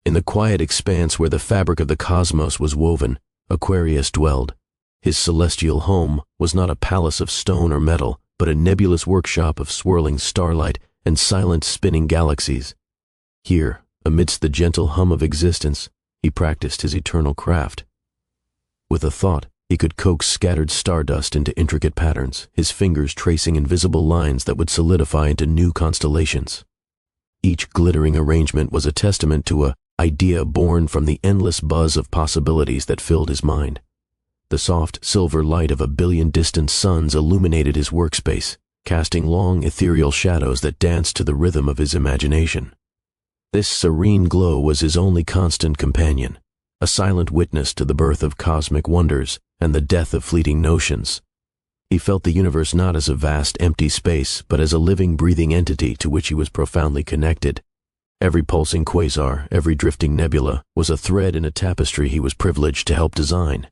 In the quiet expanse where the fabric of the cosmos was woven, Aquarius dwelled. His celestial home was not a palace of stone or metal, but a nebulous workshop of swirling starlight and silent spinning galaxies. Here, amidst the gentle hum of existence, he practiced his eternal craft. With a thought, he could coax scattered stardust into intricate patterns, his fingers tracing invisible lines that would solidify into new constellations. Each glittering arrangement was a testament to an idea born from the endless buzz of possibilities that filled his mind. The soft silver light of a billion distant suns illuminated his workspace, casting long ethereal shadows that danced to the rhythm of his imagination. This serene glow was his only constant companion, a silent witness to the birth of cosmic wonders and the death of fleeting notions. He felt the universe not as a vast empty space, but as a living, breathing entity to which he was profoundly connected. Every pulsing quasar, every drifting nebula, was a thread in a tapestry he was privileged to help design.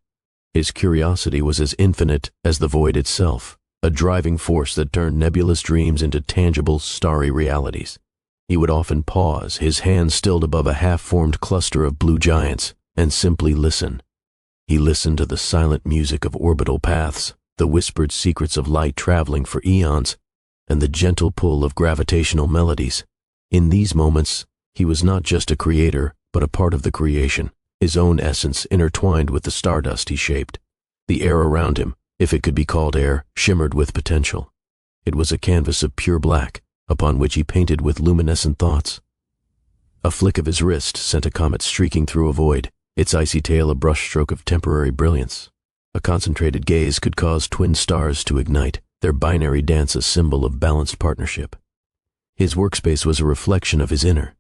His curiosity was as infinite as the void itself, a driving force that turned nebulous dreams into tangible, starry realities. He would often pause, his hands stilled above a half-formed cluster of blue giants, and simply listen. He listened to the silent music of orbital paths, the whispered secrets of light traveling for eons, and the gentle pull of gravitational melodies. In these moments, he was not just a creator, but a part of the creation, his own essence intertwined with the stardust he shaped. The air around him, if it could be called air, shimmered with potential. It was a canvas of pure black, upon which he painted with luminescent thoughts. A flick of his wrist sent a comet streaking through a void, its icy tail a brushstroke of temporary brilliance. A concentrated gaze could cause twin stars to ignite, their binary dance a symbol of balanced partnership. His workspace was a reflection of his inner,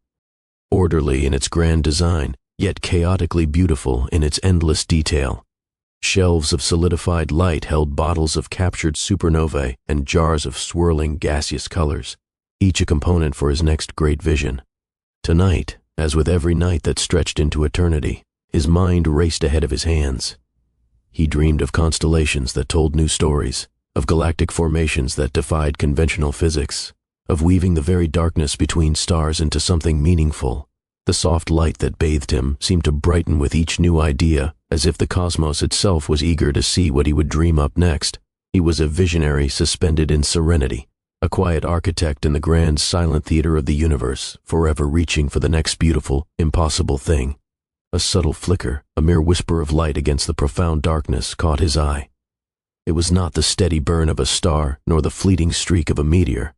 orderly in its grand design, yet chaotically beautiful in its endless detail. Shelves of solidified light held bottles of captured supernovae and jars of swirling gaseous colors, each a component for his next great vision. Tonight, as with every night that stretched into eternity, his mind raced ahead of his hands. He dreamed of constellations that told new stories, of galactic formations that defied conventional physics, of weaving the very darkness between stars into something meaningful. The soft light that bathed him seemed to brighten with each new idea, as if the cosmos itself was eager to see what he would dream up next. He was a visionary suspended in serenity, a quiet architect in the grand silent theater of the universe, forever reaching for the next beautiful, impossible thing. A subtle flicker, a mere whisper of light against the profound darkness, caught his eye. It was not the steady burn of a star, nor the fleeting streak of a meteor.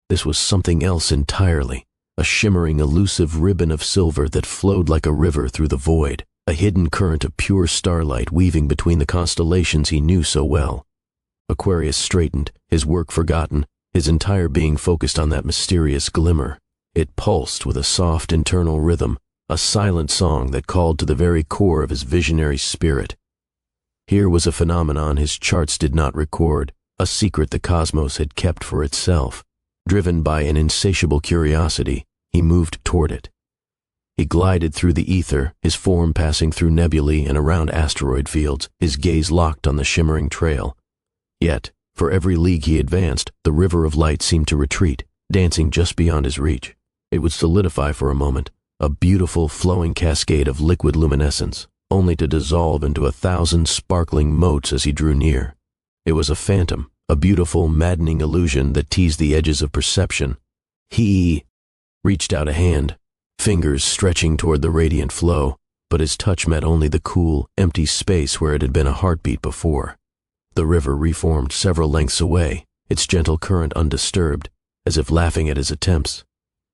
This was something else entirely, a shimmering, elusive ribbon of silver that flowed like a river through the void, a hidden current of pure starlight weaving between the constellations he knew so well. Aquarius straightened, his work forgotten, his entire being focused on that mysterious glimmer. It pulsed with a soft internal rhythm, a silent song that called to the very core of his visionary spirit. Here was a phenomenon his charts did not record, a secret the cosmos had kept for itself. Driven by an insatiable curiosity, he moved toward it. He glided through the ether, his form passing through nebulae and around asteroid fields, his gaze locked on the shimmering trail. Yet, for every league he advanced, the river of light seemed to retreat, dancing just beyond his reach. It would solidify for a moment, a beautiful flowing cascade of liquid luminescence, only to dissolve into 1,000 sparkling motes as he drew near. It was a phantom, a beautiful, maddening illusion that teased the edges of perception. He reached out a hand, fingers stretching toward the radiant flow, but his touch met only the cool, empty space where it had been a heartbeat before. The river reformed several lengths away, its gentle current undisturbed, as if laughing at his attempts.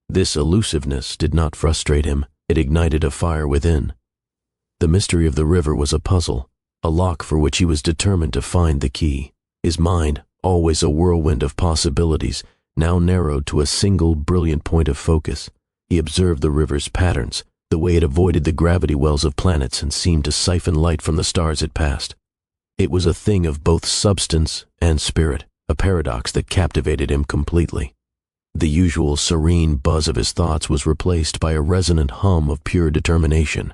This elusiveness did not frustrate him, it ignited a fire within. The mystery of the river was a puzzle, a lock for which he was determined to find the key. His mind, always a whirlwind of possibilities, now narrowed to a single brilliant point of focus. He observed the river's patterns, the way it avoided the gravity wells of planets and seemed to siphon light from the stars it passed. It was a thing of both substance and spirit, a paradox that captivated him completely. The usual serene buzz of his thoughts was replaced by a resonant hum of pure determination.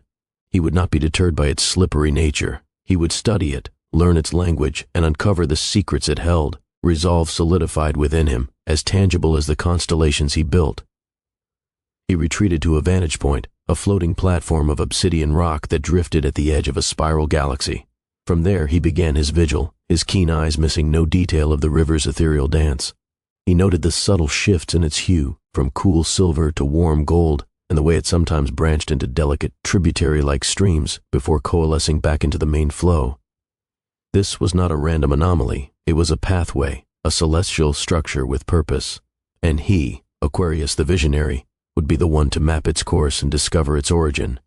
He would not be deterred by its slippery nature. He would study it, learn its language, and uncover the secrets it held, resolve solidified within him, as tangible as the constellations he built. He retreated to a vantage point, a floating platform of obsidian rock that drifted at the edge of a spiral galaxy. From there he began his vigil, his keen eyes missing no detail of the river's ethereal dance. He noted the subtle shifts in its hue, from cool silver to warm gold, and the way it sometimes branched into delicate tributary-like streams before coalescing back into the main flow. This was not a random anomaly, it was a pathway, a celestial structure with purpose, and he, Aquarius the visionary, would be the one to map its course and discover its origin.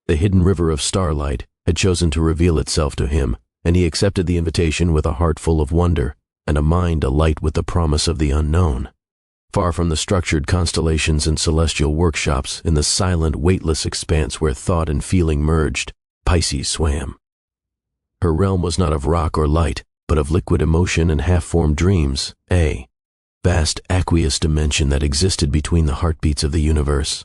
The hidden river of starlight had chosen to reveal itself to him, and he accepted the invitation with a heart full of wonder and a mind alight with the promise of the unknown. Far from the structured constellations and celestial workshops, in the silent, weightless expanse where thought and feeling merged, Pisces swam. Her realm was not of rock or light, but of liquid emotion and half-formed dreams, a vast aqueous dimension that existed between the heartbeats of the universe.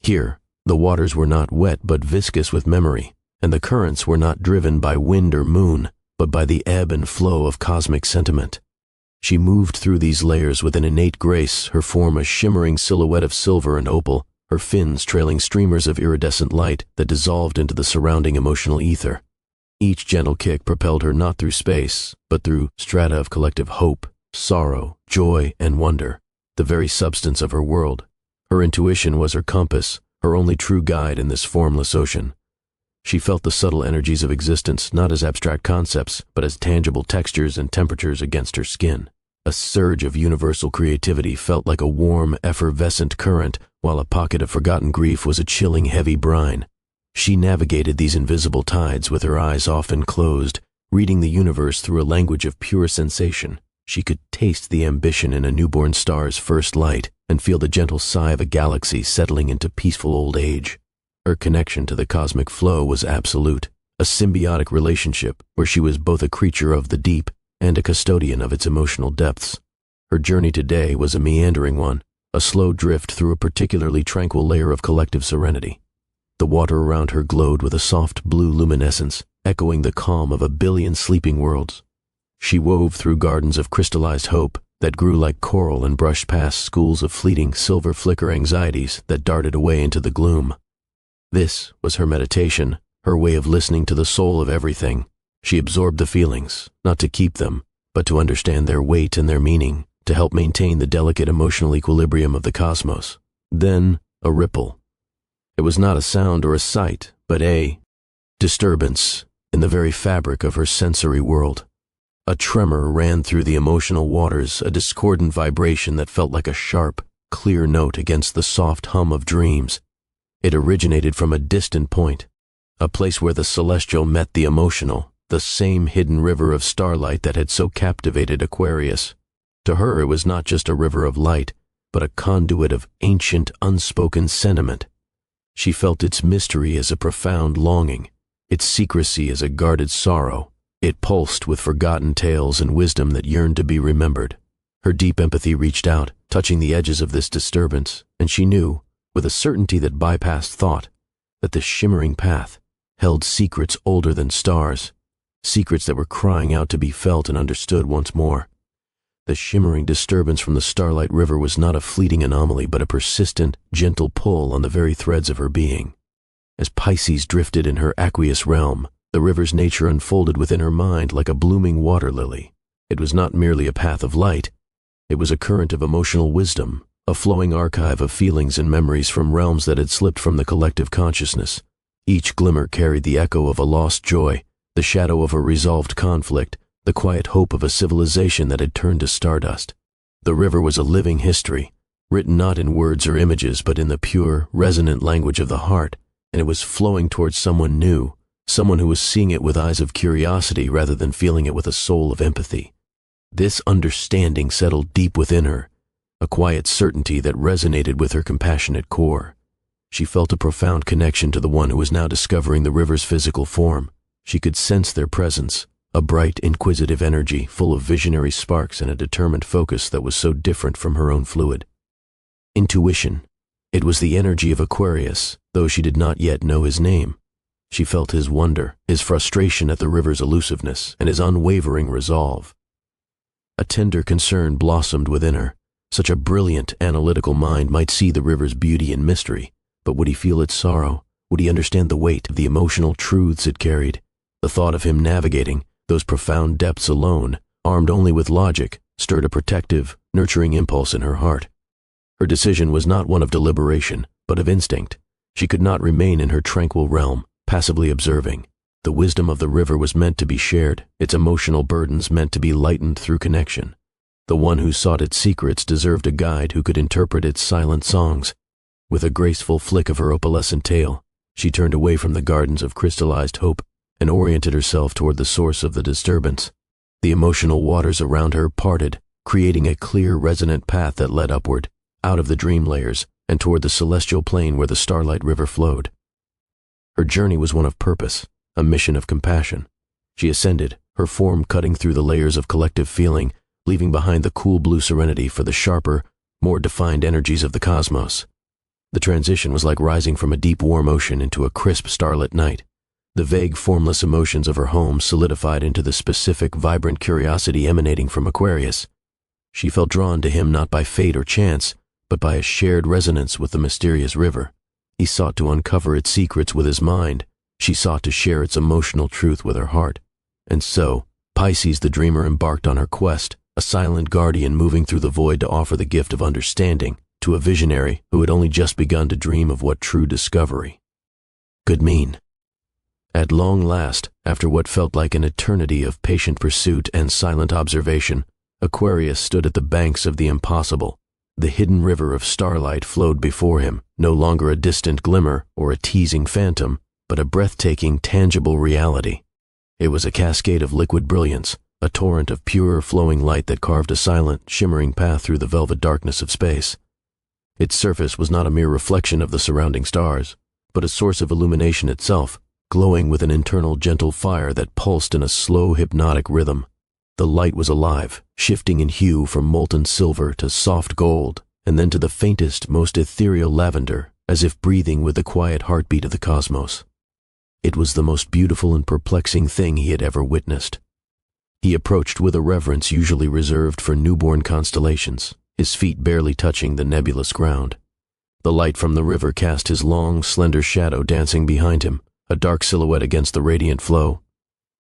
Here, the waters were not wet but viscous with memory, and the currents were not driven by wind or moon, but by the ebb and flow of cosmic sentiment. She moved through these layers with an innate grace, her form a shimmering silhouette of silver and opal, her fins trailing streamers of iridescent light that dissolved into the surrounding emotional ether. Each gentle kick propelled her not through space, but through strata of collective hope, sorrow, joy, and wonder, the very substance of her world. Her intuition was her compass, her only true guide in this formless ocean. She felt the subtle energies of existence not as abstract concepts, but as tangible textures and temperatures against her skin. A surge of universal creativity felt like a warm, effervescent current, while a pocket of forgotten grief was a chilling, heavy brine. She navigated these invisible tides with her eyes often closed, reading the universe through a language of pure sensation. She could taste the ambition in a newborn star's first light and feel the gentle sigh of a galaxy settling into peaceful old age. Her connection to the cosmic flow was absolute, a symbiotic relationship where she was both a creature of the deep and a custodian of its emotional depths. Her journey today was a meandering one, a slow drift through a particularly tranquil layer of collective serenity. The water around her glowed with a soft blue luminescence, echoing the calm of a billion sleeping worlds. She wove through gardens of crystallized hope that grew like coral and brushed past schools of fleeting silver flicker anxieties that darted away into the gloom. This was her meditation, her way of listening to the soul of everything. She absorbed the feelings, not to keep them, but to understand their weight and their meaning, to help maintain the delicate emotional equilibrium of the cosmos. Then, a ripple. It was not a sound or a sight, but a disturbance in the very fabric of her sensory world. A tremor ran through the emotional waters, a discordant vibration that felt like a sharp, clear note against the soft hum of dreams. It originated from a distant point, a place where the celestial met the emotional, the same hidden river of starlight that had so captivated Aquarius. To her it was not just a river of light, but a conduit of ancient, unspoken sentiment. She felt its mystery as a profound longing, its secrecy as a guarded sorrow. It pulsed with forgotten tales and wisdom that yearned to be remembered. Her deep empathy reached out, touching the edges of this disturbance, and she knew, with a certainty that bypassed thought, that the shimmering path held secrets older than stars, secrets that were crying out to be felt and understood once more. The shimmering disturbance from the starlight river was not a fleeting anomaly, but a persistent, gentle pull on the very threads of her being. As Pisces drifted in her aqueous realm, the river's nature unfolded within her mind like a blooming water lily. It was not merely a path of light. It was a current of emotional wisdom, a flowing archive of feelings and memories from realms that had slipped from the collective consciousness. Each glimmer carried the echo of a lost joy, the shadow of a resolved conflict, the quiet hope of a civilization that had turned to stardust. The river was a living history, written not in words or images but in the pure, resonant language of the heart, and it was flowing towards someone new, someone who was seeing it with eyes of curiosity rather than feeling it with a soul of empathy. This understanding settled deep within her, a quiet certainty that resonated with her compassionate core. She felt a profound connection to the one who was now discovering the river's physical form. She could sense their presence, a bright, inquisitive energy full of visionary sparks and a determined focus that was so different from her own fluid. Intuition. It was the energy of Aquarius, though she did not yet know his name. She felt his wonder, his frustration at the river's elusiveness, and his unwavering resolve. A tender concern blossomed within her, Such a brilliant, analytical mind might see the river's beauty and mystery, but would he feel its sorrow? Would he understand the weight of the emotional truths it carried? The thought of him navigating those profound depths alone, armed only with logic, stirred a protective, nurturing impulse in her heart. Her decision was not one of deliberation, but of instinct. She could not remain in her tranquil realm, passively observing. The wisdom of the river was meant to be shared, its emotional burdens meant to be lightened through connection. The one who sought its secrets deserved a guide who could interpret its silent songs. With a graceful flick of her opalescent tail, she turned away from the gardens of crystallized hope and oriented herself toward the source of the disturbance. The emotional waters around her parted, creating a clear, resonant path that led upward, out of the dream layers, and toward the celestial plane where the starlight river flowed. Her journey was one of purpose, a mission of compassion. She ascended, her form cutting through the layers of collective feeling, leaving behind the cool blue serenity for the sharper, more defined energies of the cosmos. The transition was like rising from a deep warm ocean into a crisp starlit night. The vague formless emotions of her home solidified into the specific vibrant curiosity emanating from Aquarius. She felt drawn to him not by fate or chance, but by a shared resonance with the mysterious river. He sought to uncover its secrets with his mind. She sought to share its emotional truth with her heart. And so, Pisces the dreamer embarked on her quest, a silent guardian moving through the void to offer the gift of understanding to a visionary who had only just begun to dream of what true discovery could mean. At long last, after what felt like an eternity of patient pursuit and silent observation, Aquarius stood at the banks of the impossible. The hidden river of starlight flowed before him, no longer a distant glimmer or a teasing phantom, but a breathtaking, tangible reality. It was a cascade of liquid brilliance, a torrent of pure, flowing light that carved a silent, shimmering path through the velvet darkness of space. Its surface was not a mere reflection of the surrounding stars, but a source of illumination itself, glowing with an internal gentle fire that pulsed in a slow, hypnotic rhythm. The light was alive, shifting in hue from molten silver to soft gold, and then to the faintest, most ethereal lavender, as if breathing with the quiet heartbeat of the cosmos. It was the most beautiful and perplexing thing he had ever witnessed. He approached with a reverence usually reserved for newborn constellations, his feet barely touching the nebulous ground. The light from the river cast his long, slender shadow dancing behind him, a dark silhouette against the radiant flow.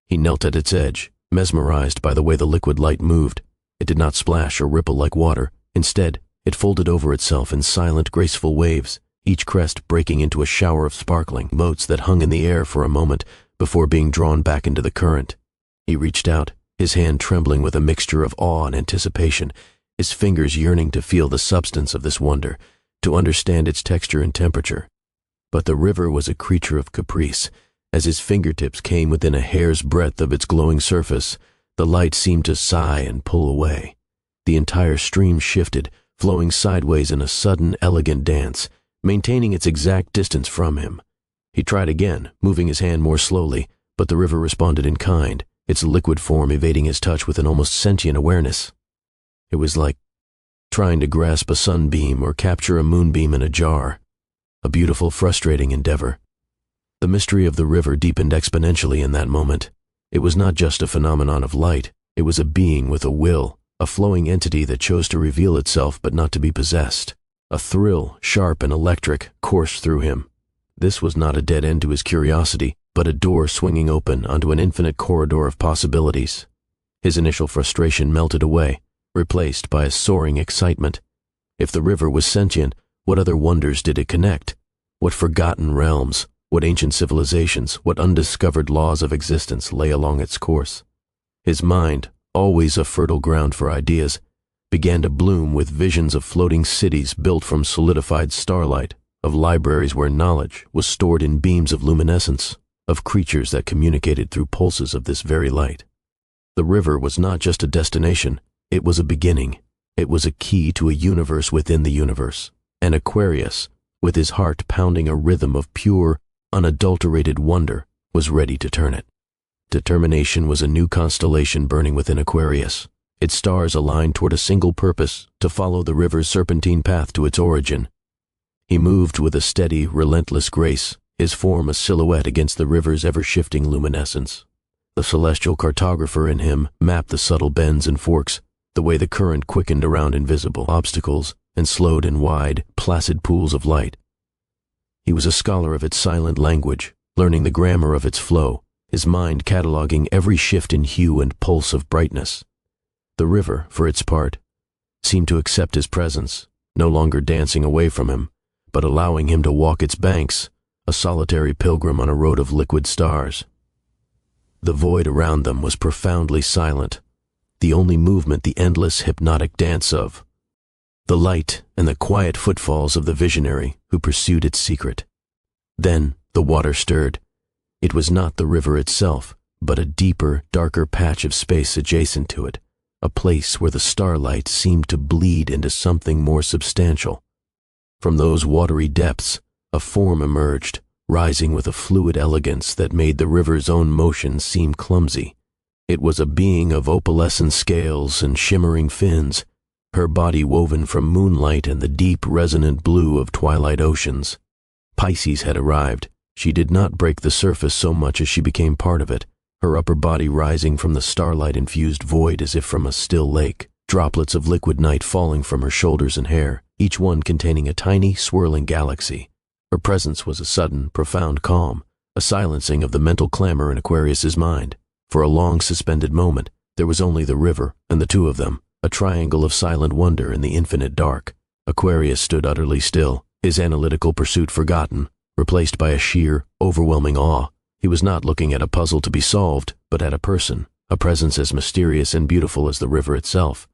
He knelt at its edge, mesmerized by the way the liquid light moved. It did not splash or ripple like water. Instead, it folded over itself in silent, graceful waves, each crest breaking into a shower of sparkling motes that hung in the air for a moment before being drawn back into the current. He reached out, his hand trembling with a mixture of awe and anticipation, his fingers yearning to feel the substance of this wonder, to understand its texture and temperature. But the river was a creature of caprice. As his fingertips came within a hair's breadth of its glowing surface, the light seemed to sigh and pull away. The entire stream shifted, flowing sideways in a sudden, elegant dance, maintaining its exact distance from him. He tried again, moving his hand more slowly, but the river responded in kind, its liquid form evading his touch with an almost sentient awareness. It was like trying to grasp a sunbeam or capture a moonbeam in a jar. A beautiful, frustrating endeavor. The mystery of the river deepened exponentially in that moment. It was not just a phenomenon of light, it was a being with a will, a flowing entity that chose to reveal itself but not to be possessed. A thrill, sharp and electric, coursed through him. This was not a dead end to his curiosity, but a door swinging open onto an infinite corridor of possibilities. His initial frustration melted away, replaced by a soaring excitement. If the river was sentient, what other wonders did it connect? What forgotten realms, what ancient civilizations, what undiscovered laws of existence lay along its course? His mind, always a fertile ground for ideas, began to bloom with visions of floating cities built from solidified starlight, of libraries where knowledge was stored in beams of luminescence, of creatures that communicated through pulses of this very light. The river was not just a destination, it was a beginning. It was a key to a universe within the universe. And Aquarius, with his heart pounding a rhythm of pure, unadulterated wonder, was ready to turn it. Determination was a new constellation burning within Aquarius, its stars aligned toward a single purpose, to follow the river's serpentine path to its origin. He moved with a steady, relentless grace, his form a silhouette against the river's ever-shifting luminescence. The celestial cartographer in him mapped the subtle bends and forks, the way the current quickened around invisible obstacles and slowed in wide, placid pools of light. He was a scholar of its silent language, learning the grammar of its flow, his mind cataloging every shift in hue and pulse of brightness. The river, for its part, seemed to accept his presence, no longer dancing away from him, but allowing him to walk its banks, a solitary pilgrim on a road of liquid stars. The void around them was profoundly silent, the only movement the endless hypnotic dance of the light and the quiet footfalls of the visionary who pursued its secret. Then the water stirred. It was not the river itself, but a deeper, darker patch of space adjacent to it, a place where the starlight seemed to bleed into something more substantial. From those watery depths, a form emerged, rising with a fluid elegance that made the river's own motion seem clumsy. It was a being of opalescent scales and shimmering fins, her body woven from moonlight and the deep, resonant blue of twilight oceans. Pisces had arrived. She did not break the surface so much as she became part of it, her upper body rising from the starlight-infused void as if from a still lake, droplets of liquid night falling from her shoulders and hair, each one containing a tiny, swirling galaxy. Her presence was a sudden, profound calm, a silencing of the mental clamor in Aquarius's mind. For a long, suspended moment, there was only the river and the two of them, a triangle of silent wonder in the infinite dark. Aquarius stood utterly still, his analytical pursuit forgotten, replaced by a sheer, overwhelming awe. He was not looking at a puzzle to be solved, but at a person, a presence as mysterious and beautiful as the river itself.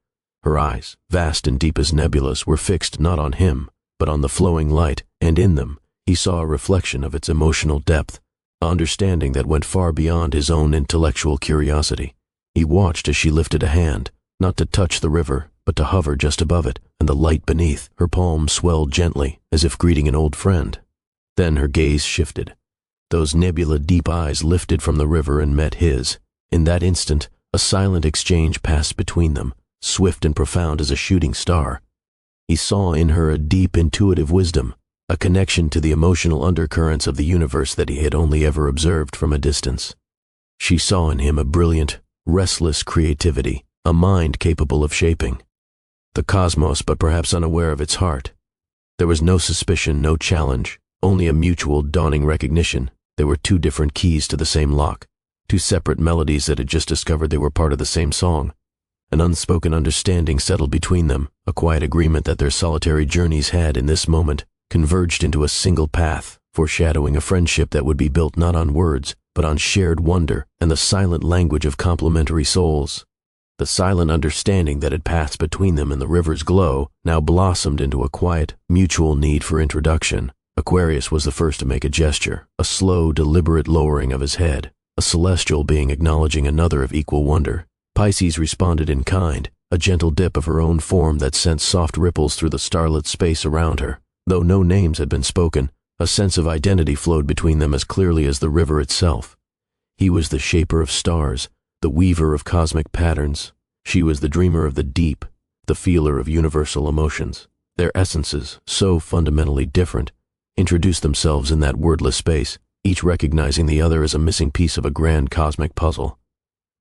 Her eyes, vast and deep as nebulas, were fixed not on him, but on the flowing light, and in them he saw a reflection of its emotional depth, an understanding that went far beyond his own intellectual curiosity. He watched as she lifted a hand, not to touch the river, but to hover just above it, and the light beneath. Her palm swelled gently, as if greeting an old friend. Then her gaze shifted. Those nebula-deep eyes lifted from the river and met his. In that instant, a silent exchange passed between them, swift and profound as a shooting star. He saw in her a deep, intuitive wisdom, a connection to the emotional undercurrents of the universe that he had only ever observed from a distance. She saw in him a brilliant, restless creativity, a mind capable of shaping the cosmos, but perhaps unaware of its heart. There was no suspicion, no challenge, only a mutual, dawning recognition. They were two different keys to the same lock, two separate melodies that had just discovered they were part of the same song. An unspoken understanding settled between them, a quiet agreement that their solitary journeys had, in this moment, converged into a single path, foreshadowing a friendship that would be built not on words, but on shared wonder and the silent language of complementary souls. The silent understanding that had passed between them in the river's glow now blossomed into a quiet, mutual need for introduction. Aquarius was the first to make a gesture, a slow, deliberate lowering of his head, a celestial being acknowledging another of equal wonder. Pisces responded in kind, a gentle dip of her own form that sent soft ripples through the starlit space around her. Though no names had been spoken, a sense of identity flowed between them as clearly as the river itself. He was the shaper of stars, the weaver of cosmic patterns. She was the dreamer of the deep, the feeler of universal emotions. Their essences, so fundamentally different, introduced themselves in that wordless space, each recognizing the other as a missing piece of a grand cosmic puzzle.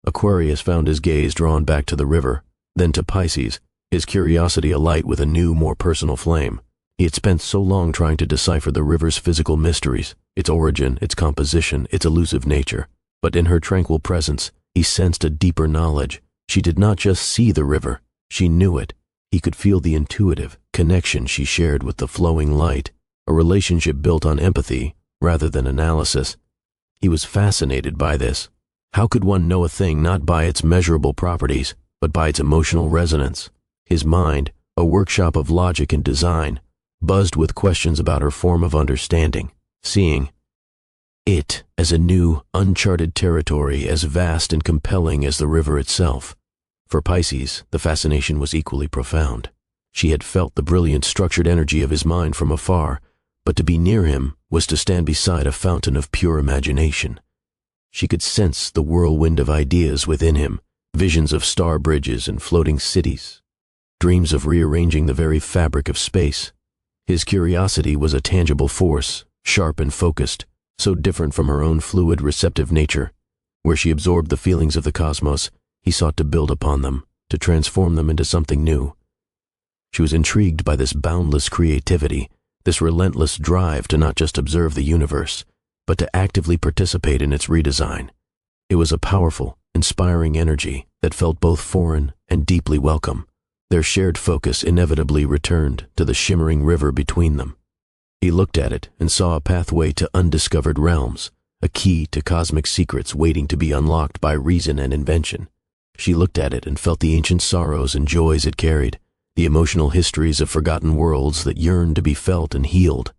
Aquarius found his gaze drawn back to the river, then to Pisces, his curiosity alight with a new, more personal flame. He had spent so long trying to decipher the river's physical mysteries, its origin, its composition, its elusive nature. But in her tranquil presence, he sensed a deeper knowledge. She did not just see the river, she knew it. He could feel the intuitive connection she shared with the flowing light, a relationship built on empathy rather than analysis. He was fascinated by this. How could one know a thing not by its measurable properties, but by its emotional resonance? His mind, a workshop of logic and design, buzzed with questions about her form of understanding, seeing it as a new, uncharted territory as vast and compelling as the river itself. For Pisces, the fascination was equally profound. She had felt the brilliant, structured energy of his mind from afar, but to be near him was to stand beside a fountain of pure imagination. She could sense the whirlwind of ideas within him, visions of star bridges and floating cities, dreams of rearranging the very fabric of space. His curiosity was a tangible force, sharp and focused, so different from her own fluid, receptive nature. Where she absorbed the feelings of the cosmos, he sought to build upon them, to transform them into something new. She was intrigued by this boundless creativity, this relentless drive to not just observe the universe, but to actively participate in its redesign. It was a powerful, inspiring energy that felt both foreign and deeply welcome. Their shared focus inevitably returned to the shimmering river between them. He looked at it and saw a pathway to undiscovered realms, a key to cosmic secrets waiting to be unlocked by reason and invention. She looked at it and felt the ancient sorrows and joys it carried, the emotional histories of forgotten worlds that yearned to be felt and healed.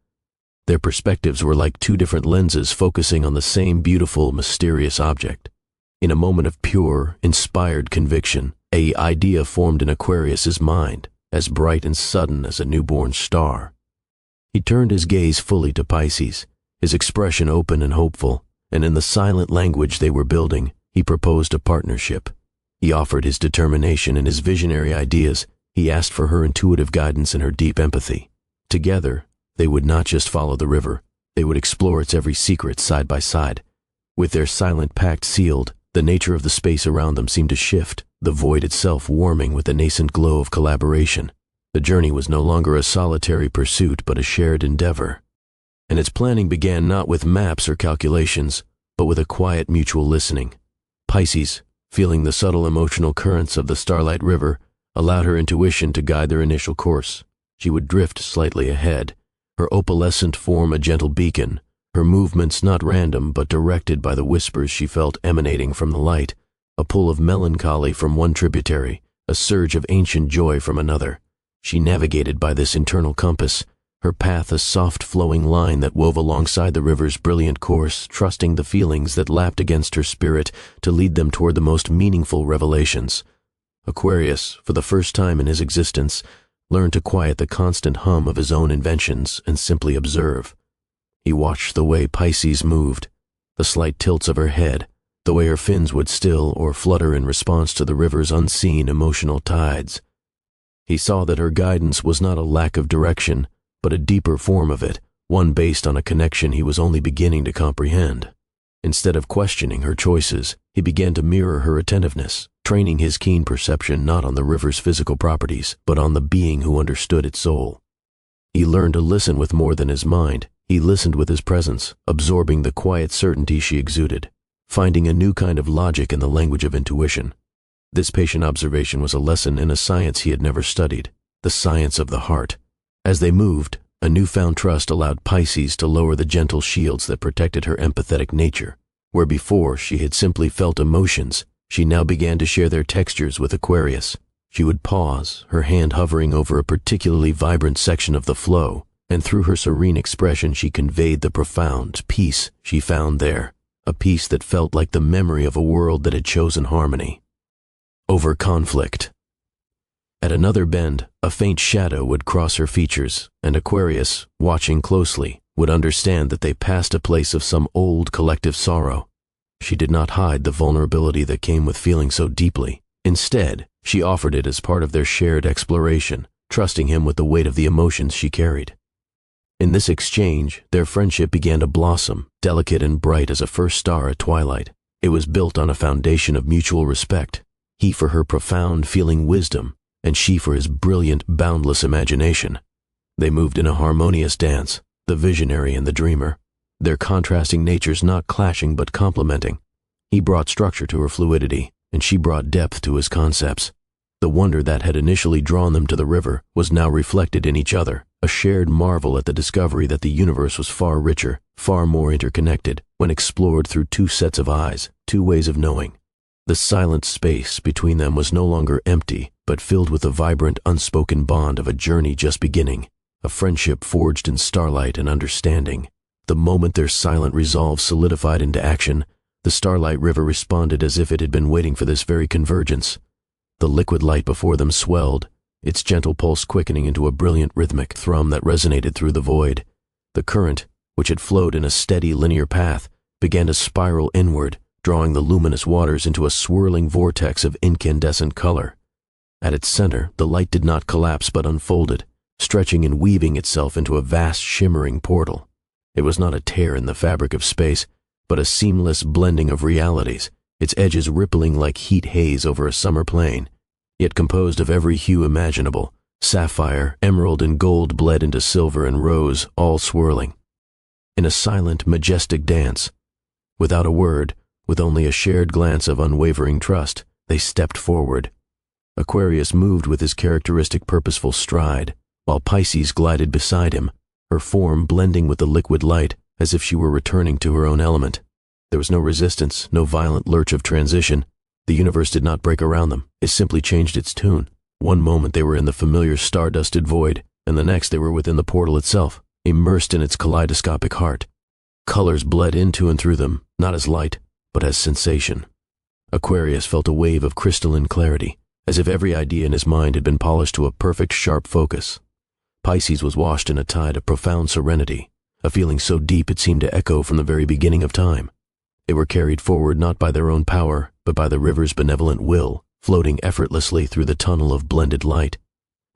Their perspectives were like two different lenses focusing on the same beautiful, mysterious object. In a moment of pure, inspired conviction, an idea formed in Aquarius's mind, as bright and sudden as a newborn star. He turned his gaze fully to Pisces, his expression open and hopeful, and in the silent language they were building, he proposed a partnership. He offered his determination and his visionary ideas. He asked for her intuitive guidance and her deep empathy. Together, they would not just follow the river, they would explore its every secret side by side. With their silent pact sealed, the nature of the space around them seemed to shift, the void itself warming with the nascent glow of collaboration. The journey was no longer a solitary pursuit but a shared endeavor. And its planning began not with maps or calculations, but with a quiet mutual listening. Pisces, feeling the subtle emotional currents of the starlight river, allowed her intuition to guide their initial course. She would drift slightly ahead, her opalescent form a gentle beacon, her movements not random but directed by the whispers she felt emanating from the light, a pull of melancholy from one tributary, a surge of ancient joy from another. She navigated by this internal compass, her path a soft flowing line that wove alongside the river's brilliant course, trusting the feelings that lapped against her spirit to lead them toward the most meaningful revelations. Aquarius, for the first time in his existence, learned to quiet the constant hum of his own inventions and simply observe. He watched the way Pisces moved, the slight tilts of her head, the way her fins would still or flutter in response to the river's unseen emotional tides. He saw that her guidance was not a lack of direction, but a deeper form of it, one based on a connection he was only beginning to comprehend. Instead of questioning her choices, he began to mirror her attentiveness, training his keen perception not on the river's physical properties, but on the being who understood its soul. He learned to listen with more than his mind. He listened with his presence, absorbing the quiet certainty she exuded, finding a new kind of logic in the language of intuition. This patient observation was a lesson in a science he had never studied, the science of the heart. As they moved, a newfound trust allowed Pisces to lower the gentle shields that protected her empathetic nature. Where before she had simply felt emotions, she now began to share their textures with Aquarius. She would pause, her hand hovering over a particularly vibrant section of the flow, and through her serene expression she conveyed the profound peace she found there, a peace that felt like the memory of a world that had chosen harmony over conflict. At another bend, a faint shadow would cross her features, and Aquarius, watching closely, would understand that they passed a place of some old collective sorrow. She did not hide the vulnerability that came with feeling so deeply. Instead, she offered it as part of their shared exploration, trusting him with the weight of the emotions she carried. In this exchange, their friendship began to blossom, delicate and bright as a first star at twilight. It was built on a foundation of mutual respect, he for her profound feeling wisdom, and she for his brilliant, boundless imagination. They moved in a harmonious dance, the visionary and the dreamer, their contrasting natures not clashing but complementing. He brought structure to her fluidity, and she brought depth to his concepts. The wonder that had initially drawn them to the river was now reflected in each other, a shared marvel at the discovery that the universe was far richer, far more interconnected, when explored through two sets of eyes, two ways of knowing. The silent space between them was no longer empty, but filled with the vibrant, unspoken bond of a journey just beginning, a friendship forged in starlight and understanding. The moment their silent resolve solidified into action, the starlight river responded as if it had been waiting for this very convergence. The liquid light before them swelled, its gentle pulse quickening into a brilliant rhythmic thrum that resonated through the void. The current, which had flowed in a steady linear path, began to spiral inward, drawing the luminous waters into a swirling vortex of incandescent color. At its center, the light did not collapse but unfolded, stretching and weaving itself into a vast shimmering portal. It was not a tear in the fabric of space, but a seamless blending of realities, its edges rippling like heat haze over a summer plain. yet composed of every hue imaginable. Sapphire, emerald, and gold bled into silver and rose, all swirling. In a silent, majestic dance, without a word, with only a shared glance of unwavering trust, they stepped forward. Aquarius moved with his characteristic purposeful stride, while Pisces glided beside him, her form blending with the liquid light as if she were returning to her own element. There was no resistance, no violent lurch of transition. The universe did not break around them. It simply changed its tune. One moment they were in the familiar star-dusted void, and the next they were within the portal itself, immersed in its kaleidoscopic heart. Colors bled into and through them, not as light, but as sensation. Aquarius felt a wave of crystalline clarity, as if every idea in his mind had been polished to a perfect, sharp focus. Pisces was washed in a tide of profound serenity, a feeling so deep it seemed to echo from the very beginning of time. They were carried forward not by their own power, but by the river's benevolent will, floating effortlessly through the tunnel of blended light.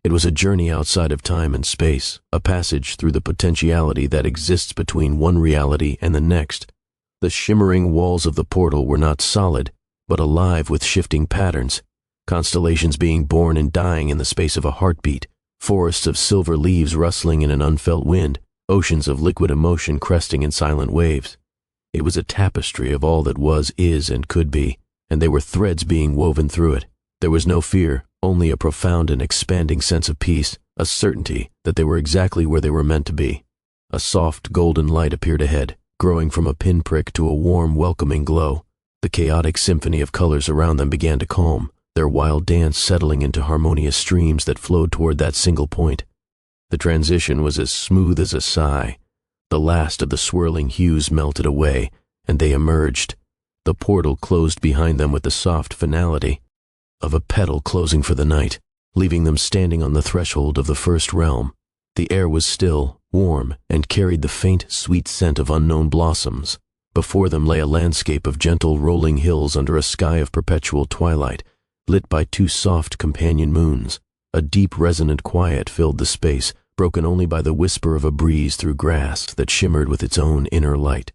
It was a journey outside of time and space, a passage through the potentiality that exists between one reality and the next. The shimmering walls of the portal were not solid, but alive with shifting patterns, constellations being born and dying in the space of a heartbeat, forests of silver leaves rustling in an unfelt wind, oceans of liquid emotion cresting in silent waves. It was a tapestry of all that was, is, and could be, and they were threads being woven through it. There was no fear, only a profound and expanding sense of peace, a certainty that they were exactly where they were meant to be. A soft, golden light appeared ahead, growing from a pinprick to a warm, welcoming glow. The chaotic symphony of colors around them began to calm, their wild dance settling into harmonious streams that flowed toward that single point. The transition was as smooth as a sigh. The last of the swirling hues melted away, and they emerged. The portal closed behind them with the soft finality of a petal closing for the night, leaving them standing on the threshold of the first realm. The air was still, warm, and carried the faint, sweet scent of unknown blossoms. Before them lay a landscape of gentle rolling hills under a sky of perpetual twilight, lit by two soft companion moons. A deep, resonant quiet filled the space, broken only by the whisper of a breeze through grass that shimmered with its own inner light.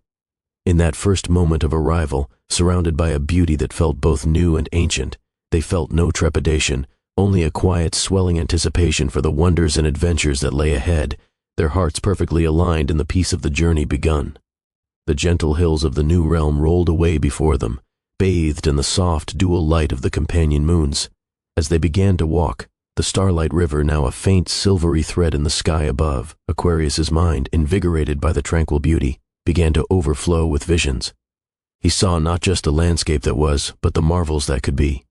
In that first moment of arrival, surrounded by a beauty that felt both new and ancient, they felt no trepidation, only a quiet, swelling anticipation for the wonders and adventures that lay ahead, their hearts perfectly aligned in the peace of the journey begun. The gentle hills of the new realm rolled away before them, bathed in the soft, dual light of the companion moons. As they began to walk, the starlight river, now a faint, silvery thread in the sky above, Aquarius's mind, invigorated by the tranquil beauty, began to overflow with visions. He saw not just the landscape that was, but the marvels that could be.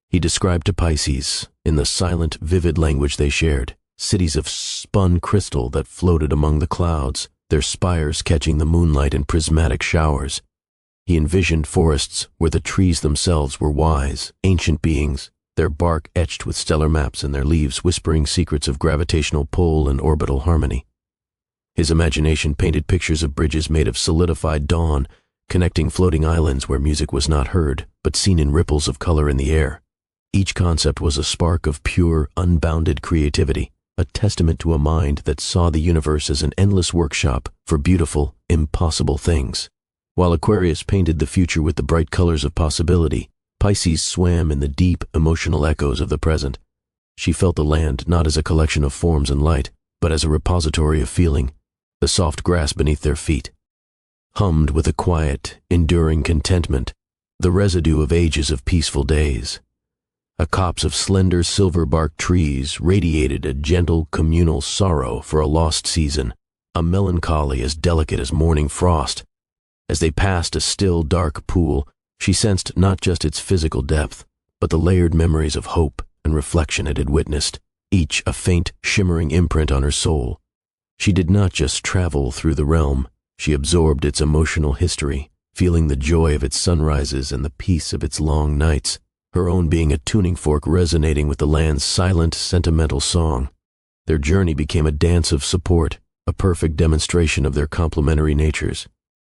He described to Pisces, in the silent, vivid language they shared, cities of spun crystal that floated among the clouds, their spires catching the moonlight in prismatic showers. He envisioned forests where the trees themselves were wise, ancient beings, their bark etched with stellar maps and their leaves whispering secrets of gravitational pull and orbital harmony. His imagination painted pictures of bridges made of solidified dawn, connecting floating islands where music was not heard, but seen in ripples of color in the air. Each concept was a spark of pure, unbounded creativity, a testament to a mind that saw the universe as an endless workshop for beautiful, impossible things. While Aquarius painted the future with the bright colors of possibility, Pisces swam in the deep, emotional echoes of the present. She felt the land not as a collection of forms and light, but as a repository of feeling. The soft grass beneath their feet hummed with a quiet, enduring contentment, the residue of ages of peaceful days. A copse of slender, silver-barked trees radiated a gentle, communal sorrow for a lost season, a melancholy as delicate as morning frost. As they passed a still, dark pool, she sensed not just its physical depth, but the layered memories of hope and reflection it had witnessed, each a faint, shimmering imprint on her soul. She did not just travel through the realm, she absorbed its emotional history, feeling the joy of its sunrises and the peace of its long nights, her own being a tuning fork resonating with the land's silent, sentimental song. Their journey became a dance of support, a perfect demonstration of their complementary natures.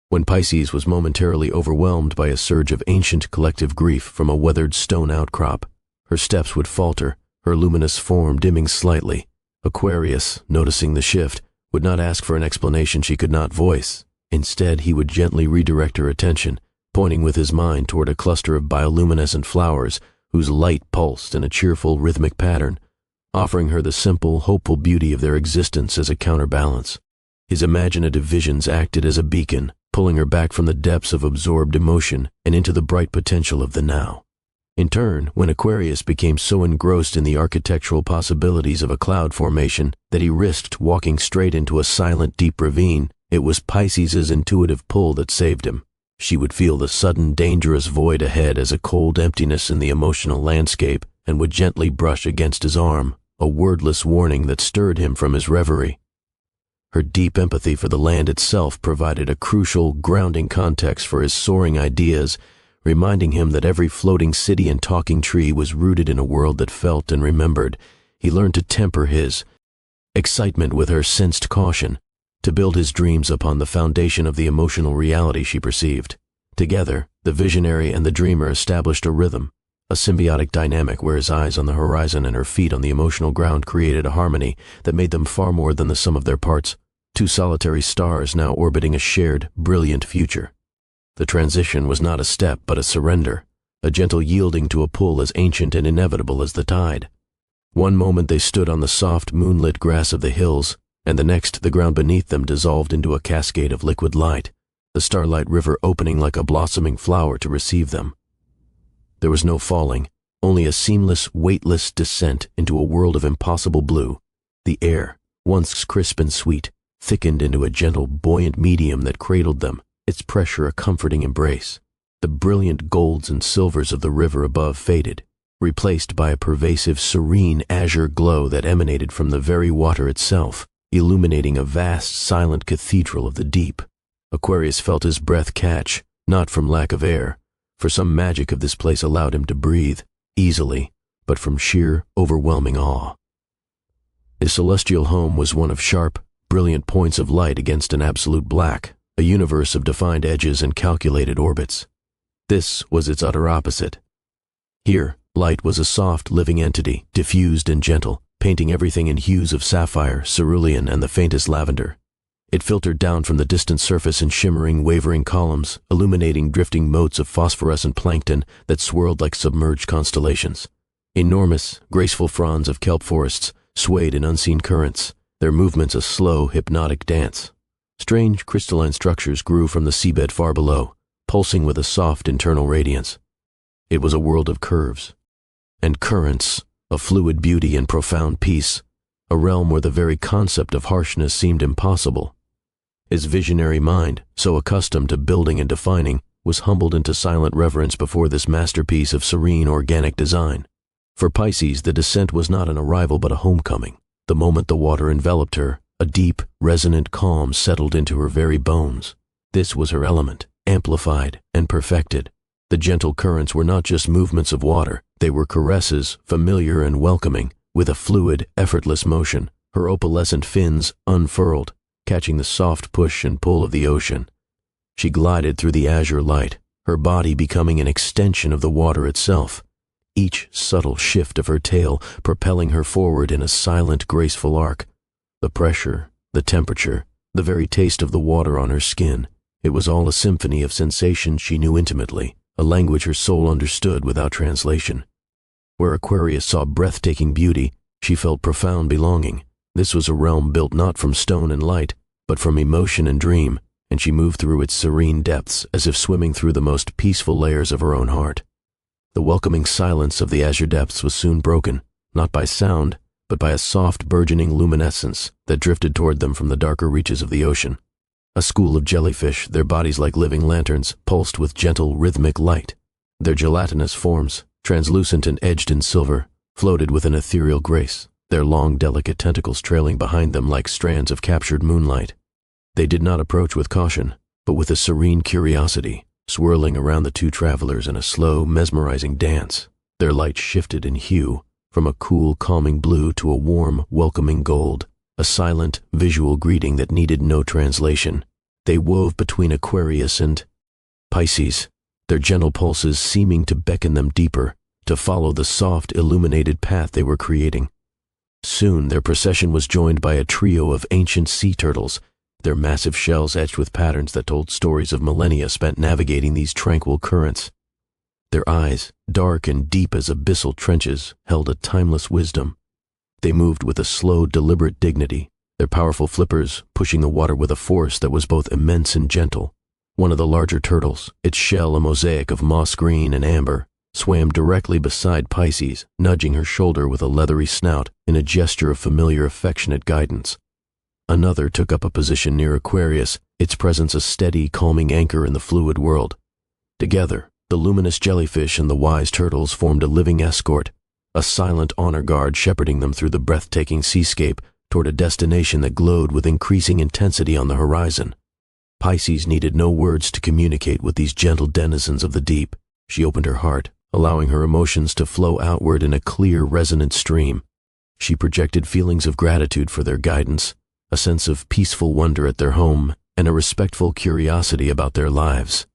When Pisces was momentarily overwhelmed by a surge of ancient collective grief from a weathered stone outcrop, her steps would falter, her luminous form dimming slightly. Aquarius, noticing the shift, would not ask for an explanation she could not voice. Instead, he would gently redirect her attention, pointing with his mind toward a cluster of bioluminescent flowers whose light pulsed in a cheerful, rhythmic pattern, offering her the simple, hopeful beauty of their existence as a counterbalance. His imaginative visions acted as a beacon, pulling her back from the depths of absorbed emotion and into the bright potential of the now. In turn, when Aquarius became so engrossed in the architectural possibilities of a cloud formation that he risked walking straight into a silent, deep ravine, it was Pisces' intuitive pull that saved him. She would feel the sudden, dangerous void ahead as a cold emptiness in the emotional landscape and would gently brush against his arm, a wordless warning that stirred him from his reverie. Her deep empathy for the land itself provided a crucial, grounding context for his soaring ideas, reminding him that every floating city and talking tree was rooted in a world that felt and remembered. He learned to temper his excitement with her sensed caution, to build his dreams upon the foundation of the emotional reality she perceived. Together, the visionary and the dreamer established a rhythm, a symbiotic dynamic where his eyes on the horizon and her feet on the emotional ground created a harmony that made them far more than the sum of their parts, two solitary stars now orbiting a shared, brilliant future. The transition was not a step but a surrender, a gentle yielding to a pull as ancient and inevitable as the tide. One moment they stood on the soft, moonlit grass of the hills, and the next the ground beneath them dissolved into a cascade of liquid light, the starlight river opening like a blossoming flower to receive them. There was no falling, only a seamless, weightless descent into a world of impossible blue. The air, once crisp and sweet, thickened into a gentle, buoyant medium that cradled them, its pressure a comforting embrace. The brilliant golds and silvers of the river above faded, replaced by a pervasive, serene azure glow that emanated from the very water itself, illuminating a vast, silent cathedral of the deep. Aquarius felt his breath catch, not from lack of air, for some magic of this place allowed him to breathe, easily, but from sheer, overwhelming awe. His celestial home was one of sharp, brilliant points of light against an absolute black, a universe of defined edges and calculated orbits. This was its utter opposite. Here, light was a soft, living entity, diffused and gentle, painting everything in hues of sapphire, cerulean, and the faintest lavender. It filtered down from the distant surface in shimmering, wavering columns, illuminating drifting motes of phosphorescent plankton that swirled like submerged constellations. Enormous, graceful fronds of kelp forests swayed in unseen currents, their movements a slow, hypnotic dance. Strange crystalline structures grew from the seabed far below, pulsing with a soft internal radiance. It was a world of curves and currents, of fluid beauty and profound peace, a realm where the very concept of harshness seemed impossible. His visionary mind, so accustomed to building and defining, was humbled into silent reverence before this masterpiece of serene organic design. For Pisces, the descent was not an arrival but a homecoming. The moment the water enveloped her, a deep, resonant calm settled into her very bones. This was her element, amplified and perfected. The gentle currents were not just movements of water, they were caresses, familiar and welcoming, with a fluid, effortless motion, her opalescent fins unfurled, catching the soft push and pull of the ocean. She glided through the azure light, her body becoming an extension of the water itself, each subtle shift of her tail propelling her forward in a silent, graceful arc. The pressure, the temperature, the very taste of the water on her skin, it was all a symphony of sensations she knew intimately, a language her soul understood without translation. Where Aquarius saw breathtaking beauty, she felt profound belonging. This was a realm built not from stone and light, but from emotion and dream, and she moved through its serene depths as if swimming through the most peaceful layers of her own heart. The welcoming silence of the azure depths was soon broken, not by sound, but by a soft, burgeoning luminescence that drifted toward them from the darker reaches of the ocean. A school of jellyfish, their bodies like living lanterns, pulsed with gentle, rhythmic light. Their gelatinous forms, translucent and edged in silver, floated with an ethereal grace, their long, delicate tentacles trailing behind them like strands of captured moonlight. They did not approach with caution, but with a serene curiosity, swirling around the two travelers in a slow, mesmerizing dance. Their light shifted in hue, from a cool, calming blue to a warm, welcoming gold, a silent, visual greeting that needed no translation. They wove between Aquarius and Pisces, their gentle pulses seeming to beckon them deeper, to follow the soft, illuminated path they were creating. Soon their procession was joined by a trio of ancient sea turtles, their massive shells etched with patterns that told stories of millennia spent navigating these tranquil currents. Their eyes, dark and deep as abyssal trenches, held a timeless wisdom. They moved with a slow, deliberate dignity, their powerful flippers pushing the water with a force that was both immense and gentle. One of the larger turtles, its shell a mosaic of moss green and amber, swam directly beside Pisces, nudging her shoulder with a leathery snout in a gesture of familiar, affectionate guidance. Another took up a position near Aquarius, its presence a steady, calming anchor in the fluid world. Together, the luminous jellyfish and the wise turtles formed a living escort, a silent honor guard shepherding them through the breathtaking seascape toward a destination that glowed with increasing intensity on the horizon. Pisces needed no words to communicate with these gentle denizens of the deep. She opened her heart, allowing her emotions to flow outward in a clear, resonant stream. She projected feelings of gratitude for their guidance, a sense of peaceful wonder at their home, and a respectful curiosity about their lives.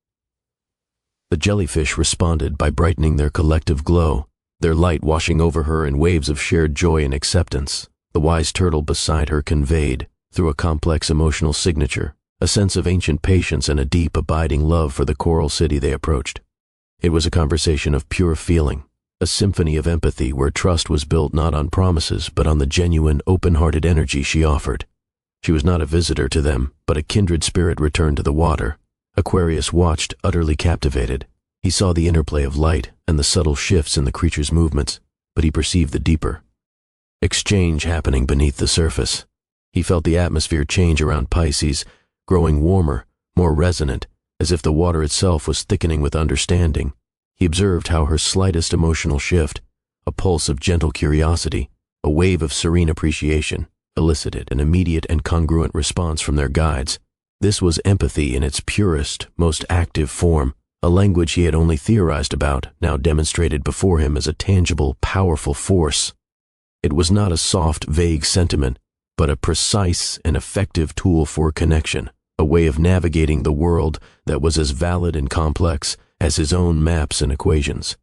The jellyfish responded by brightening their collective glow, their light washing over her in waves of shared joy and acceptance. The wise turtle beside her conveyed, through a complex emotional signature, a sense of ancient patience and a deep, abiding love for the coral city they approached. It was a conversation of pure feeling, a symphony of empathy where trust was built not on promises but on the genuine, open-hearted energy she offered. She was not a visitor to them, but a kindred spirit returned to the water. Aquarius watched, utterly captivated. He saw the interplay of light and the subtle shifts in the creature's movements, but he perceived the deeper exchange happening beneath the surface. He felt the atmosphere change around Pisces, growing warmer, more resonant, as if the water itself was thickening with understanding. He observed how her slightest emotional shift, a pulse of gentle curiosity, a wave of serene appreciation, elicited an immediate and congruent response from their guides. This was empathy in its purest, most active form, a language he had only theorized about, now demonstrated before him as a tangible, powerful force. It was not a soft, vague sentiment, but a precise and effective tool for connection, a way of navigating the world that was as valid and complex as his own maps and equations.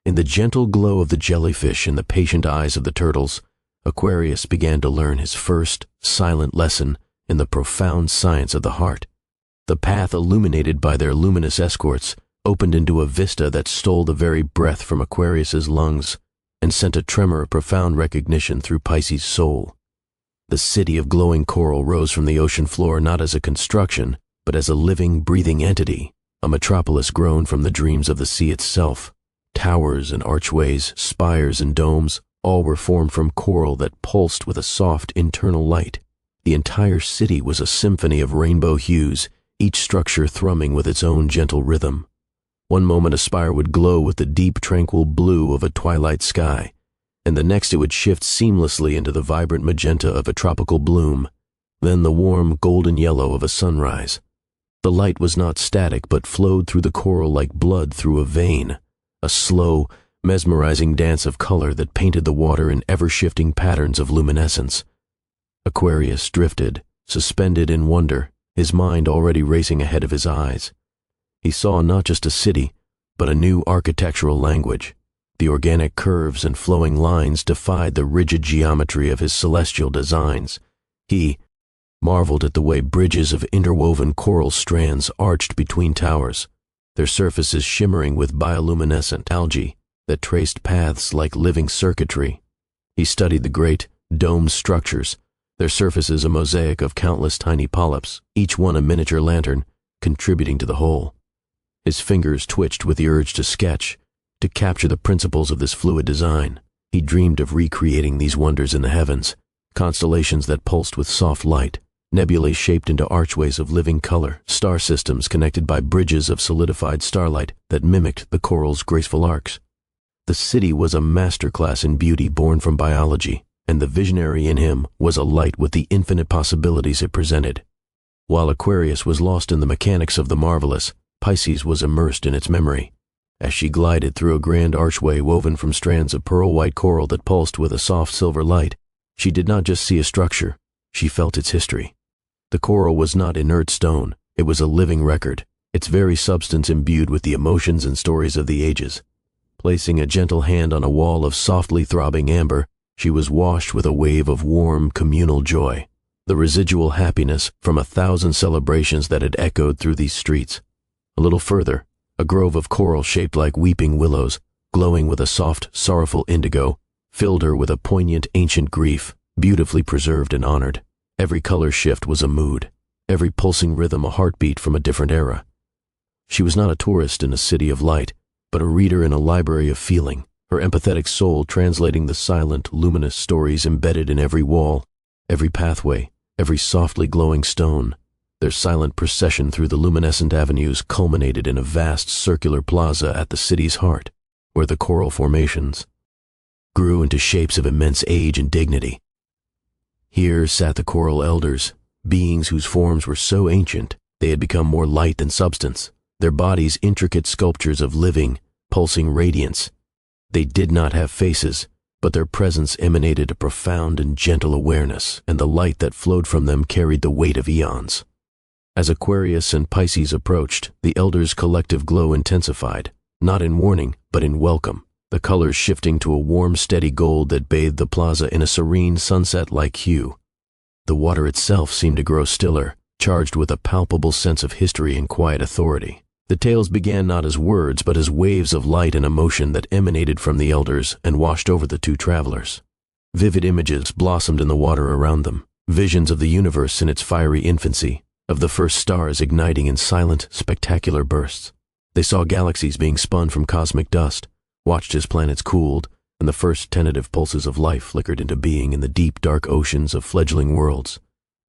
In the gentle glow of the jellyfish and the patient eyes of the turtles, Aquarius began to learn his first, silent lesson in the profound science of the heart. The path illuminated by their luminous escorts opened into a vista that stole the very breath from Aquarius's lungs and sent a tremor of profound recognition through Pisces' soul. The city of glowing coral rose from the ocean floor not as a construction, but as a living, breathing entity, a metropolis grown from the dreams of the sea itself. Towers and archways, spires and domes, all were formed from coral that pulsed with a soft internal light. The entire city was a symphony of rainbow hues, each structure thrumming with its own gentle rhythm. One moment a spire would glow with the deep, tranquil blue of a twilight sky, and the next it would shift seamlessly into the vibrant magenta of a tropical bloom, then the warm, golden yellow of a sunrise. The light was not static but flowed through the coral like blood through a vein, a slow, mesmerizing dance of color that painted the water in ever-shifting patterns of luminescence. Aquarius drifted, suspended in wonder, his mind already racing ahead of his eyes. He saw not just a city, but a new architectural language. The organic curves and flowing lines defied the rigid geometry of his celestial designs. He marveled at the way bridges of interwoven coral strands arched between towers, their surfaces shimmering with bioluminescent algae that traced paths like living circuitry. He studied the great, domed structures, their surfaces a mosaic of countless tiny polyps, each one a miniature lantern, contributing to the whole. His fingers twitched with the urge to sketch, to capture the principles of this fluid design. He dreamed of recreating these wonders in the heavens, constellations that pulsed with soft light, nebulae shaped into archways of living color, star systems connected by bridges of solidified starlight that mimicked the coral's graceful arcs. The city was a masterclass in beauty born from biology, and the visionary in him was alight with the infinite possibilities it presented. While Aquarius was lost in the mechanics of the marvelous, Pisces was immersed in its memory. As she glided through a grand archway woven from strands of pearl-white coral that pulsed with a soft silver light, she did not just see a structure, she felt its history. The coral was not inert stone, it was a living record, its very substance imbued with the emotions and stories of the ages. Placing a gentle hand on a wall of softly throbbing amber, she was washed with a wave of warm, communal joy, the residual happiness from 1,000 celebrations that had echoed through these streets. A little further, A grove of coral shaped like weeping willows, glowing with a soft, sorrowful indigo, filled her with a poignant ancient grief, beautifully preserved and honored. Every color shift was a mood, every pulsing rhythm a heartbeat from a different era. She was not a tourist in a city of light, but a reader in a library of feeling, her empathetic soul translating the silent, luminous stories embedded in every wall, every pathway, every softly glowing stone. Their silent procession through the luminescent avenues culminated in a vast circular plaza at the city's heart, where the coral formations grew into shapes of immense age and dignity. Here sat the coral elders, beings whose forms were so ancient they had become more light than substance, their bodies intricate sculptures of living, pulsing radiance. They did not have faces, but their presence emanated a profound and gentle awareness, and the light that flowed from them carried the weight of eons. As Aquarius and Pisces approached, the elders' collective glow intensified, not in warning, but in welcome, the colors shifting to a warm, steady gold that bathed the plaza in a serene, sunset-like hue. The water itself seemed to grow stiller, charged with a palpable sense of history and quiet authority. The tales began not as words, but as waves of light and emotion that emanated from the elders and washed over the two travelers. Vivid images blossomed in the water around them, visions of the universe in its fiery infancy, of the first stars igniting in silent, spectacular bursts. They saw galaxies being spun from cosmic dust, watched as planets cooled, and the first tentative pulses of life flickered into being in the deep, dark oceans of fledgling worlds.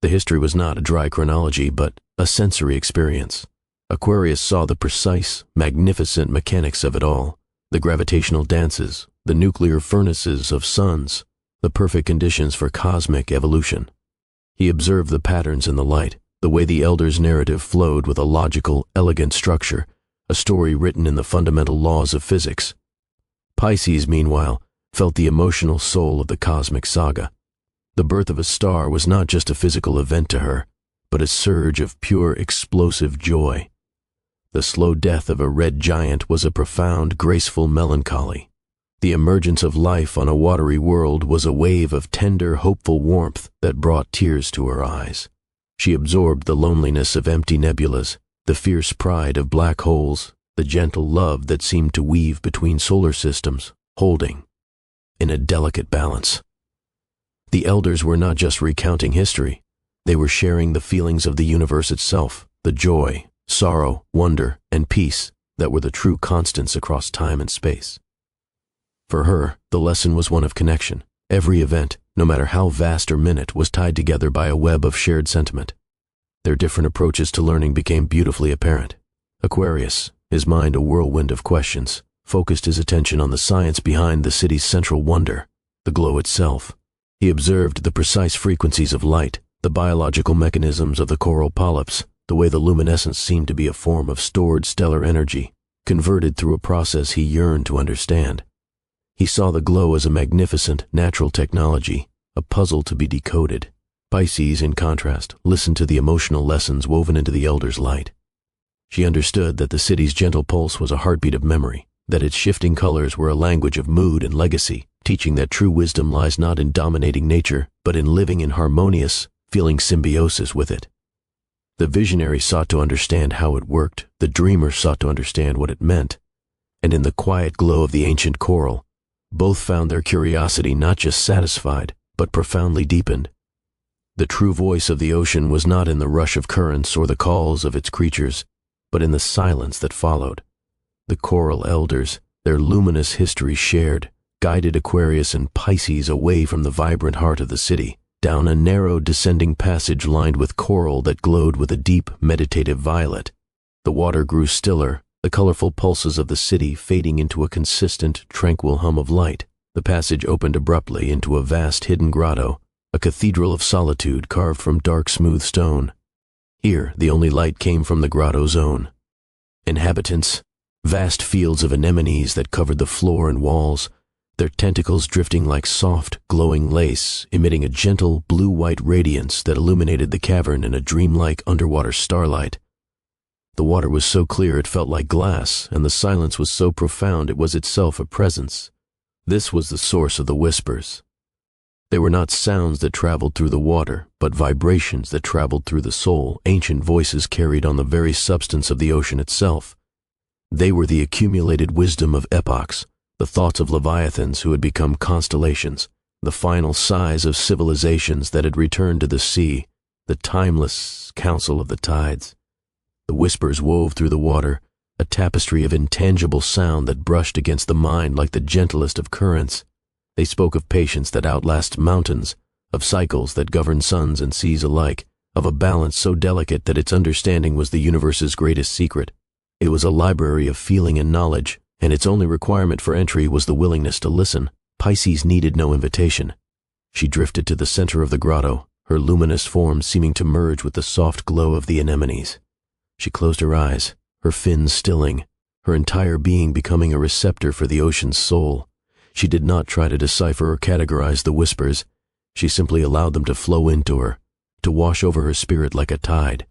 The history was not a dry chronology, but a sensory experience. Aquarius saw the precise, magnificent mechanics of it all, the gravitational dances, the nuclear furnaces of suns, the perfect conditions for cosmic evolution. He observed the patterns in the light, the way the elders' narrative flowed with a logical, elegant structure, a story written in the fundamental laws of physics. Pisces, meanwhile, felt the emotional soul of the cosmic saga. The birth of a star was not just a physical event to her, but a surge of pure, explosive joy. The slow death of a red giant was a profound, graceful melancholy. The emergence of life on a watery world was a wave of tender, hopeful warmth that brought tears to her eyes. She absorbed the loneliness of empty nebulas, the fierce pride of black holes, the gentle love that seemed to weave between solar systems, holding in a delicate balance. The elders were not just recounting history, they were sharing the feelings of the universe itself, the joy, sorrow, wonder, and peace that were the true constants across time and space. For her, the lesson was one of connection. Every event, no matter how vast or minute, was tied together by a web of shared sentiment. Their different approaches to learning became beautifully apparent. Aquarius, his mind a whirlwind of questions, focused his attention on the science behind the city's central wonder, the glow itself. He observed the precise frequencies of light, the biological mechanisms of the coral polyps, the way the luminescence seemed to be a form of stored stellar energy, converted through a process he yearned to understand. He saw the glow as a magnificent, natural technology, a puzzle to be decoded. Pisces, in contrast, listened to the emotional lessons woven into the elders' light. She understood that the city's gentle pulse was a heartbeat of memory, that its shifting colors were a language of mood and legacy, teaching that true wisdom lies not in dominating nature, but in living in harmonious, feeling symbiosis with it. The visionary sought to understand how it worked, the dreamer sought to understand what it meant, and in the quiet glow of the ancient coral, both found their curiosity not just satisfied, but profoundly deepened. The true voice of the ocean was not in the rush of currents or the calls of its creatures, but in the silence that followed. The coral elders, their luminous history shared, guided Aquarius and Pisces away from the vibrant heart of the city, down a narrow descending passage lined with coral that glowed with a deep, meditative violet. The water grew stiller, the colorful pulses of the city fading into a consistent, tranquil hum of light. The passage opened abruptly into a vast hidden grotto, a cathedral of solitude carved from dark, smooth stone. Here, the only light came from the grotto's own inhabitants, vast fields of anemones that covered the floor and walls, their tentacles drifting like soft, glowing lace, emitting a gentle, blue-white radiance that illuminated the cavern in a dreamlike underwater starlight. The water was so clear it felt like glass, and the silence was so profound it was itself a presence. This was the source of the whispers. They were not sounds that traveled through the water, but vibrations that traveled through the soul, ancient voices carried on the very substance of the ocean itself. They were the accumulated wisdom of epochs, the thoughts of leviathans who had become constellations, the final sighs of civilizations that had returned to the sea, the timeless counsel of the tides. The whispers wove through the water, a tapestry of intangible sound that brushed against the mind like the gentlest of currents. They spoke of patience that outlasts mountains, of cycles that govern suns and seas alike, of a balance so delicate that its understanding was the universe's greatest secret. It was a library of feeling and knowledge, and its only requirement for entry was the willingness to listen. Pisces needed no invitation. She drifted to the center of the grotto, her luminous form seeming to merge with the soft glow of the anemones. She closed her eyes, her fins stilling, her entire being becoming a receptor for the ocean's soul. She did not try to decipher or categorize the whispers. She simply allowed them to flow into her, to wash over her spirit like a tide.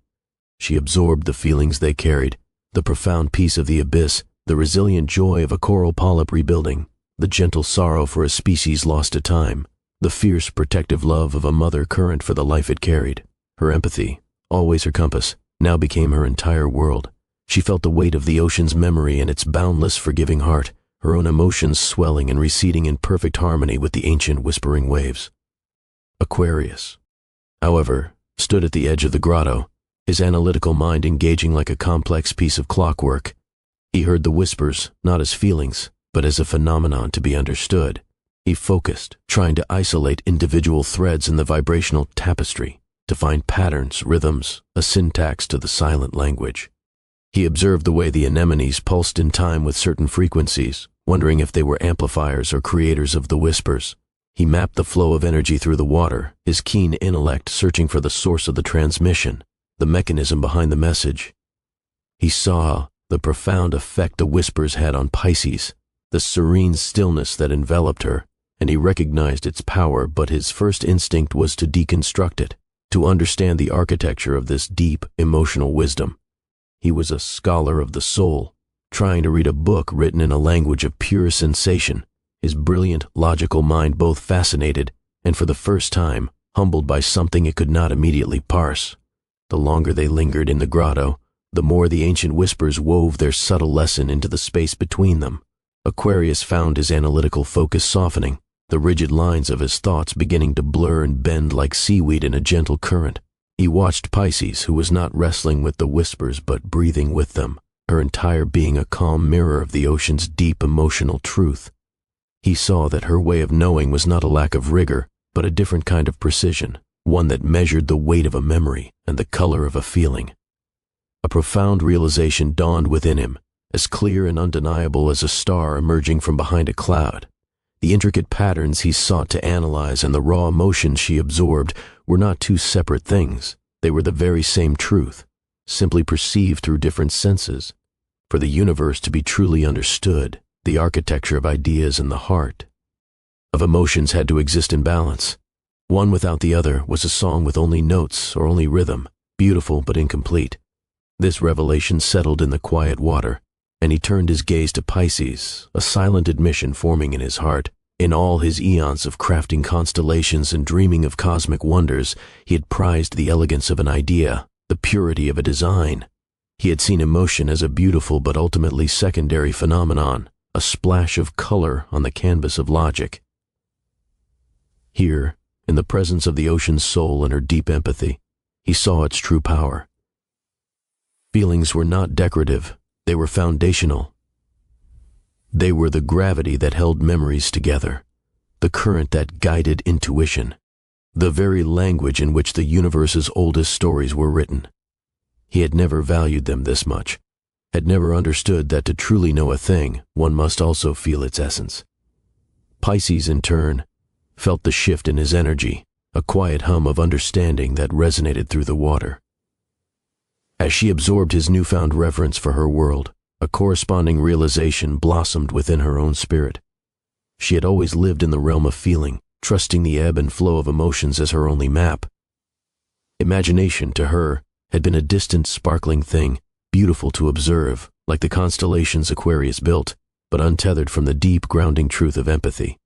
She absorbed the feelings they carried, the profound peace of the abyss, the resilient joy of a coral polyp rebuilding, the gentle sorrow for a species lost to time, the fierce protective love of a mother current for the life it carried. Her empathy, always her compass, now became her entire world. She felt the weight of the ocean's memory in its boundless, forgiving heart, her own emotions swelling and receding in perfect harmony with the ancient whispering waves. Aquarius, however, stood at the edge of the grotto, his analytical mind engaging like a complex piece of clockwork. He heard the whispers, not as feelings, but as a phenomenon to be understood. He focused, trying to isolate individual threads in the vibrational tapestry, to find patterns, rhythms, a syntax to the silent language. He observed the way the anemones pulsed in time with certain frequencies, wondering if they were amplifiers or creators of the whispers. He mapped the flow of energy through the water, his keen intellect searching for the source of the transmission, the mechanism behind the message. He saw the profound effect the whispers had on Pisces, the serene stillness that enveloped her, and he recognized its power, but his first instinct was to deconstruct it, to understand the architecture of this deep, emotional wisdom. He was a scholar of the soul, trying to read a book written in a language of pure sensation, his brilliant, logical mind both fascinated and, for the first time, humbled by something it could not immediately parse. The longer they lingered in the grotto, the more the ancient whispers wove their subtle lesson into the space between them. Aquarius found his analytical focus softening, the rigid lines of his thoughts beginning to blur and bend like seaweed in a gentle current. He watched Pisces, who was not wrestling with the whispers but breathing with them, her entire being a calm mirror of the ocean's deep emotional truth. He saw that her way of knowing was not a lack of rigor, but a different kind of precision, one that measured the weight of a memory and the color of a feeling. A profound realization dawned within him, as clear and undeniable as a star emerging from behind a cloud. The intricate patterns he sought to analyze and the raw emotions she absorbed were not two separate things. They were the very same truth, simply perceived through different senses. For the universe to be truly understood, the architecture of ideas and the heart of emotions had to exist in balance. One without the other was a song with only notes or only rhythm, beautiful but incomplete. This revelation settled in the quiet water, and he turned his gaze to Pisces, a silent admission forming in his heart. In all his eons of crafting constellations and dreaming of cosmic wonders, he had prized the elegance of an idea, the purity of a design. He had seen emotion as a beautiful but ultimately secondary phenomenon, a splash of color on the canvas of logic. Here, in the presence of the ocean's soul and her deep empathy, he saw its true power. Feelings were not decorative, they were foundational. They were the gravity that held memories together, the current that guided intuition, the very language in which the universe's oldest stories were written. He had never valued them this much, had never understood that to truly know a thing, one must also feel its essence. Pisces, in turn, felt the shift in his energy, a quiet hum of understanding that resonated through the water. As she absorbed his newfound reverence for her world, a corresponding realization blossomed within her own spirit. She had always lived in the realm of feeling, trusting the ebb and flow of emotions as her only map. Imagination, to her, had been a distant, sparkling thing, beautiful to observe, like the constellations Aquarius built, but untethered from the deep, grounding truth of empathy.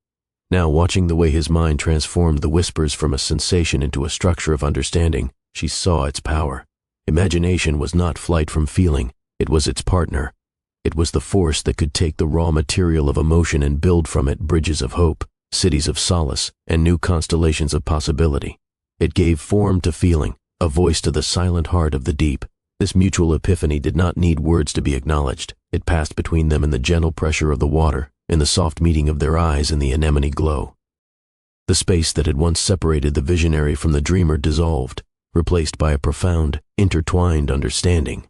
Now, watching the way his mind transformed the whispers from a sensation into a structure of understanding, she saw its power. Imagination was not flight from feeling, it was its partner. It was the force that could take the raw material of emotion and build from it bridges of hope, cities of solace, and new constellations of possibility. It gave form to feeling, a voice to the silent heart of the deep. This mutual epiphany did not need words to be acknowledged. It passed between them in the gentle pressure of the water, in the soft meeting of their eyes in the anemone glow. The space that had once separated the visionary from the dreamer dissolved, replaced by a profound, intertwined understanding.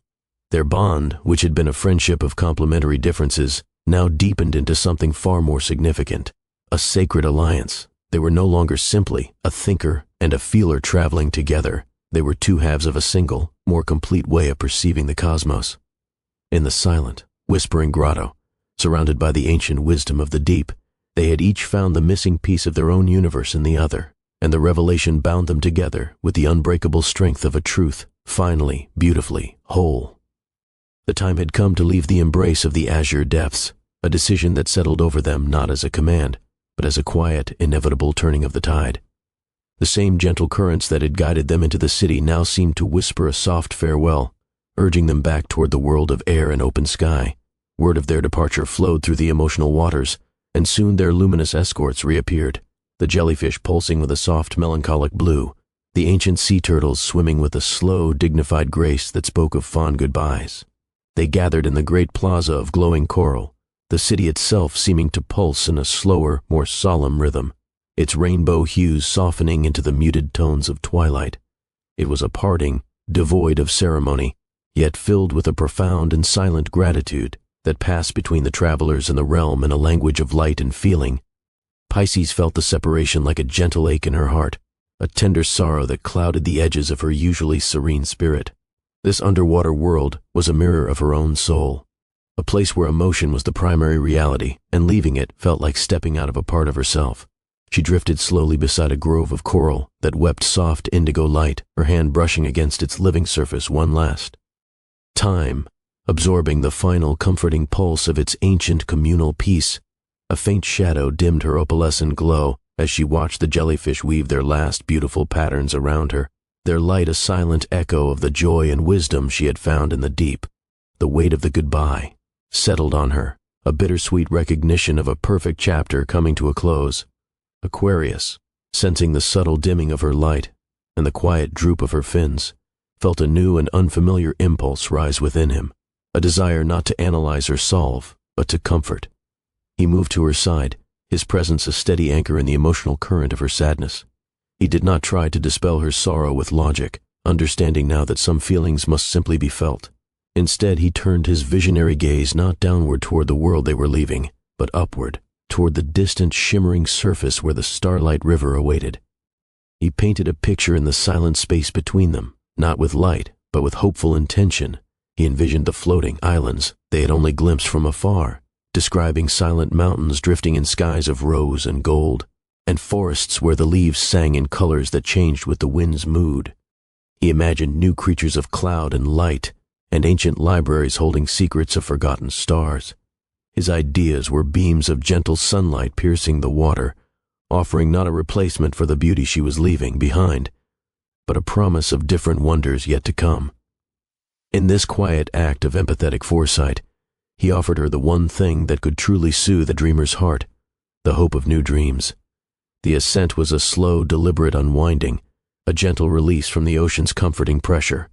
Their bond, which had been a friendship of complementary differences, now deepened into something far more significant, a sacred alliance. They were no longer simply a thinker and a feeler traveling together. They were two halves of a single, more complete way of perceiving the cosmos. In the silent, whispering grotto, surrounded by the ancient wisdom of the deep, they had each found the missing piece of their own universe in the other, and the revelation bound them together with the unbreakable strength of a truth, finally, beautifully, whole. The time had come to leave the embrace of the azure depths, a decision that settled over them not as a command, but as a quiet, inevitable turning of the tide. The same gentle currents that had guided them into the city now seemed to whisper a soft farewell, urging them back toward the world of air and open sky. Word of their departure flowed through the emotional waters, and soon their luminous escorts reappeared, the jellyfish pulsing with a soft, melancholic blue, the ancient sea turtles swimming with a slow, dignified grace that spoke of fond goodbyes. They gathered in the great plaza of glowing coral, the city itself seeming to pulse in a slower, more solemn rhythm, its rainbow hues softening into the muted tones of twilight. It was a parting, devoid of ceremony, yet filled with a profound and silent gratitude that passed between the travelers and the realm in a language of light and feeling. Pisces felt the separation like a gentle ache in her heart, a tender sorrow that clouded the edges of her usually serene spirit. This underwater world was a mirror of her own soul, a place where emotion was the primary reality, and leaving it felt like stepping out of a part of herself. She drifted slowly beside a grove of coral that wept soft indigo light, her hand brushing against its living surface one last time, absorbing the final comforting pulse of its ancient communal peace. A faint shadow dimmed her opalescent glow as she watched the jellyfish weave their last beautiful patterns around her, their light a silent echo of the joy and wisdom she had found in the deep. The weight of the goodbye settled on her, a bittersweet recognition of a perfect chapter coming to a close. Aquarius, sensing the subtle dimming of her light and the quiet droop of her fins, felt a new and unfamiliar impulse rise within him, a desire not to analyze or solve, but to comfort. He moved to her side, his presence a steady anchor in the emotional current of her sadness. He did not try to dispel her sorrow with logic, understanding now that some feelings must simply be felt. Instead, he turned his visionary gaze not downward toward the world they were leaving, but upward, toward the distant shimmering surface where the starlight river awaited. He painted a picture in the silent space between them, not with light, but with hopeful intention. He envisioned the floating islands they had only glimpsed from afar, describing silent mountains drifting in skies of rose and gold, and forests where the leaves sang in colors that changed with the wind's mood. He imagined new creatures of cloud and light, and ancient libraries holding secrets of forgotten stars. His ideas were beams of gentle sunlight piercing the water, offering not a replacement for the beauty she was leaving behind, but a promise of different wonders yet to come. In this quiet act of empathetic foresight, he offered her the one thing that could truly soothe a dreamer's heart, the hope of new dreams. The ascent was a slow, deliberate unwinding, a gentle release from the ocean's comforting pressure.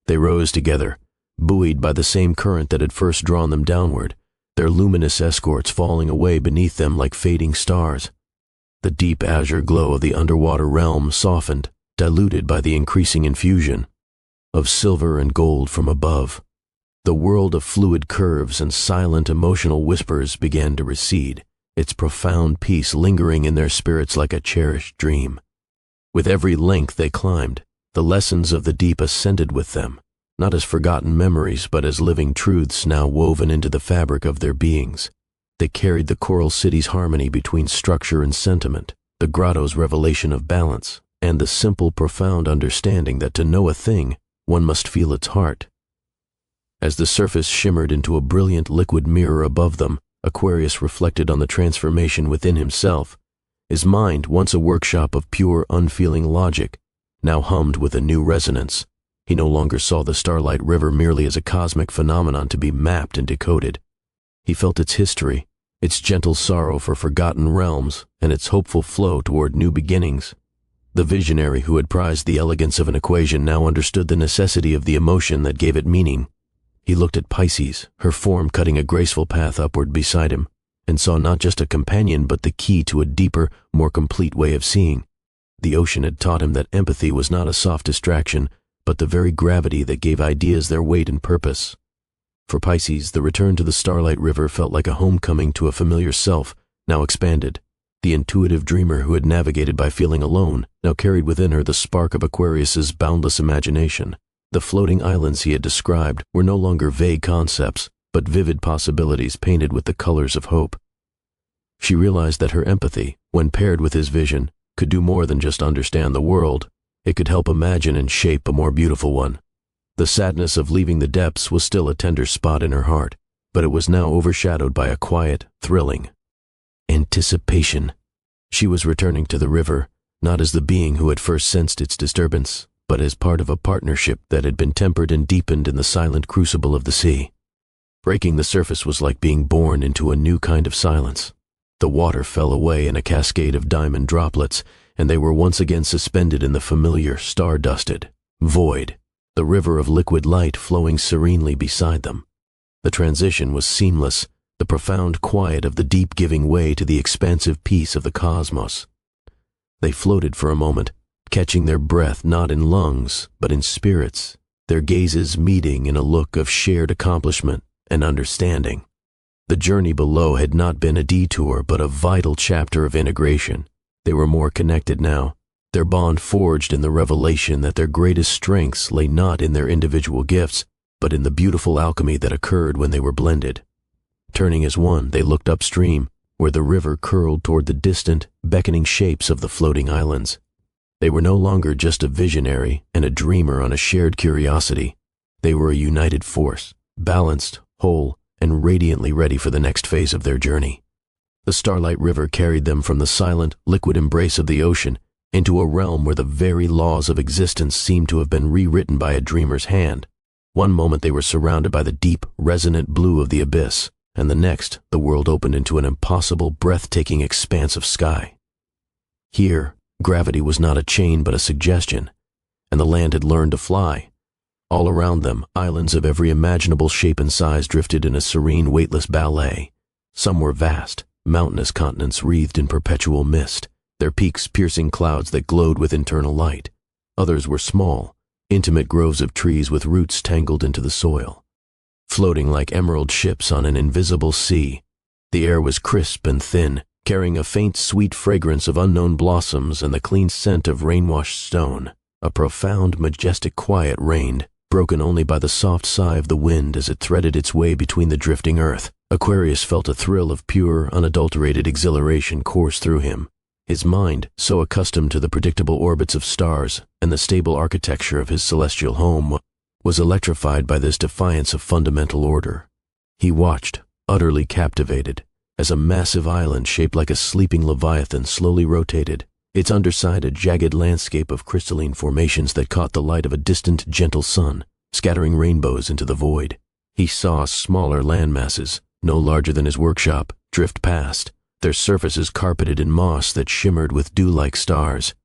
They rose together, buoyed by the same current that had first drawn them downward, their luminous escorts falling away beneath them like fading stars. The deep azure glow of the underwater realm softened, diluted by the increasing infusion of silver and gold from above. The world of fluid curves and silent emotional whispers began to recede, its profound peace lingering in their spirits like a cherished dream. With every length they climbed, the lessons of the deep ascended with them, not as forgotten memories but as living truths now woven into the fabric of their beings. They carried the coral city's harmony between structure and sentiment, the grotto's revelation of balance, and the simple, profound understanding that to know a thing, one must feel its heart. As the surface shimmered into a brilliant liquid mirror above them, Aquarius reflected on the transformation within himself. His mind, once a workshop of pure, unfeeling logic, now hummed with a new resonance. He no longer saw the starlight river merely as a cosmic phenomenon to be mapped and decoded, He felt its history, its gentle sorrow for forgotten realms, and its hopeful flow toward new beginnings. The visionary who had prized the elegance of an equation now understood the necessity of the emotion that gave it meaning. He looked at Pisces, her form cutting a graceful path upward beside him, and saw not just a companion but the key to a deeper, more complete way of seeing. The ocean had taught him that empathy was not a soft distraction, but the very gravity that gave ideas their weight and purpose. For Pisces, the return to the Starlight River felt like a homecoming to a familiar self, now expanded. The intuitive dreamer who had navigated by feeling alone now carried within her the spark of Aquarius's boundless imagination. The floating islands he had described were no longer vague concepts, but vivid possibilities painted with the colors of hope. She realized that her empathy, when paired with his vision, could do more than just understand the world. It could help imagine and shape a more beautiful one. The sadness of leaving the depths was still a tender spot in her heart, but it was now overshadowed by a quiet, thrilling anticipation. She was returning to the river, not as the being who had first sensed its disturbance, but as part of a partnership that had been tempered and deepened in the silent crucible of the sea. Breaking the surface was like being born into a new kind of silence. The water fell away in a cascade of diamond droplets, and they were once again suspended in the familiar, star-dusted void, the river of liquid light flowing serenely beside them. The transition was seamless, the profound quiet of the deep giving way to the expansive peace of the cosmos. They floated for a moment, catching their breath not in lungs, but in spirits, their gazes meeting in a look of shared accomplishment and understanding. The journey below had not been a detour, but a vital chapter of integration. They were more connected now, their bond forged in the revelation that their greatest strengths lay not in their individual gifts, but in the beautiful alchemy that occurred when they were blended. Turning as one, they looked upstream, where the river curled toward the distant, beckoning shapes of the floating islands. They were no longer just a visionary and a dreamer on a shared curiosity. They were a united force, balanced, whole, and radiantly ready for the next phase of their journey. The Starlight River carried them from the silent, liquid embrace of the ocean into a realm where the very laws of existence seemed to have been rewritten by a dreamer's hand. One moment they were surrounded by the deep, resonant blue of the abyss, and the next, the world opened into an impossible, breathtaking expanse of sky. Here, gravity was not a chain but a suggestion, and the land had learned to fly. All around them, islands of every imaginable shape and size drifted in a serene, weightless ballet. Some were vast, mountainous continents wreathed in perpetual mist, their peaks piercing clouds that glowed with internal light. Others were small, intimate groves of trees with roots tangled into the soil. Floating like emerald ships on an invisible sea, the air was crisp and thin, carrying a faint, sweet fragrance of unknown blossoms and the clean scent of rain-washed stone. A profound, majestic quiet reigned, broken only by the soft sigh of the wind as it threaded its way between the drifting earth. Aquarius felt a thrill of pure, unadulterated exhilaration course through him. His mind, so accustomed to the predictable orbits of stars and the stable architecture of his celestial home, was electrified by this defiance of fundamental order. He watched, utterly captivated, as a massive island shaped like a sleeping leviathan slowly rotated, its underside a jagged landscape of crystalline formations that caught the light of a distant, gentle sun, scattering rainbows into the void. He saw smaller land masses, no larger than his workshop, drift past, their surfaces carpeted in moss that shimmered with dew-like stars.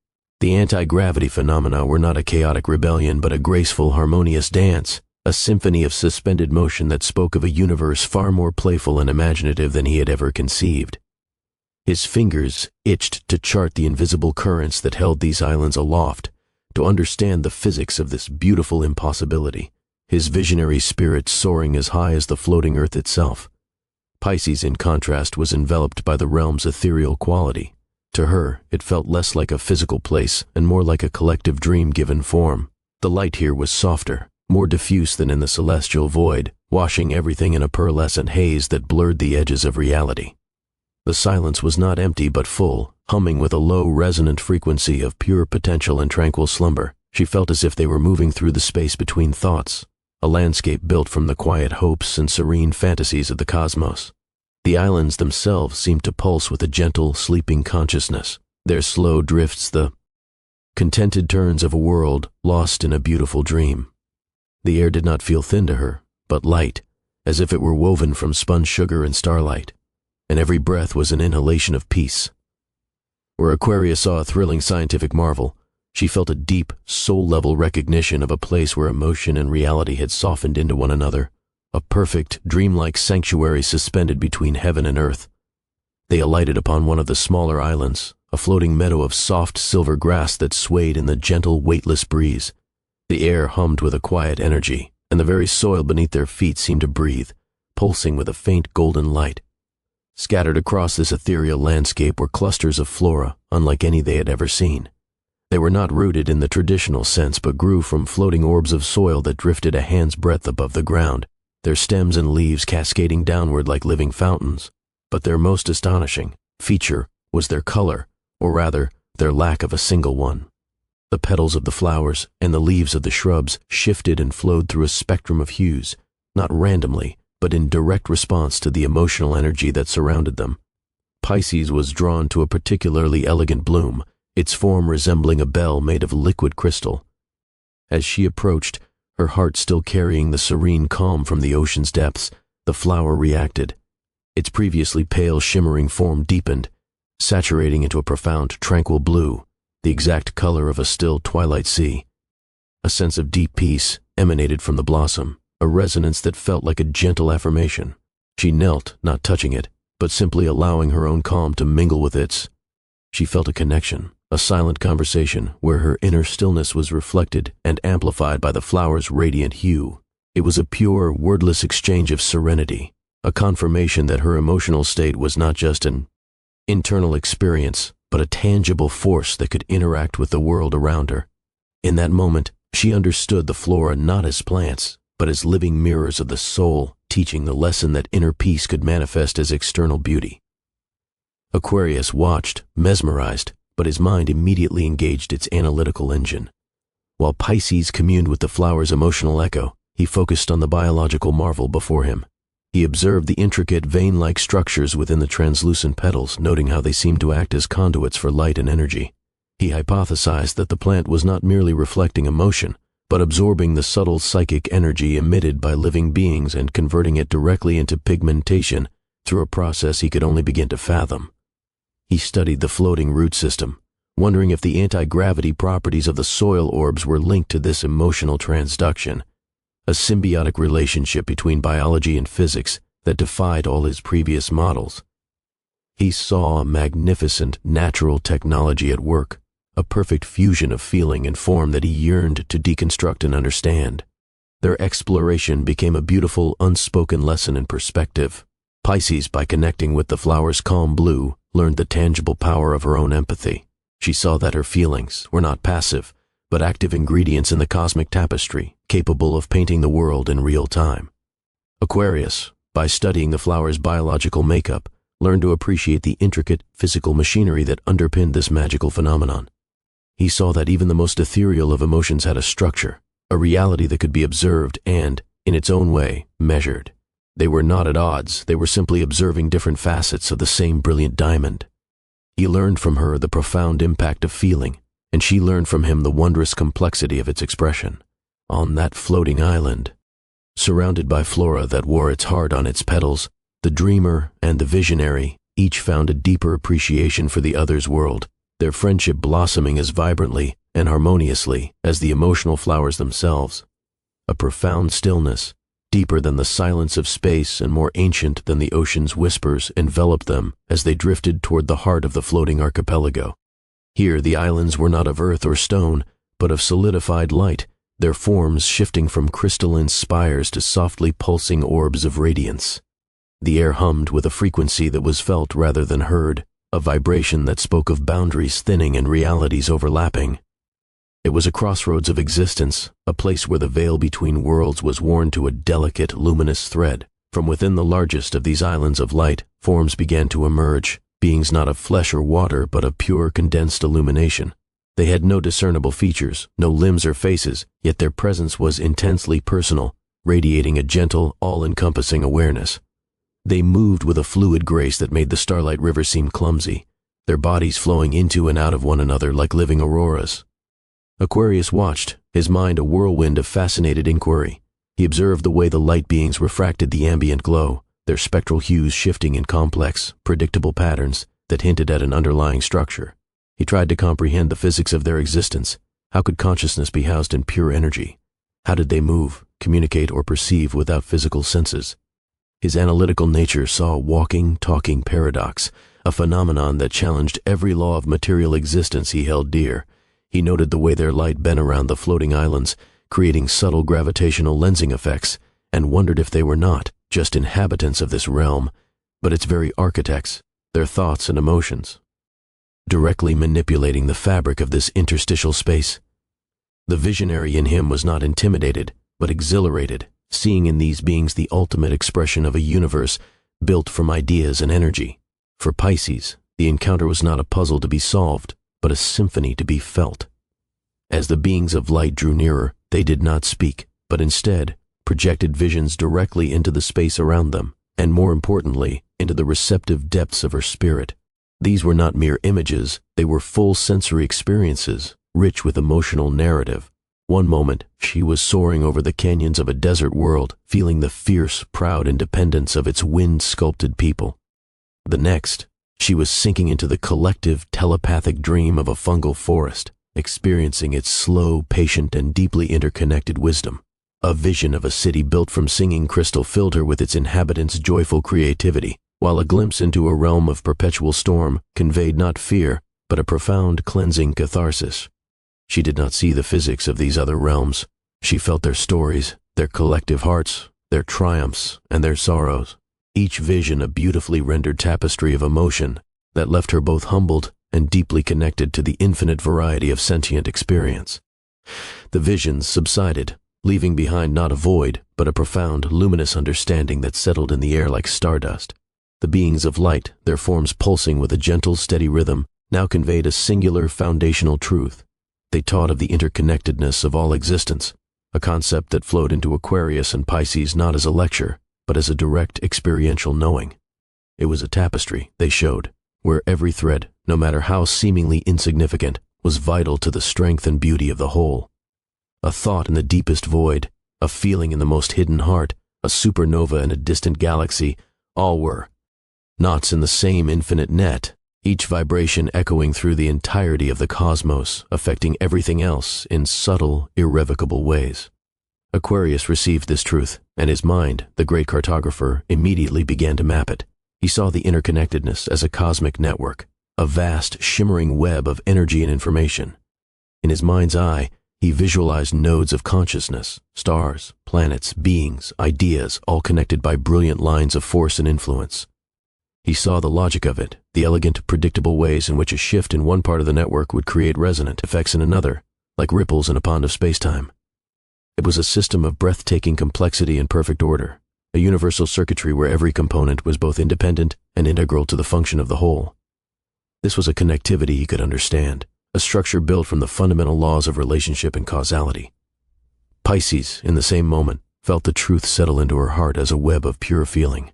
The anti-gravity phenomena were not a chaotic rebellion but a graceful, harmonious dance, a symphony of suspended motion that spoke of a universe far more playful and imaginative than he had ever conceived. His fingers itched to chart the invisible currents that held these islands aloft, to understand the physics of this beautiful impossibility, his visionary spirit soaring as high as the floating earth itself. Pisces, in contrast, was enveloped by the realm's ethereal quality. To her, it felt less like a physical place and more like a collective dream given form. The light here was softer, more diffuse than in the celestial void, washing everything in a pearlescent haze that blurred the edges of reality. The silence was not empty but full, humming with a low, resonant frequency of pure potential and tranquil slumber. She felt as if they were moving through the space between thoughts, a landscape built from the quiet hopes and serene fantasies of the cosmos. The islands themselves seemed to pulse with a gentle, sleeping consciousness, their slow drifts the contented turns of a world lost in a beautiful dream. The air did not feel thin to her, but light, as if it were woven from spun sugar and starlight, and every breath was an inhalation of peace. Where Aquarius saw a thrilling scientific marvel, she felt a deep, soul-level recognition of a place where emotion and reality had softened into one another, a perfect, dreamlike sanctuary suspended between heaven and earth. They alighted upon one of the smaller islands, a floating meadow of soft silver grass that swayed in the gentle, weightless breeze. The air hummed with a quiet energy, and the very soil beneath their feet seemed to breathe, pulsing with a faint golden light. Scattered across this ethereal landscape were clusters of flora unlike any they had ever seen. They were not rooted in the traditional sense, but grew from floating orbs of soil that drifted a hand's breadth above the ground, their stems and leaves cascading downward like living fountains. But their most astonishing feature was their color, or rather, their lack of a single one. The petals of the flowers and the leaves of the shrubs shifted and flowed through a spectrum of hues, not randomly, but in direct response to the emotional energy that surrounded them. Pisces was drawn to a particularly elegant bloom, its form resembling a bell made of liquid crystal. As she approached, her heart still carrying the serene calm from the ocean's depths, the flower reacted. Its previously pale, shimmering form deepened, saturating into a profound, tranquil blue, the exact color of a still twilight sea. A sense of deep peace emanated from the blossom, a resonance that felt like a gentle affirmation. She knelt, not touching it, but simply allowing her own calm to mingle with its. She felt a connection, a silent conversation where her inner stillness was reflected and amplified by the flower's radiant hue. It was a pure, wordless exchange of serenity, a confirmation that her emotional state was not just an internal experience, but a tangible force that could interact with the world around her. In that moment, she understood the flora not as plants, but as living mirrors of the soul, teaching the lesson that inner peace could manifest as external beauty. Aquarius watched, mesmerized, but his mind immediately engaged its analytical engine. While Pisces communed with the flower's emotional echo, he focused on the biological marvel before him. He observed the intricate vein-like structures within the translucent petals, noting how they seemed to act as conduits for light and energy. He hypothesized that the plant was not merely reflecting emotion, but absorbing the subtle psychic energy emitted by living beings and converting it directly into pigmentation through a process he could only begin to fathom. He studied the floating root system, wondering if the anti-gravity properties of the soil orbs were linked to this emotional transduction, a symbiotic relationship between biology and physics that defied all his previous models. He saw a magnificent natural technology at work, a perfect fusion of feeling and form that he yearned to deconstruct and understand. Their exploration became a beautiful, unspoken lesson in perspective. Pisces, by connecting with the flower's calm blue, learned the tangible power of her own empathy. She saw that her feelings were not passive, but active ingredients in the cosmic tapestry, capable of painting the world in real time. Aquarius, by studying the flower's biological makeup, learned to appreciate the intricate physical machinery that underpinned this magical phenomenon. He saw that even the most ethereal of emotions had a structure, a reality that could be observed and, in its own way, measured. They were not at odds, they were simply observing different facets of the same brilliant diamond. He learned from her the profound impact of feeling, and she learned from him the wondrous complexity of its expression. On that floating island, surrounded by flora that wore its heart on its petals, the dreamer and the visionary each found a deeper appreciation for the other's world, their friendship blossoming as vibrantly and harmoniously as the emotional flowers themselves. A profound stillness, deeper than the silence of space and more ancient than the ocean's whispers, enveloped them as they drifted toward the heart of the floating archipelago. Here the islands were not of earth or stone, but of solidified light, their forms shifting from crystalline spires to softly pulsing orbs of radiance. The air hummed with a frequency that was felt rather than heard, a vibration that spoke of boundaries thinning and realities overlapping. It was a crossroads of existence, a place where the veil between worlds was worn to a delicate, luminous thread. From within the largest of these islands of light, forms began to emerge, beings not of flesh or water, but of pure condensed illumination. They had no discernible features, no limbs or faces, yet their presence was intensely personal, radiating a gentle, all-encompassing awareness. They moved with a fluid grace that made the starlight river seem clumsy, their bodies flowing into and out of one another like living auroras. Aquarius watched, his mind a whirlwind of fascinated inquiry. He observed the way the light beings refracted the ambient glow, their spectral hues shifting in complex, predictable patterns that hinted at an underlying structure. He tried to comprehend the physics of their existence. How could consciousness be housed in pure energy? How did they move, communicate, or perceive without physical senses? His analytical nature saw a walking, talking paradox, a phenomenon that challenged every law of material existence he held dear. He noted the way their light bent around the floating islands, creating subtle gravitational lensing effects, and wondered if they were not just inhabitants of this realm, but its very architects, their thoughts and emotions, directly manipulating the fabric of this interstitial space. The visionary in him was not intimidated, but exhilarated, seeing in these beings the ultimate expression of a universe built from ideas and energy. For Pisces, the encounter was not a puzzle to be solved, but a symphony to be felt. As the beings of light drew nearer, they did not speak, but instead projected visions directly into the space around them, and more importantly, into the receptive depths of her spirit. These were not mere images, they were full sensory experiences, rich with emotional narrative. One moment, she was soaring over the canyons of a desert world, feeling the fierce, proud independence of its wind-sculpted people. The next, she was sinking into the collective, telepathic dream of a fungal forest, experiencing its slow, patient, and deeply interconnected wisdom. A vision of a city built from singing crystal filled her with its inhabitants' joyful creativity, while a glimpse into a realm of perpetual storm conveyed not fear, but a profound, cleansing catharsis. She did not see the physics of these other realms. She felt their stories, their collective hearts, their triumphs, and their sorrows, each vision a beautifully rendered tapestry of emotion that left her both humbled and deeply connected to the infinite variety of sentient experience. The visions subsided, leaving behind not a void, but a profound, luminous understanding that settled in the air like stardust. The beings of light, their forms pulsing with a gentle, steady rhythm, now conveyed a singular, foundational truth. They taught of the interconnectedness of all existence, a concept that flowed into Aquarius and Pisces not as a lecture, but as a direct experiential knowing. It was a tapestry, they showed, where every thread, no matter how seemingly insignificant, was vital to the strength and beauty of the whole. A thought in the deepest void, a feeling in the most hidden heart, a supernova in a distant galaxy, all were knots in the same infinite net, each vibration echoing through the entirety of the cosmos, affecting everything else in subtle, irrevocable ways. Aquarius received this truth, and his mind, the great cartographer, immediately began to map it. He saw the interconnectedness as a cosmic network, a vast, shimmering web of energy and information. In his mind's eye, he visualized nodes of consciousness, stars, planets, beings, ideas, all connected by brilliant lines of force and influence. He saw the logic of it, the elegant, predictable ways in which a shift in one part of the network would create resonant effects in another, like ripples in a pond of space-time. It was a system of breathtaking complexity and perfect order, a universal circuitry where every component was both independent and integral to the function of the whole. This was a connectivity he could understand, a structure built from the fundamental laws of relationship and causality. Pisces, in the same moment, felt the truth settle into her heart as a web of pure feeling.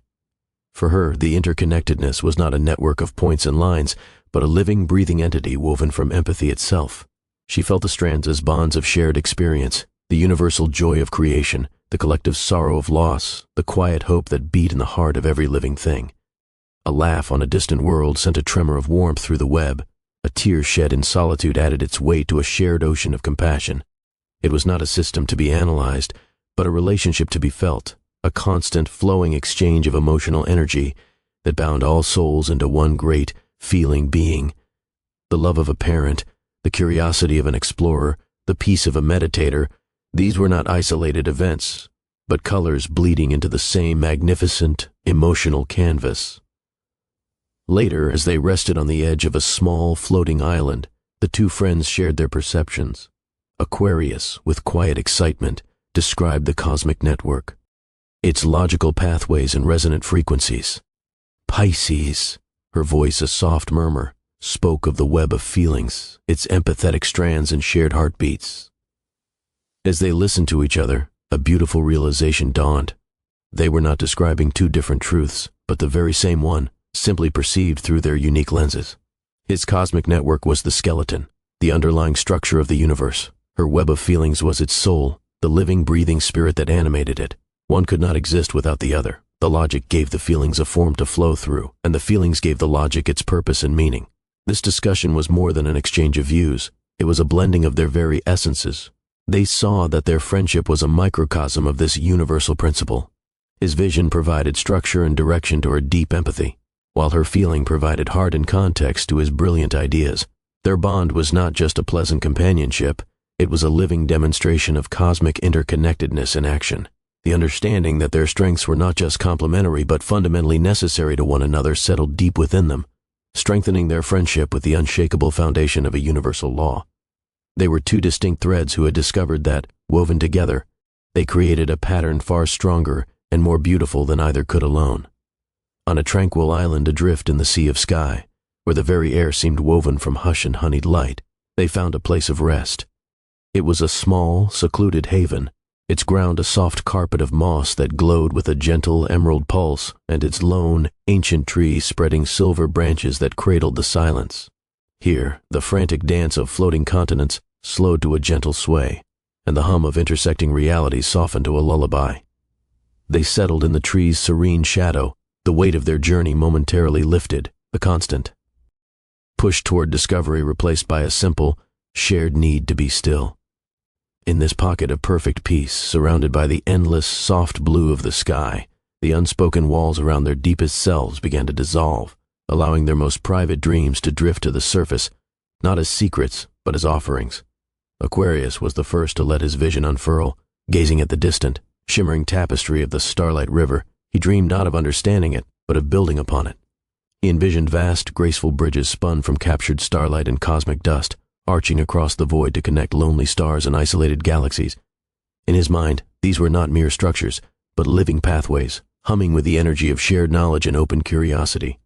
For her, the interconnectedness was not a network of points and lines, but a living, breathing entity woven from empathy itself. She felt the strands as bonds of shared experience, the universal joy of creation, the collective sorrow of loss, the quiet hope that beat in the heart of every living thing. A laugh on a distant world sent a tremor of warmth through the web. A tear shed in solitude added its weight to a shared ocean of compassion. It was not a system to be analyzed, but a relationship to be felt, a constant flowing exchange of emotional energy that bound all souls into one great, feeling being. The love of a parent, the curiosity of an explorer, the peace of a meditator, these were not isolated events, but colors bleeding into the same magnificent, emotional canvas. Later, as they rested on the edge of a small, floating island, the two friends shared their perceptions. Aquarius, with quiet excitement, described the cosmic network, its logical pathways and resonant frequencies. Pisces, her voice a soft murmur, spoke of the web of feelings, its empathetic strands and shared heartbeats. As they listened to each other, a beautiful realization dawned. They were not describing two different truths, but the very same one, simply perceived through their unique lenses. His cosmic network was the skeleton, the underlying structure of the universe. Her web of feelings was its soul, the living, breathing spirit that animated it. One could not exist without the other. The logic gave the feelings a form to flow through, and the feelings gave the logic its purpose and meaning. This discussion was more than an exchange of views. It was a blending of their very essences. They saw that their friendship was a microcosm of this universal principle. His vision provided structure and direction to her deep empathy, while her feeling provided heart and context to his brilliant ideas. Their bond was not just a pleasant companionship, it was a living demonstration of cosmic interconnectedness in action. The understanding that their strengths were not just complementary but fundamentally necessary to one another settled deep within them, strengthening their friendship with the unshakable foundation of a universal law. They were two distinct threads who had discovered that, woven together, they created a pattern far stronger and more beautiful than either could alone. On a tranquil island adrift in the sea of sky, where the very air seemed woven from hush and honeyed light, they found a place of rest. It was a small, secluded haven, its ground a soft carpet of moss that glowed with a gentle emerald pulse, and its lone, ancient trees spreading silver branches that cradled the silence. Here, the frantic dance of floating continents slowed to a gentle sway, and the hum of intersecting realities softened to a lullaby. They settled in the tree's serene shadow, the weight of their journey momentarily lifted, a constant push toward discovery replaced by a simple, shared need to be still. In this pocket of perfect peace, surrounded by the endless, soft blue of the sky, the unspoken walls around their deepest selves began to dissolve, allowing their most private dreams to drift to the surface, not as secrets, but as offerings. Aquarius was the first to let his vision unfurl. Gazing at the distant, shimmering tapestry of the starlight river, he dreamed not of understanding it, but of building upon it. He envisioned vast, graceful bridges spun from captured starlight and cosmic dust, arching across the void to connect lonely stars and isolated galaxies. In his mind, these were not mere structures, but living pathways, humming with the energy of shared knowledge and open curiosity.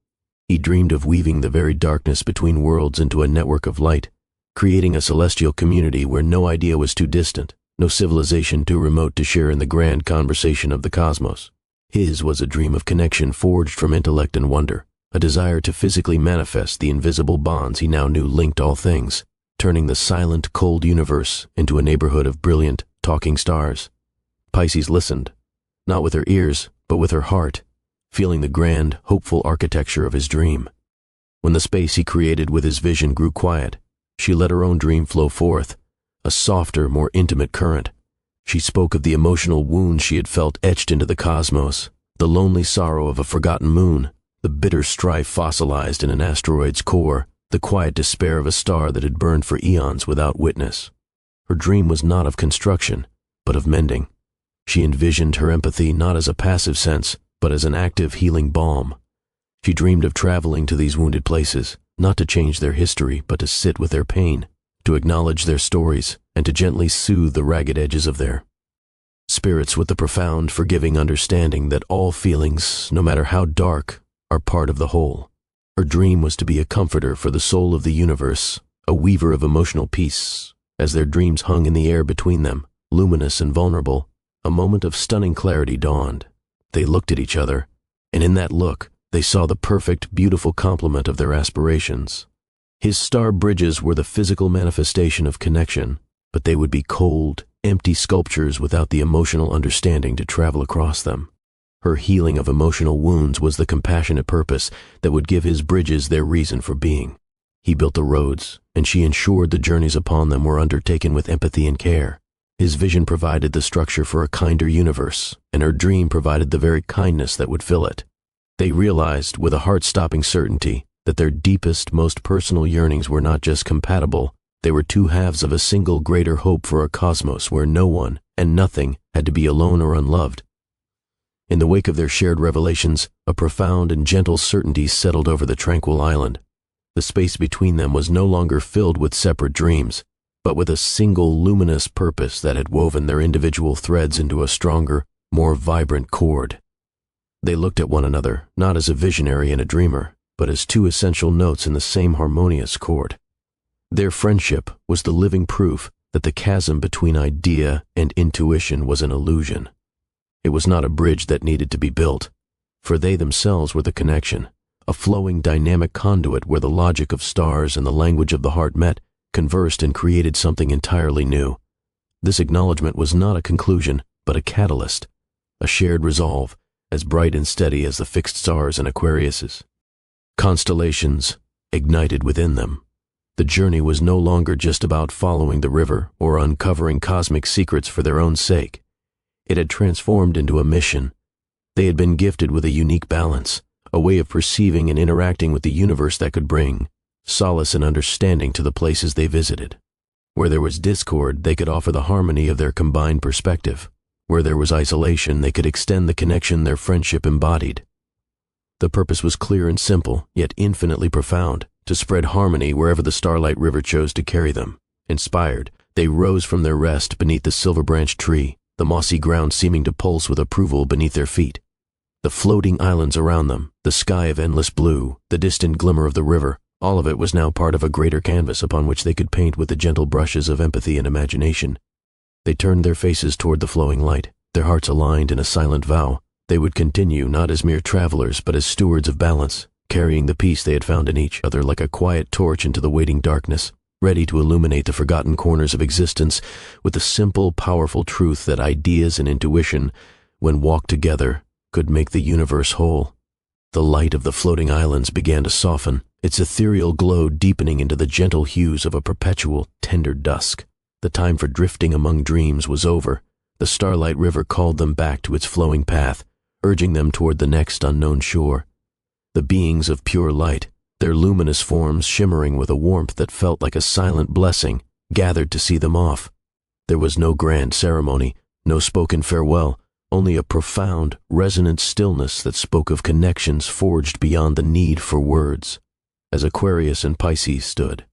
He dreamed of weaving the very darkness between worlds into a network of light, creating a celestial community where no idea was too distant, no civilization too remote to share in the grand conversation of the cosmos. His was a dream of connection forged from intellect and wonder, a desire to physically manifest the invisible bonds he now knew linked all things, turning the silent, cold universe into a neighborhood of brilliant, talking stars. Pisces listened, not with her ears, but with her heart, feeling the grand, hopeful architecture of his dream. When the space he created with his vision grew quiet, she let her own dream flow forth, a softer, more intimate current. She spoke of the emotional wounds she had felt etched into the cosmos, the lonely sorrow of a forgotten moon, the bitter strife fossilized in an asteroid's core, the quiet despair of a star that had burned for eons without witness. Her dream was not of construction, but of mending. She envisioned her empathy not as a passive sense, but as an active healing balm. She dreamed of traveling to these wounded places, not to change their history, but to sit with their pain, to acknowledge their stories, and to gently soothe the ragged edges of their spirits with the profound, forgiving understanding that all feelings, no matter how dark, are part of the whole. Her dream was to be a comforter for the soul of the universe, a weaver of emotional peace. As their dreams hung in the air between them, luminous and vulnerable, a moment of stunning clarity dawned. They looked at each other, and in that look, they saw the perfect, beautiful complement of their aspirations. His star bridges were the physical manifestation of connection, but they would be cold, empty sculptures without the emotional understanding to travel across them. Her healing of emotional wounds was the compassionate purpose that would give his bridges their reason for being. He built the roads, and she ensured the journeys upon them were undertaken with empathy and care. His vision provided the structure for a kinder universe, and her dream provided the very kindness that would fill it. They realized, with a heart-stopping certainty, that their deepest, most personal yearnings were not just compatible, they were two halves of a single greater hope for a cosmos where no one and nothing had to be alone or unloved. In the wake of their shared revelations, a profound and gentle certainty settled over the tranquil island. The space between them was no longer filled with separate dreams, but with a single luminous purpose that had woven their individual threads into a stronger, more vibrant cord. They looked at one another, not as a visionary and a dreamer, but as two essential notes in the same harmonious chord. Their friendship was the living proof that the chasm between idea and intuition was an illusion. It was not a bridge that needed to be built, for they themselves were the connection, a flowing dynamic conduit where the logic of stars and the language of the heart met, conversed and created something entirely new. This acknowledgement was not a conclusion, but a catalyst, a shared resolve, as bright and steady as the fixed stars in Aquarius's. Constellations ignited within them. The journey was no longer just about following the river or uncovering cosmic secrets for their own sake. It had transformed into a mission. They had been gifted with a unique balance, a way of perceiving and interacting with the universe that could bring solace and understanding to the places they visited. Where there was discord, they could offer the harmony of their combined perspective. Where there was isolation, they could extend the connection their friendship embodied. The purpose was clear and simple, yet infinitely profound, to spread harmony wherever the Starlight River chose to carry them. Inspired, they rose from their rest beneath the silver branch tree, the mossy ground seeming to pulse with approval beneath their feet. The floating islands around them, the sky of endless blue, the distant glimmer of the river, all of it was now part of a greater canvas upon which they could paint with the gentle brushes of empathy and imagination. They turned their faces toward the flowing light, their hearts aligned in a silent vow. They would continue not as mere travelers, but as stewards of balance, carrying the peace they had found in each other like a quiet torch into the waiting darkness, ready to illuminate the forgotten corners of existence with the simple, powerful truth that ideas and intuition, when walked together, could make the universe whole. The light of the floating islands began to soften, its ethereal glow deepening into the gentle hues of a perpetual, tender dusk. The time for drifting among dreams was over. The Starlight River called them back to its flowing path, urging them toward the next unknown shore. The beings of pure light, their luminous forms shimmering with a warmth that felt like a silent blessing, gathered to see them off. There was no grand ceremony, no spoken farewell, only a profound, resonant stillness that spoke of connections forged beyond the need for words. As Aquarius and Pisces stood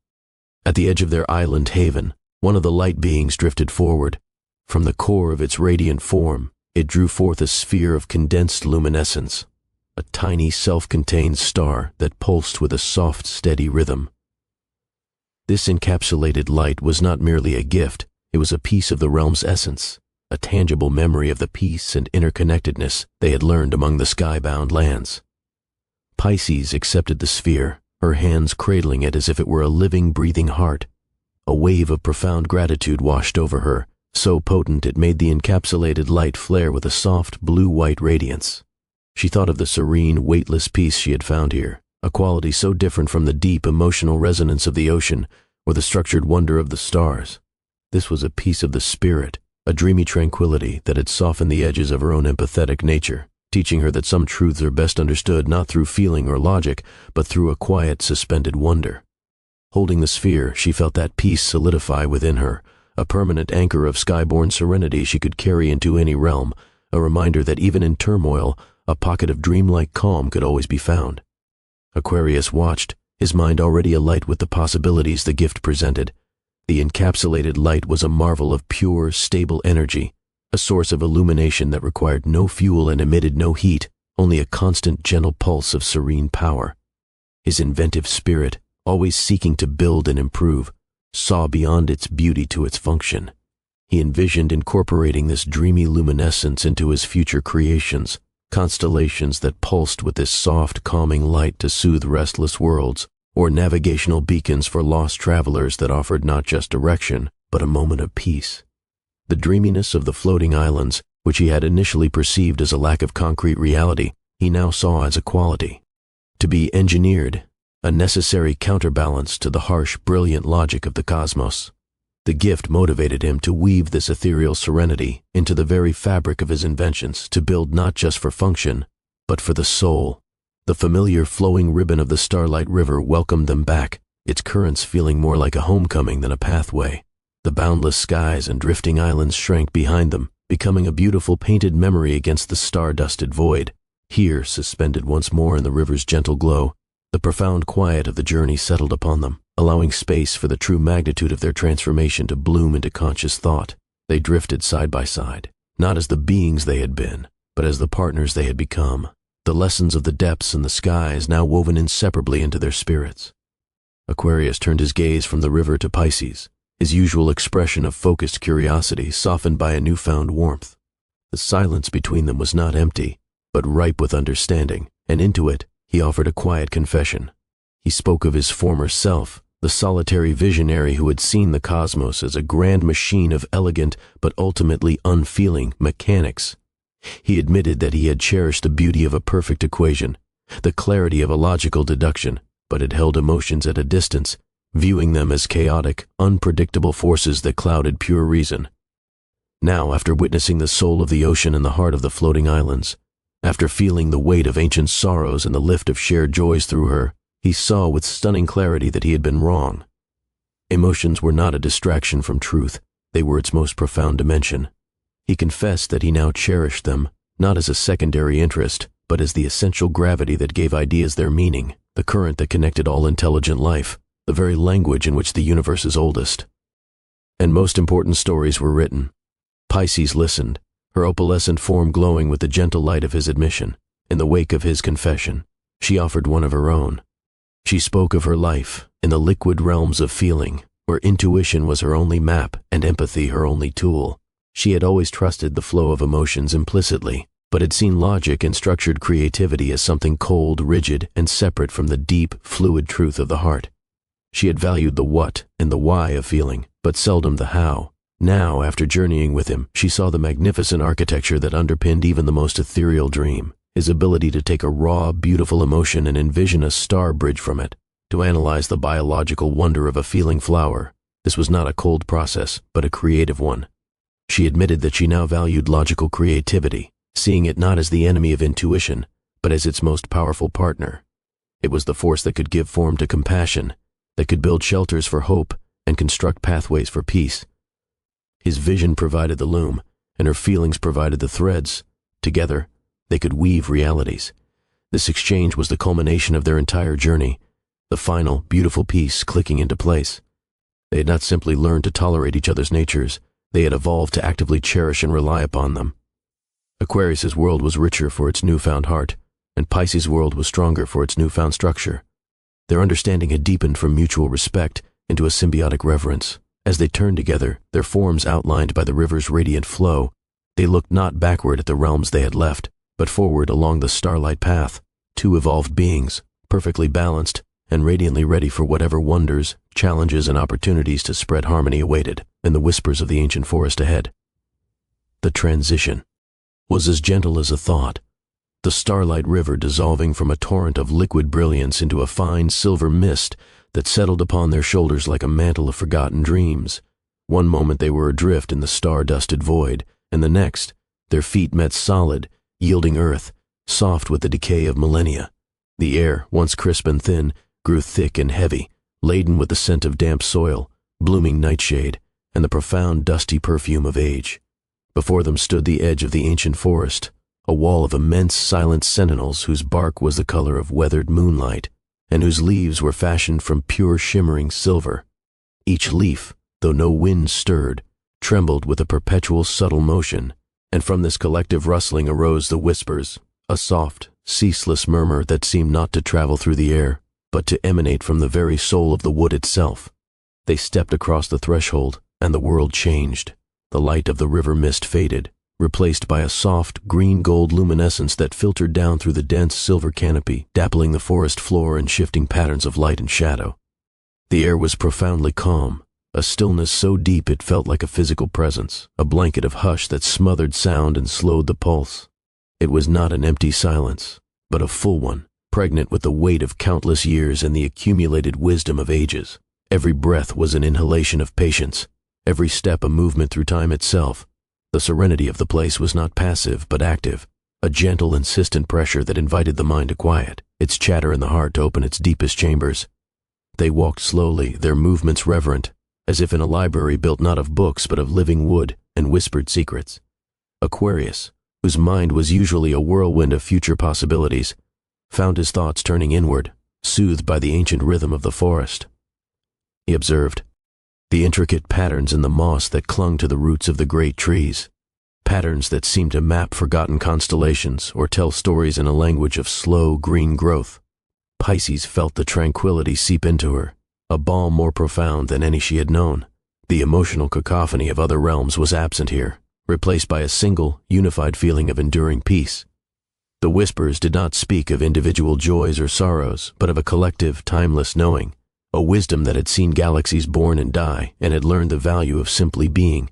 at the edge of their island haven, one of the light beings drifted forward. From the core of its radiant form, it drew forth a sphere of condensed luminescence, a tiny self-contained star that pulsed with a soft, steady rhythm. This encapsulated light was not merely a gift, it was a piece of the realm's essence, a tangible memory of the peace and interconnectedness they had learned among the sky-bound lands. Pisces accepted the sphere, her hands cradling it as if it were a living, breathing heart. A wave of profound gratitude washed over her, so potent it made the encapsulated light flare with a soft, blue-white radiance. She thought of the serene, weightless peace she had found here, a quality so different from the deep, emotional resonance of the ocean or the structured wonder of the stars. This was a peace of the spirit, a dreamy tranquility that had softened the edges of her own empathetic nature, teaching her that some truths are best understood not through feeling or logic, but through a quiet, suspended wonder. Holding the sphere, she felt that peace solidify within her, a permanent anchor of skyborne serenity she could carry into any realm, a reminder that even in turmoil, a pocket of dreamlike calm could always be found. Aquarius watched, his mind already alight with the possibilities the gift presented. The encapsulated light was a marvel of pure, stable energy, a source of illumination that required no fuel and emitted no heat, only a constant, gentle pulse of serene power. His inventive spirit, always seeking to build and improve, saw beyond its beauty to its function. He envisioned incorporating this dreamy luminescence into his future creations, constellations that pulsed with this soft, calming light to soothe restless worlds, or navigational beacons for lost travelers that offered not just direction, but a moment of peace. The dreaminess of the floating islands, which he had initially perceived as a lack of concrete reality, he now saw as a quality. To be engineered, a necessary counterbalance to the harsh, brilliant logic of the cosmos. The gift motivated him to weave this ethereal serenity into the very fabric of his inventions, to build not just for function, but for the soul. The familiar flowing ribbon of the Starlight River welcomed them back, its currents feeling more like a homecoming than a pathway. The boundless skies and drifting islands shrank behind them, becoming a beautiful painted memory against the star-dusted void. Here, suspended once more in the river's gentle glow, the profound quiet of the journey settled upon them, allowing space for the true magnitude of their transformation to bloom into conscious thought. They drifted side by side, not as the beings they had been, but as the partners they had become, the lessons of the depths and the skies now woven inseparably into their spirits. Aquarius turned his gaze from the river to Pisces, his usual expression of focused curiosity softened by a newfound warmth. The silence between them was not empty, but ripe with understanding, and into it he offered a quiet confession. He spoke of his former self, the solitary visionary who had seen the cosmos as a grand machine of elegant but ultimately unfeeling mechanics. He admitted that he had cherished the beauty of a perfect equation, the clarity of a logical deduction, but had held emotions at a distance, viewing them as chaotic, unpredictable forces that clouded pure reason. Now, after witnessing the soul of the ocean in the heart of the floating islands, after feeling the weight of ancient sorrows and the lift of shared joys through her, he saw with stunning clarity that he had been wrong. Emotions were not a distraction from truth, they were its most profound dimension. He confessed that he now cherished them, not as a secondary interest, but as the essential gravity that gave ideas their meaning, the current that connected all intelligent life, the very language in which the universe is oldest. And most important stories were written. Pisces listened, her opalescent form glowing with the gentle light of his admission. In the wake of his confession, she offered one of her own. She spoke of her life in the liquid realms of feeling, where intuition was her only map and empathy her only tool. She had always trusted the flow of emotions implicitly, but had seen logic and structured creativity as something cold, rigid, and separate from the deep, fluid truth of the heart. She had valued the what and the why of feeling, but seldom the how. Now, after journeying with him, she saw the magnificent architecture that underpinned even the most ethereal dream, his ability to take a raw, beautiful emotion and envision a star bridge from it, to analyze the biological wonder of a feeling flower. This was not a cold process, but a creative one. She admitted that she now valued logical creativity, seeing it not as the enemy of intuition, but as its most powerful partner. It was the force that could give form to compassion, that could build shelters for hope and construct pathways for peace. His vision provided the loom, and her feelings provided the threads. Together, they could weave realities. This exchange was the culmination of their entire journey, the final, beautiful piece clicking into place. They had not simply learned to tolerate each other's natures, they had evolved to actively cherish and rely upon them. Aquarius's world was richer for its newfound heart, and Pisces' world was stronger for its newfound structure. Their understanding had deepened from mutual respect into a symbiotic reverence. As they turned together, their forms outlined by the river's radiant flow, they looked not backward at the realms they had left, but forward along the starlight path, two evolved beings, perfectly balanced and radiantly ready for whatever wonders, challenges, and opportunities to spread harmony awaited in the whispers of the ancient forest ahead. The transition was as gentle as a thought, the starlight river dissolving from a torrent of liquid brilliance into a fine silver mist that settled upon their shoulders like a mantle of forgotten dreams. One moment they were adrift in the star-dusted void, and the next, their feet met solid, yielding earth, soft with the decay of millennia. The air, once crisp and thin, grew thick and heavy, laden with the scent of damp soil, blooming nightshade, and the profound dusty perfume of age. Before them stood the edge of the ancient forest, a wall of immense silent sentinels whose bark was the color of weathered moonlight, and whose leaves were fashioned from pure shimmering silver. Each leaf, though no wind stirred, trembled with a perpetual subtle motion, and from this collective rustling arose the whispers, a soft, ceaseless murmur that seemed not to travel through the air, but to emanate from the very soul of the wood itself. They stepped across the threshold, and the world changed. The light of the river mist faded, replaced by a soft, green-gold luminescence that filtered down through the dense silver canopy, dappling the forest floor in shifting patterns of light and shadow. The air was profoundly calm, a stillness so deep it felt like a physical presence, a blanket of hush that smothered sound and slowed the pulse. It was not an empty silence, but a full one, pregnant with the weight of countless years and the accumulated wisdom of ages. Every breath was an inhalation of patience, every step a movement through time itself. The serenity of the place was not passive but active, a gentle, insistent pressure that invited the mind to quiet, its chatter in the heart to open its deepest chambers. They walked slowly, their movements reverent, as if in a library built not of books but of living wood and whispered secrets. Aquarius, whose mind was usually a whirlwind of future possibilities, found his thoughts turning inward, soothed by the ancient rhythm of the forest. He observed the intricate patterns in the moss that clung to the roots of the great trees, patterns that seemed to map forgotten constellations or tell stories in a language of slow green growth. Pisces felt the tranquility seep into her, a balm more profound than any she had known. The emotional cacophony of other realms was absent here, replaced by a single, unified feeling of enduring peace. The whispers did not speak of individual joys or sorrows, but of a collective, timeless knowing, a wisdom that had seen galaxies born and die and had learned the value of simply being.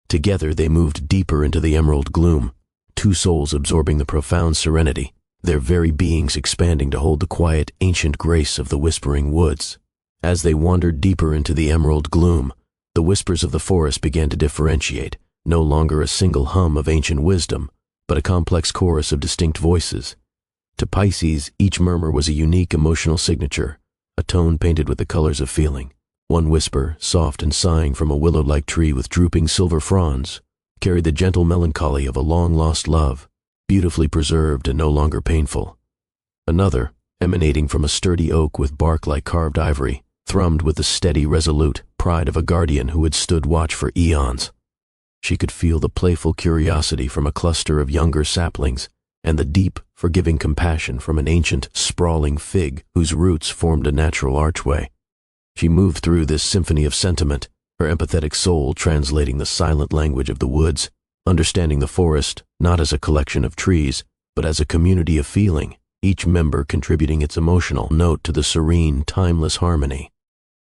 Together they moved deeper into the emerald gloom, two souls absorbing the profound serenity, their very beings expanding to hold the quiet, ancient grace of the whispering woods. As they wandered deeper into the emerald gloom, the whispers of the forest began to differentiate, no longer a single hum of ancient wisdom, but a complex chorus of distinct voices. To Pisces, each murmur was a unique emotional signature, a tone painted with the colors of feeling. One whisper, soft and sighing from a willow-like tree with drooping silver fronds, carried the gentle melancholy of a long-lost love, beautifully preserved and no longer painful. Another, emanating from a sturdy oak with bark like carved ivory, thrummed with the steady, resolute pride of a guardian who had stood watch for eons. She could feel the playful curiosity from a cluster of younger saplings, and the deep, forgiving compassion from an ancient, sprawling fig whose roots formed a natural archway. She moved through this symphony of sentiment, her empathetic soul translating the silent language of the woods, understanding the forest not as a collection of trees, but as a community of feeling, each member contributing its emotional note to the serene, timeless harmony.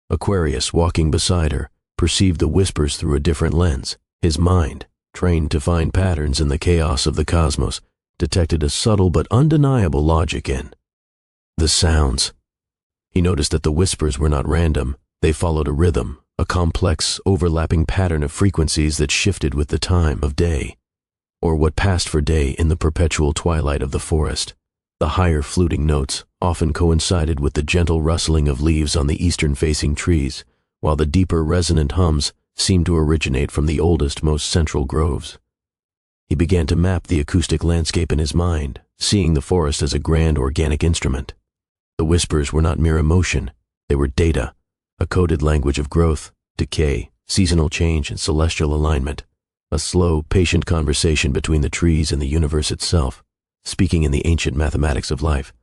Aquarius, walking beside her, perceived the whispers through a different lens. His mind, trained to find patterns in the chaos of the cosmos, detected a subtle but undeniable logic in the sounds. He noticed that the whispers were not random. They followed a rhythm, a complex, overlapping pattern of frequencies that shifted with the time of day, or what passed for day in the perpetual twilight of the forest. The higher fluting notes often coincided with the gentle rustling of leaves on the eastern-facing trees, while the deeper resonant hums seemed to originate from the oldest, most central groves. He began to map the acoustic landscape in his mind, seeing the forest as a grand organic instrument. The whispers were not mere emotion, they were data, a coded language of growth, decay, seasonal change, and celestial alignment, a slow, patient conversation between the trees and the universe itself, speaking in the ancient mathematics of life.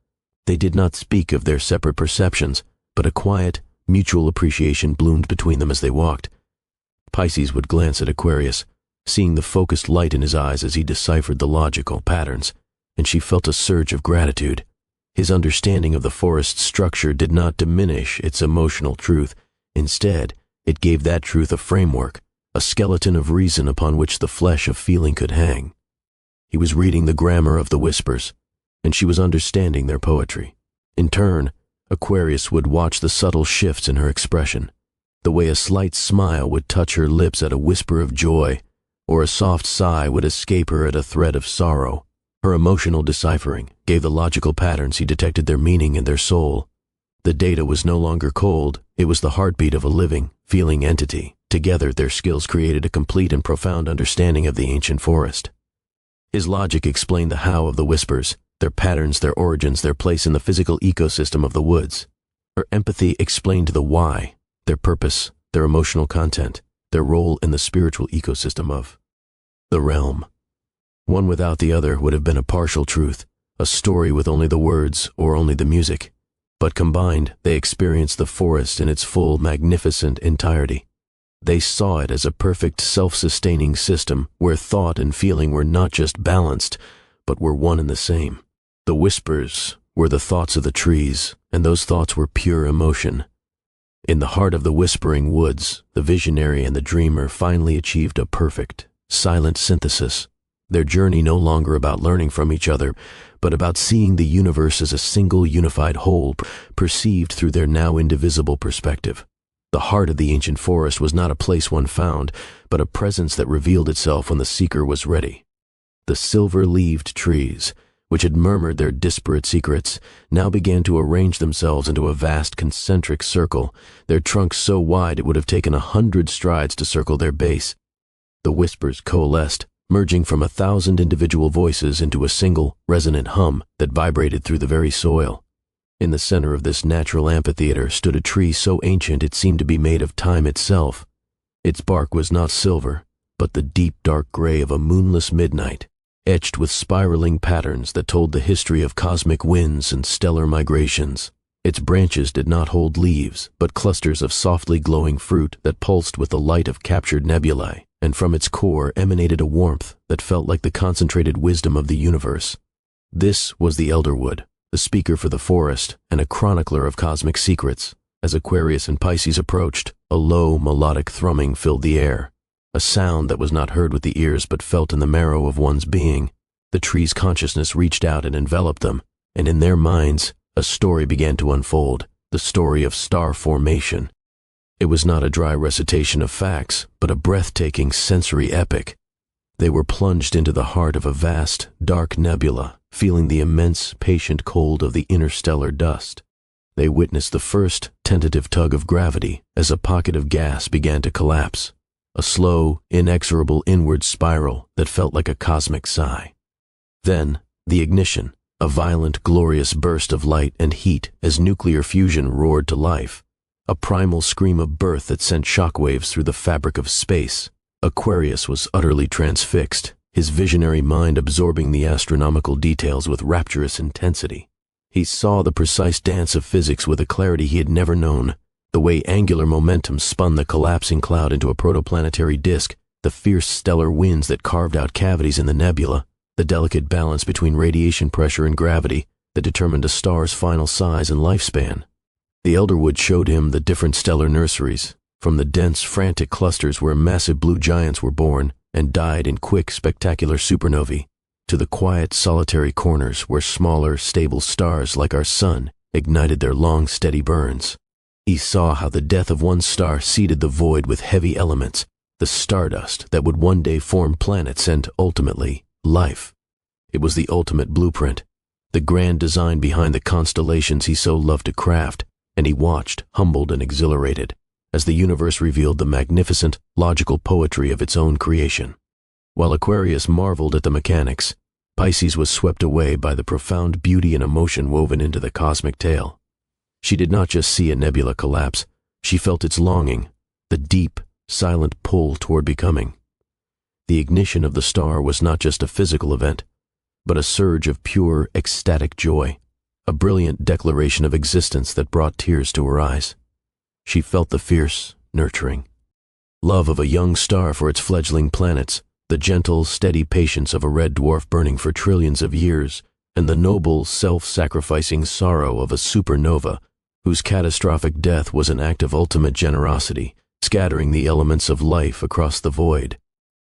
They did not speak of their separate perceptions, but a quiet, mutual appreciation bloomed between them as they walked. Pisces would glance at Aquarius, seeing the focused light in his eyes as he deciphered the logical patterns, and she felt a surge of gratitude. His understanding of the forest's structure did not diminish its emotional truth. Instead, it gave that truth a framework, a skeleton of reason upon which the flesh of feeling could hang. He was reading the grammar of the whispers, and she was understanding their poetry. In turn, Aquarius would watch the subtle shifts in her expression, the way a slight smile would touch her lips at a whisper of joy, or a soft sigh would escape her at a thread of sorrow. Her emotional deciphering gave the logical patterns he detected their meaning in their soul. The data was no longer cold, it was the heartbeat of a living, feeling entity. Together, their skills created a complete and profound understanding of the ancient forest. His logic explained the how of the whispers, their patterns, their origins, their place in the physical ecosystem of the woods. Her empathy explained the why, their purpose, their emotional content, their role in the spiritual ecosystem of the realm. One without the other would have been a partial truth, a story with only the words or only the music. But combined, they experienced the forest in its full, magnificent entirety. They saw it as a perfect, self-sustaining system where thought and feeling were not just balanced, but were one and the same. The whispers were the thoughts of the trees, and those thoughts were pure emotion. In the heart of the whispering woods, the visionary and the dreamer finally achieved a perfect, silent synthesis. Their journey no longer about learning from each other, but about seeing the universe as a single unified whole, perceived through their now indivisible perspective. The heart of the ancient forest was not a place one found, but a presence that revealed itself when the seeker was ready. The silver-leaved trees, which had murmured their disparate secrets, now began to arrange themselves into a vast concentric circle, their trunks so wide it would have taken 100 strides to circle their base. The whispers coalesced, merging from 1,000 individual voices into a single, resonant hum that vibrated through the very soil. In the center of this natural amphitheater stood a tree so ancient it seemed to be made of time itself. Its bark was not silver, but the deep dark gray of a moonless midnight, etched with spiraling patterns that told the history of cosmic winds and stellar migrations. Its branches did not hold leaves, but clusters of softly glowing fruit that pulsed with the light of captured nebulae, and from its core emanated a warmth that felt like the concentrated wisdom of the universe. This was the elderwood, the speaker for the forest and a chronicler of cosmic secrets, As Aquarius and Pisces approached, a low, melodic thrumming filled the air, a sound that was not heard with the ears but felt in the marrow of one's being. The tree's consciousness reached out and enveloped them, and in their minds, a story began to unfold, the story of star formation. It was not a dry recitation of facts, but a breathtaking sensory epic. They were plunged into the heart of a vast, dark nebula, feeling the immense, patient cold of the interstellar dust. They witnessed the first tentative tug of gravity as a pocket of gas began to collapse, a slow, inexorable inward spiral that felt like a cosmic sigh. Then, the ignition, a violent, glorious burst of light and heat as nuclear fusion roared to life, a primal scream of birth that sent shockwaves through the fabric of space. Aquarius was utterly transfixed, his visionary mind absorbing the astronomical details with rapturous intensity. He saw the precise dance of physics with a clarity he had never known, the way angular momentum spun the collapsing cloud into a protoplanetary disk, the fierce stellar winds that carved out cavities in the nebula, the delicate balance between radiation pressure and gravity that determined a star's final size and lifespan. The Elderwood showed him the different stellar nurseries, from the dense, frantic clusters where massive blue giants were born and died in quick, spectacular supernovae, to the quiet, solitary corners where smaller, stable stars like our sun ignited their long, steady burns. He saw how the death of one star seeded the void with heavy elements, the stardust that would one day form planets and, ultimately, life. It was the ultimate blueprint, the grand design behind the constellations he so loved to craft, and he watched, humbled and exhilarated, as the universe revealed the magnificent, logical poetry of its own creation. While Aquarius marveled at the mechanics, Pisces was swept away by the profound beauty and emotion woven into the cosmic tale. She did not just see a nebula collapse, she felt its longing, the deep, silent pull toward becoming. The ignition of the star was not just a physical event, but a surge of pure, ecstatic joy, a brilliant declaration of existence that brought tears to her eyes. She felt the fierce, nurturing love of a young star for its fledgling planets, the gentle, steady patience of a red dwarf burning for trillions of years, and the noble, self-sacrificing sorrow of a supernova whose catastrophic death was an act of ultimate generosity, scattering the elements of life across the void.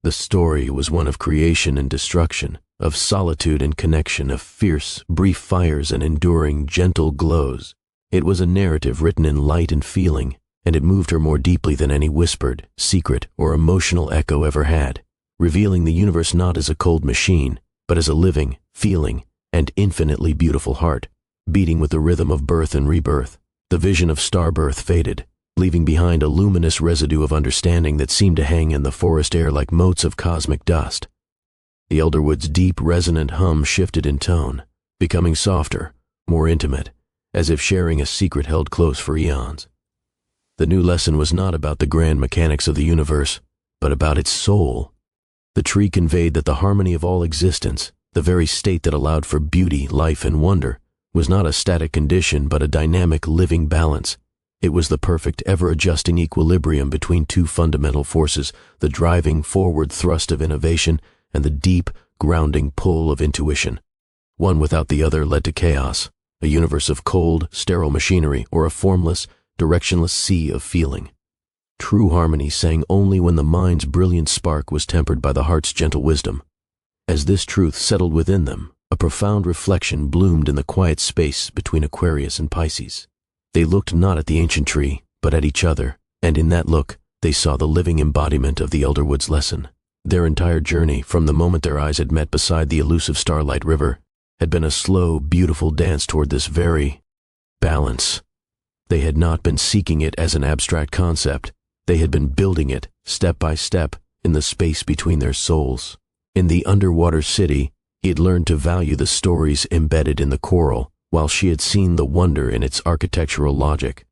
The story was one of creation and destruction, of solitude and connection, of fierce, brief fires and enduring, gentle glows. It was a narrative written in light and feeling, and it moved her more deeply than any whispered, secret, or emotional echo ever had, revealing the universe not as a cold machine, but as a living, feeling, and infinitely beautiful heart, beating with the rhythm of birth and rebirth. The vision of starbirth faded, leaving behind a luminous residue of understanding that seemed to hang in the forest air like motes of cosmic dust. The Elderwood's deep, resonant hum shifted in tone, becoming softer, more intimate, as if sharing a secret held close for eons. The new lesson was not about the grand mechanics of the universe, but about its soul. The tree conveyed that the harmony of all existence, the very state that allowed for beauty, life, and wonder, was not a static condition but a dynamic, living balance. It was the perfect, ever-adjusting equilibrium between two fundamental forces, the driving forward thrust of innovation and the deep, grounding pull of intuition. One without the other led to chaos, a universe of cold, sterile machinery, or a formless, directionless sea of feeling. True harmony sang only when the mind's brilliant spark was tempered by the heart's gentle wisdom. As this truth settled within them, a profound reflection bloomed in the quiet space between Aquarius and Pisces. They looked not at the ancient tree, but at each other, and in that look, they saw the living embodiment of the Elderwood's lesson. Their entire journey, from the moment their eyes had met beside the elusive Starlight River, had been a slow, beautiful dance toward this very balance. They had not been seeking it as an abstract concept. They had been building it, step by step, in the space between their souls. In the underwater city, he had learned to value the stories embedded in the coral, while she had seen the wonder in its architectural logic.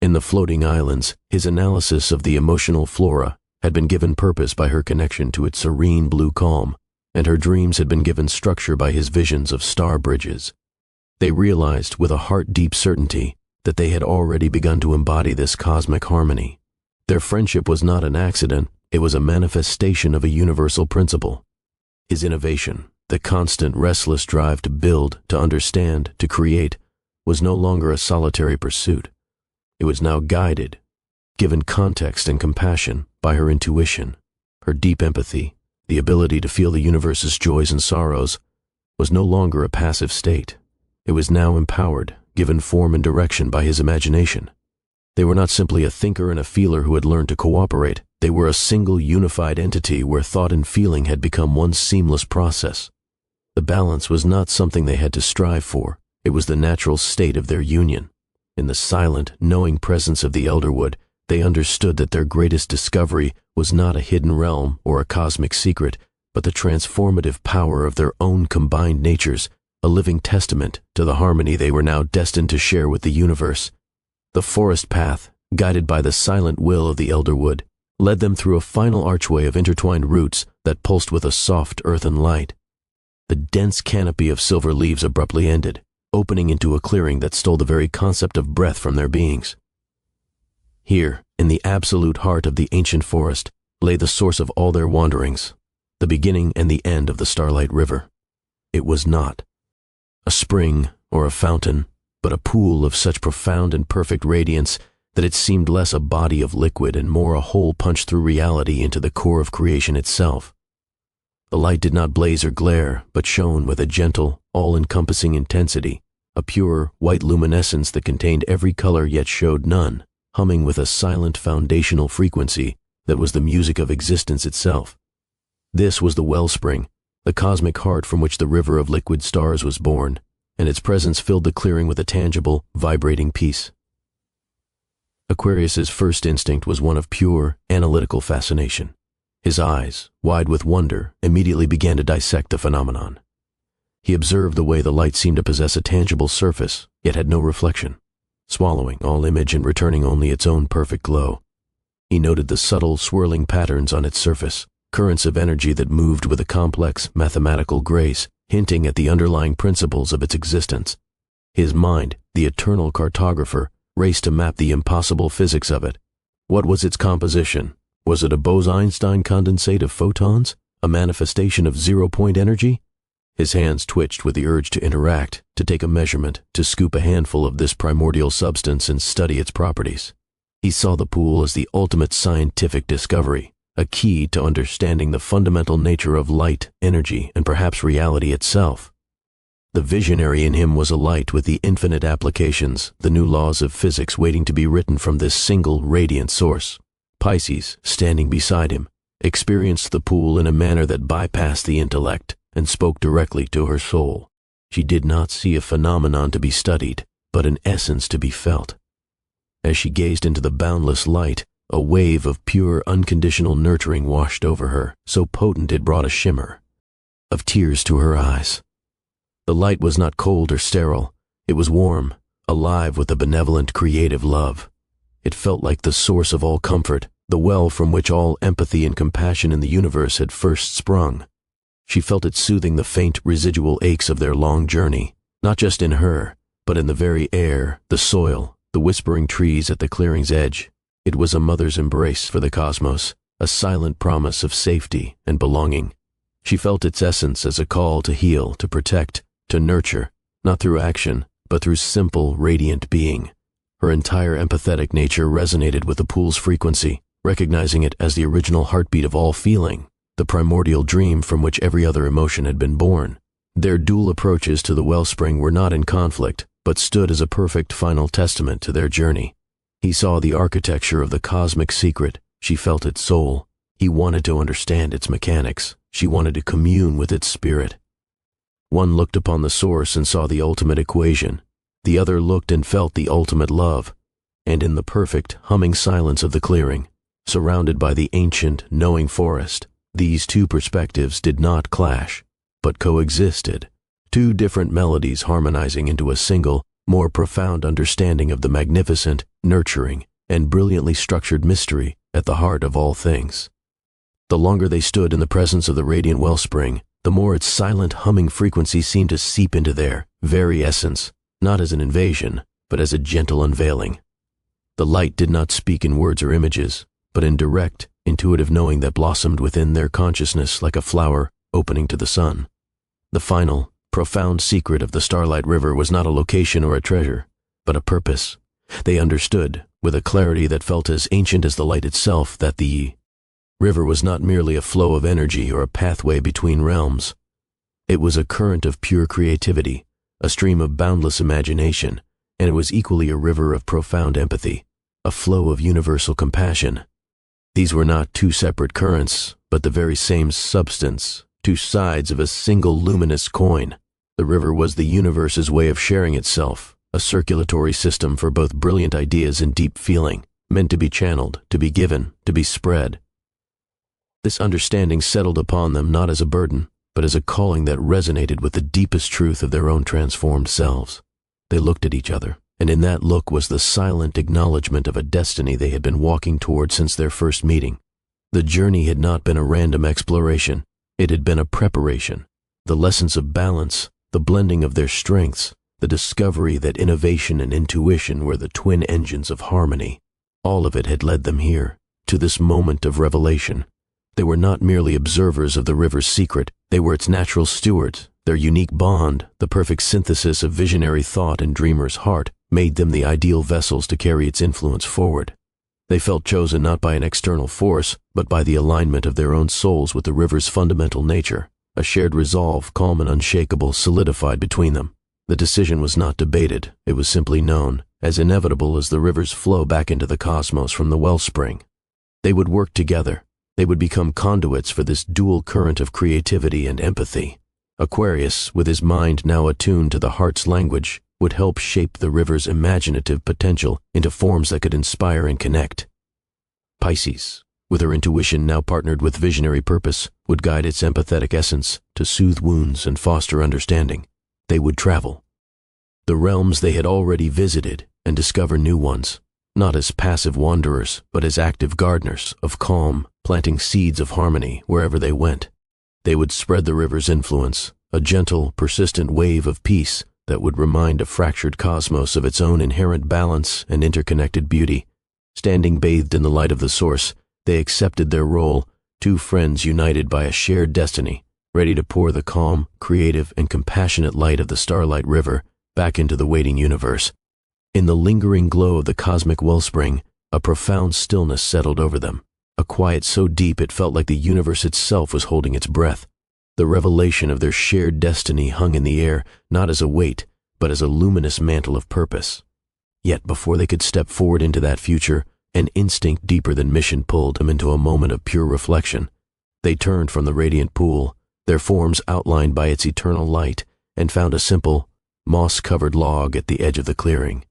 In the floating islands, his analysis of the emotional flora had been given purpose by her connection to its serene blue calm, and her dreams had been given structure by his visions of star bridges. They realized with a heart-deep certainty that they had already begun to embody this cosmic harmony. Their friendship was not an accident, it was a manifestation of a universal principle. His innovation, the constant, restless drive to build, to understand, to create, was no longer a solitary pursuit. It was now guided, given context and compassion by her intuition. Her deep empathy, the ability to feel the universe's joys and sorrows, was no longer a passive state. It was now empowered, given form and direction by his imagination. They were not simply a thinker and a feeler who had learned to cooperate. They were a single unified entity where thought and feeling had become one seamless process. The balance was not something they had to strive for. It was the natural state of their union. In the silent, knowing presence of the elderwood, they understood that their greatest discovery was not a hidden realm or a cosmic secret, but the transformative power of their own combined natures, a living testament to the harmony they were now destined to share with the universe. The forest path, guided by the silent will of the elderwood, led them through a final archway of intertwined roots that pulsed with a soft earthen light. The dense canopy of silver leaves abruptly ended, opening into a clearing that stole the very concept of breath from their beings. Here, in the absolute heart of the ancient forest, lay the source of all their wanderings, the beginning and the end of the Starlight River. It was not a spring or a fountain, but a pool of such profound and perfect radiance that it seemed less a body of liquid and more a hole punched through reality into the core of creation itself. The light did not blaze or glare, but shone with a gentle, all-encompassing intensity, a pure, white luminescence that contained every color yet showed none, humming with a silent foundational frequency that was the music of existence itself. This was the wellspring, the cosmic heart from which the river of liquid stars was born, and its presence filled the clearing with a tangible, vibrating peace. Aquarius's first instinct was one of pure, analytical fascination. His eyes, wide with wonder, immediately began to dissect the phenomenon. He observed the way the light seemed to possess a tangible surface, yet had no reflection, swallowing all image and returning only its own perfect glow. He noted the subtle, swirling patterns on its surface, currents of energy that moved with a complex, mathematical grace, hinting at the underlying principles of its existence. His mind, the eternal cartographer, raced to map the impossible physics of it. What was its composition? Was it a Bose-Einstein condensate of photons? A manifestation of zero-point energy? His hands twitched with the urge to interact, to take a measurement, to scoop a handful of this primordial substance and study its properties. He saw the pool as the ultimate scientific discovery, a key to understanding the fundamental nature of light, energy, and perhaps reality itself. The visionary in him was alight with the infinite applications, the new laws of physics waiting to be written from this single radiant source. Pisces, standing beside him, experienced the pool in a manner that bypassed the intellect and spoke directly to her soul. She did not see a phenomenon to be studied, but an essence to be felt. As she gazed into the boundless light, a wave of pure, unconditional nurturing washed over her, so potent it brought a shimmer of tears to her eyes. The light was not cold or sterile. It was warm, alive with a benevolent, creative love. It felt like the source of all comfort, the well from which all empathy and compassion in the universe had first sprung. She felt it soothing the faint, residual aches of their long journey, not just in her, but in the very air, the soil, the whispering trees at the clearing's edge. It was a mother's embrace for the cosmos, a silent promise of safety and belonging. She felt its essence as a call to heal, to protect, to nurture, not through action, but through simple, radiant being. Her entire empathetic nature resonated with the pool's frequency, recognizing it as the original heartbeat of all feeling, the primordial dream from which every other emotion had been born. Their dual approaches to the wellspring were not in conflict, but stood as a perfect final testament to their journey. He saw the architecture of the cosmic secret. She felt its soul. He wanted to understand its mechanics. She wanted to commune with its spirit. One looked upon the source and saw the ultimate equation. The other looked and felt the ultimate love. And in the perfect, humming silence of the clearing, surrounded by the ancient, knowing forest, these two perspectives did not clash, but coexisted, two different melodies harmonizing into a single, more profound understanding of the magnificent, nurturing, and brilliantly structured mystery at the heart of all things. The longer they stood in the presence of the radiant wellspring, the more its silent humming frequency seemed to seep into their very essence, not as an invasion, but as a gentle unveiling. The light did not speak in words or images, but in direct, intuitive knowing that blossomed within their consciousness like a flower opening to the sun. The final, profound secret of the Starlight River was not a location or a treasure, but a purpose, They understood, with a clarity that felt as ancient as the light itself, that the river was not merely a flow of energy or a pathway between realms. It was a current of pure creativity, a stream of boundless imagination, and it was equally a river of profound empathy, a flow of universal compassion. These were not two separate currents, but the very same substance, two sides of a single luminous coin. The river was the universe's way of sharing itself, a circulatory system for both brilliant ideas and deep feeling, meant to be channeled, to be given, to be spread. This understanding settled upon them not as a burden, but as a calling that resonated with the deepest truth of their own transformed selves. They looked at each other, and in that look was the silent acknowledgement of a destiny they had been walking toward since their first meeting. The journey had not been a random exploration. It had been a preparation. The lessons of balance, the blending of their strengths, the discovery that innovation and intuition were the twin engines of harmony. All of it had led them here, to this moment of revelation. They were not merely observers of the river's secret, they were its natural stewards. Their unique bond, the perfect synthesis of visionary thought and dreamer's heart, made them the ideal vessels to carry its influence forward. They felt chosen not by an external force, but by the alignment of their own souls with the river's fundamental nature. A shared resolve, calm and unshakable, solidified between them. The decision was not debated, it was simply known, as inevitable as the river's flow back into the cosmos from the wellspring. They would work together. They would become conduits for this dual current of creativity and empathy. Aquarius, with his mind now attuned to the heart's language, would help shape the river's imaginative potential into forms that could inspire and connect. Pisces, with her intuition now partnered with visionary purpose, would guide its empathetic essence to soothe wounds and foster understanding. They would travel the realms they had already visited and discover new ones, not as passive wanderers, but as active gardeners of calm, planting seeds of harmony wherever they went. They would spread the river's influence, a gentle, persistent wave of peace that would remind a fractured cosmos of its own inherent balance and interconnected beauty. Standing bathed in the light of the source, they accepted their role, two friends united by a shared destiny, ready to pour the calm, creative, and compassionate light of the Starlight River back into the waiting universe. In the lingering glow of the cosmic wellspring, a profound stillness settled over them, a quiet so deep it felt like the universe itself was holding its breath. The revelation of their shared destiny hung in the air, not as a weight, but as a luminous mantle of purpose. Yet before they could step forward into that future, an instinct deeper than mission pulled them into a moment of pure reflection. They turned from the radiant pool, their forms outlined by its eternal light, and found a simple, moss-covered log at the edge of the clearing.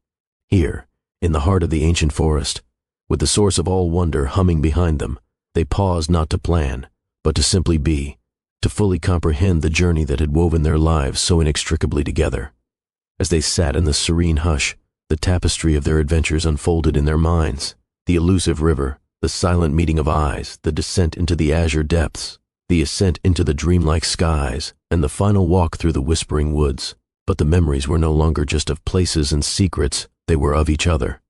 Here, in the heart of the ancient forest, with the source of all wonder humming behind them, they paused not to plan, but to simply be, to fully comprehend the journey that had woven their lives so inextricably together. As they sat in the serene hush, the tapestry of their adventures unfolded in their minds. The elusive river, the silent meeting of eyes, the descent into the azure depths, the ascent into the dreamlike skies, and the final walk through the whispering woods. But the memories were no longer just of places and secrets, they were of each other.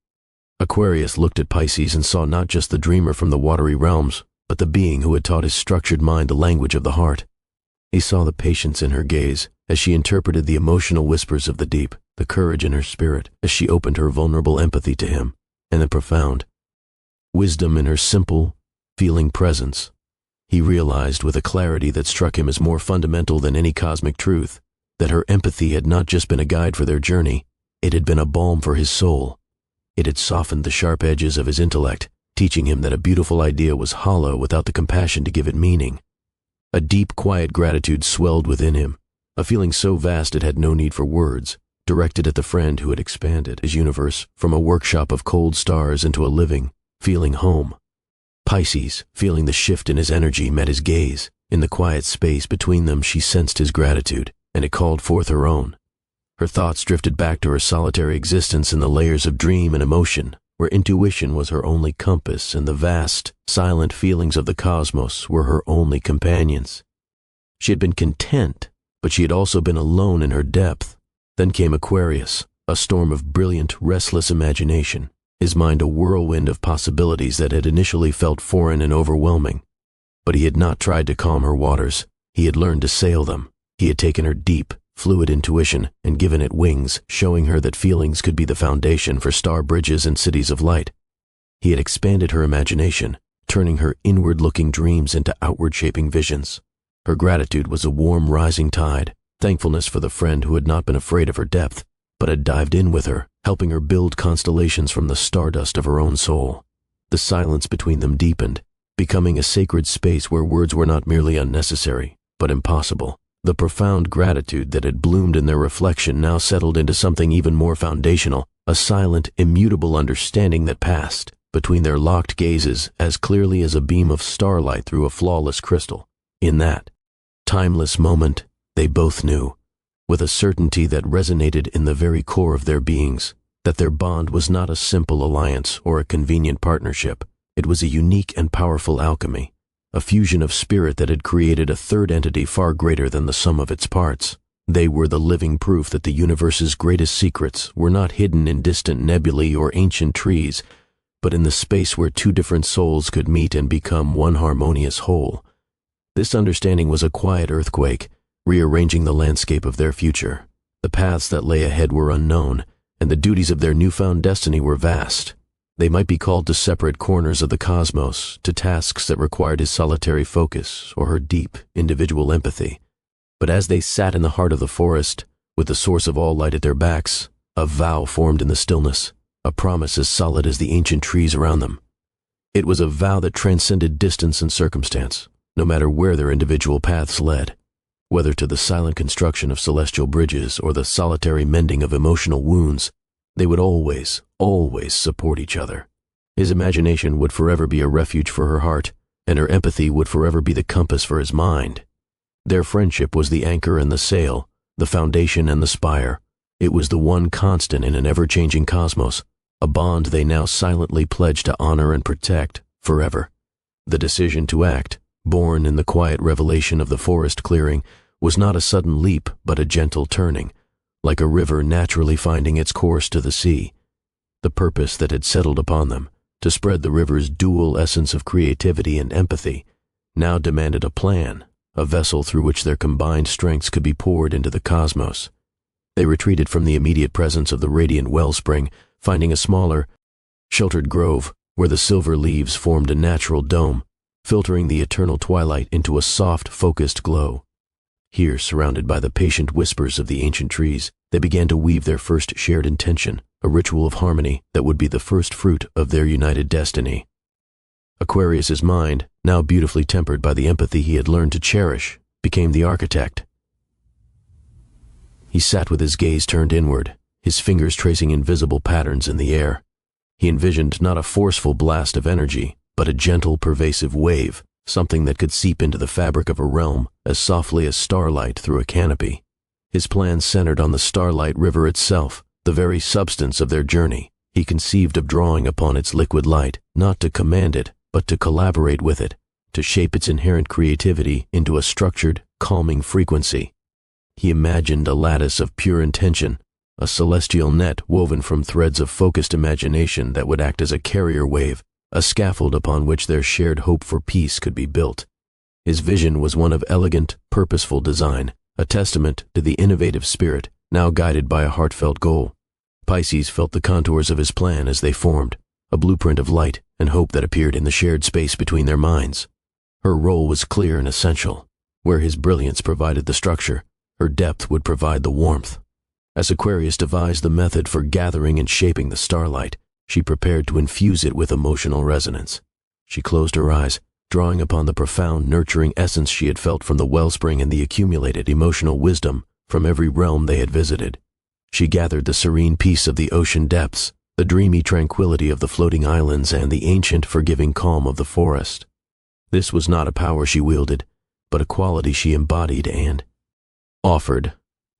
Aquarius looked at Pisces and saw not just the dreamer from the watery realms, but the being who had taught his structured mind the language of the heart. He saw the patience in her gaze as she interpreted the emotional whispers of the deep, the courage in her spirit as she opened her vulnerable empathy to him, and the profound wisdom in her simple, feeling presence. He realized with a clarity that struck him as more fundamental than any cosmic truth, that her empathy had not just been a guide for their journey, it had been a balm for his soul. It had softened the sharp edges of his intellect, teaching him that a beautiful idea was hollow without the compassion to give it meaning. A deep, quiet gratitude swelled within him, a feeling so vast it had no need for words, directed at the friend who had expanded his universe from a workshop of cold stars into a living, feeling home. Pisces, feeling the shift in his energy, met his gaze. In the quiet space between them, she sensed his gratitude, and it called forth her own. Her thoughts drifted back to her solitary existence in the layers of dream and emotion, where intuition was her only compass and the vast, silent feelings of the cosmos were her only companions. She had been content, but she had also been alone in her depth. Then came Aquarius, a storm of brilliant, restless imagination, his mind a whirlwind of possibilities that had initially felt foreign and overwhelming. But he had not tried to calm her waters. He had learned to sail them. He had taken her deep, fluid intuition, and given it wings, showing her that feelings could be the foundation for star bridges and cities of light. He had expanded her imagination, turning her inward-looking dreams into outward-shaping visions. Her gratitude was a warm rising tide, thankfulness for the friend who had not been afraid of her depth, but had dived in with her, helping her build constellations from the stardust of her own soul. The silence between them deepened, becoming a sacred space where words were not merely unnecessary, but impossible. The profound gratitude that had bloomed in their reflection now settled into something even more foundational, a silent, immutable understanding that passed between their locked gazes as clearly as a beam of starlight through a flawless crystal. In that timeless moment, they both knew, with a certainty that resonated in the very core of their beings, that their bond was not a simple alliance or a convenient partnership. It was a unique and powerful alchemy, a fusion of spirit that had created a third entity far greater than the sum of its parts. They were the living proof that the universe's greatest secrets were not hidden in distant nebulae or ancient trees, but in the space where two different souls could meet and become one harmonious whole. This understanding was a quiet earthquake, rearranging the landscape of their future. The paths that lay ahead were unknown, and the duties of their newfound destiny were vast. They might be called to separate corners of the cosmos, to tasks that required his solitary focus or her deep, individual empathy. But as they sat in the heart of the forest, with the source of all light at their backs, a vow formed in the stillness, a promise as solid as the ancient trees around them. It was a vow that transcended distance and circumstance, no matter where their individual paths led, whether to the silent construction of celestial bridges or the solitary mending of emotional wounds. They would always, always support each other. His imagination would forever be a refuge for her heart, and her empathy would forever be the compass for his mind. Their friendship was the anchor and the sail, the foundation and the spire. It was the one constant in an ever-changing cosmos, a bond they now silently pledged to honor and protect forever. The decision to act, born in the quiet revelation of the forest clearing, was not a sudden leap but a gentle turning, like a river naturally finding its course to the sea. The purpose that had settled upon them, to spread the river's dual essence of creativity and empathy, now demanded a plan, a vessel through which their combined strengths could be poured into the cosmos. They retreated from the immediate presence of the radiant wellspring, finding a smaller, sheltered grove where the silver leaves formed a natural dome, filtering the eternal twilight into a soft, focused glow. Here, surrounded by the patient whispers of the ancient trees, they began to weave their first shared intention, a ritual of harmony that would be the first fruit of their united destiny. Aquarius's mind, now beautifully tempered by the empathy he had learned to cherish, became the architect. He sat with his gaze turned inward, his fingers tracing invisible patterns in the air. He envisioned not a forceful blast of energy, but a gentle, pervasive wave, something that could seep into the fabric of a realm as softly as starlight through a canopy. His plans centered on the starlight river itself, the very substance of their journey. He conceived of drawing upon its liquid light, not to command it, but to collaborate with it, to shape its inherent creativity into a structured, calming frequency. He imagined a lattice of pure intention, a celestial net woven from threads of focused imagination that would act as a carrier wave, a scaffold upon which their shared hope for peace could be built. His vision was one of elegant, purposeful design, a testament to the innovative spirit, now guided by a heartfelt goal. Pisces felt the contours of his plan as they formed, a blueprint of light and hope that appeared in the shared space between their minds. Her role was clear and essential. Where his brilliance provided the structure, her depth would provide the warmth. As Aquarius devised the method for gathering and shaping the starlight, she prepared to infuse it with emotional resonance. She closed her eyes, drawing upon the profound, nurturing essence she had felt from the wellspring and the accumulated emotional wisdom from every realm they had visited. She gathered the serene peace of the ocean depths, the dreamy tranquility of the floating islands, and the ancient, forgiving calm of the forest. This was not a power she wielded, but a quality she embodied and offered,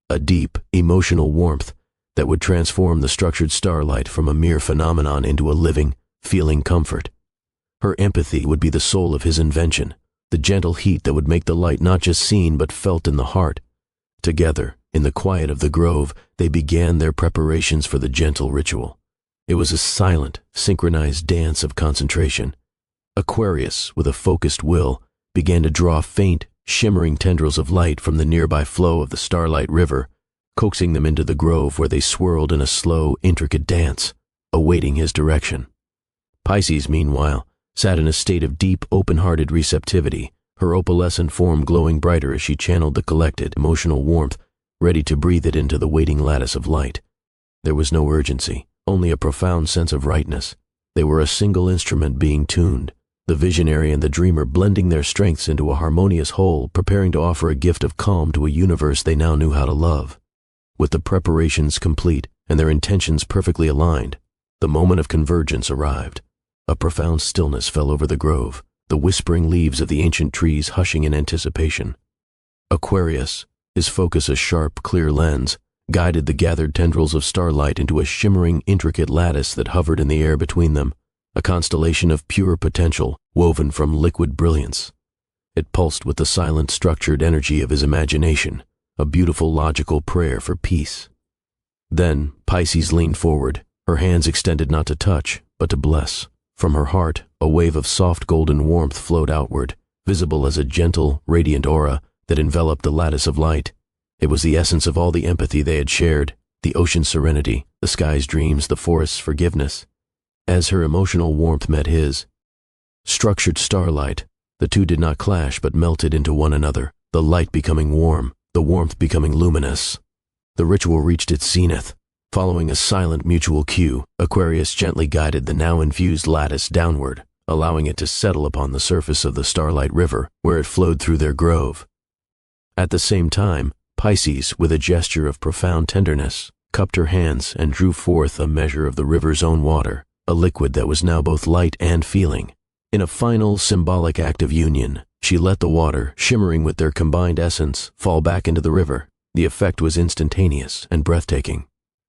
a deep, emotional warmth that would transform the structured starlight from a mere phenomenon into a living, feeling comfort. Her empathy would be the soul of his invention, the gentle heat that would make the light not just seen but felt in the heart. Together, in the quiet of the grove, they began their preparations for the gentle ritual. It was a silent, synchronized dance of concentration. Aquarius, with a focused will, began to draw faint, shimmering tendrils of light from the nearby flow of the Starlight River, coaxing them into the grove where they swirled in a slow, intricate dance, awaiting his direction. Pisces, meanwhile, sat in a state of deep, open-hearted receptivity, her opalescent form glowing brighter as she channeled the collected, emotional warmth, ready to breathe it into the waiting lattice of light. There was no urgency, only a profound sense of rightness. They were a single instrument being tuned, the visionary and the dreamer blending their strengths into a harmonious whole, preparing to offer a gift of calm to a universe they now knew how to love. With the preparations complete and their intentions perfectly aligned, the moment of convergence arrived. A profound stillness fell over the grove, the whispering leaves of the ancient trees hushing in anticipation. Aquarius, his focus a sharp, clear lens, guided the gathered tendrils of starlight into a shimmering, intricate lattice that hovered in the air between them, a constellation of pure potential woven from liquid brilliance. It pulsed with the silent, structured energy of his imagination, a beautiful, logical prayer for peace. Then Pisces leaned forward, her hands extended not to touch, but to bless. From her heart, a wave of soft golden warmth flowed outward, visible as a gentle, radiant aura that enveloped the lattice of light. It was the essence of all the empathy they had shared, the ocean's serenity, the sky's dreams, the forest's forgiveness. As her emotional warmth met his structured starlight, the two did not clash but melted into one another, the light becoming warm, the warmth becoming luminous. The ritual reached its zenith. Following a silent mutual cue, Aquarius gently guided the now infused lattice downward, allowing it to settle upon the surface of the Starlight River, where it flowed through their grove. At the same time, Pisces, with a gesture of profound tenderness, cupped her hands and drew forth a measure of the river's own water, a liquid that was now both light and feeling. In a final, symbolic act of union, she let the water, shimmering with their combined essence, fall back into the river. The effect was instantaneous and breathtaking.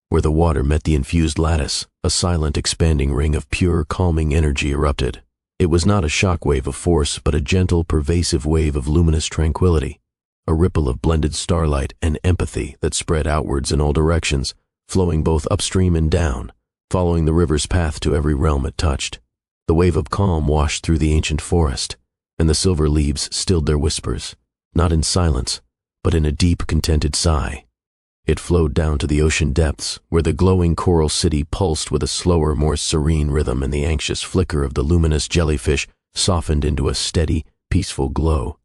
Where the water met the infused lattice, a silent, expanding ring of pure, calming energy erupted. It was not a shock wave of force, but a gentle, pervasive wave of luminous tranquility, a ripple of blended starlight and empathy that spread outwards in all directions, flowing both upstream and down, following the river's path to every realm it touched. The wave of calm washed through the ancient forest, and the silver leaves stilled their whispers, not in silence, but in a deep, contented sigh. It flowed down to the ocean depths, where the glowing coral city pulsed with a slower, more serene rhythm, and the anxious flicker of the luminous jellyfish softened into a steady, peaceful glow.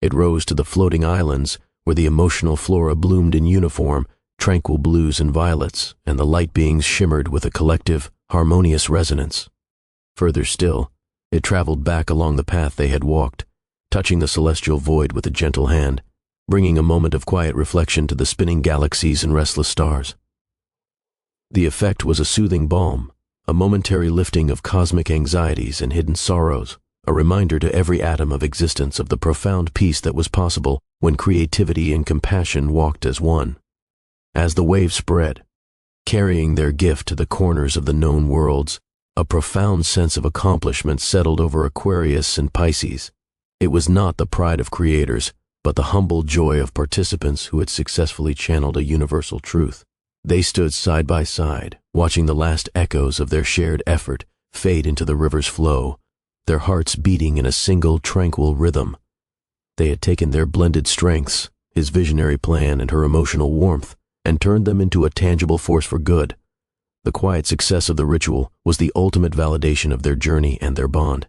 It rose to the floating islands, where the emotional flora bloomed in uniform, tranquil blues and violets, and the light beings shimmered with a collective, harmonious resonance. Further still, it traveled back along the path they had walked, touching the celestial void with a gentle hand, bringing a moment of quiet reflection to the spinning galaxies and restless stars. The effect was a soothing balm, a momentary lifting of cosmic anxieties and hidden sorrows, a reminder to every atom of existence of the profound peace that was possible when creativity and compassion walked as one. As the wave spread, carrying their gift to the corners of the known worlds, a profound sense of accomplishment settled over Aquarius and Pisces. It was not the pride of creators, but the humble joy of participants who had successfully channeled a universal truth. They stood side by side, watching the last echoes of their shared effort fade into the river's flow, their hearts beating in a single tranquil rhythm. They had taken their blended strengths, his visionary plan and her emotional warmth, and turned them into a tangible force for good. The quiet success of the ritual was the ultimate validation of their journey and their bond.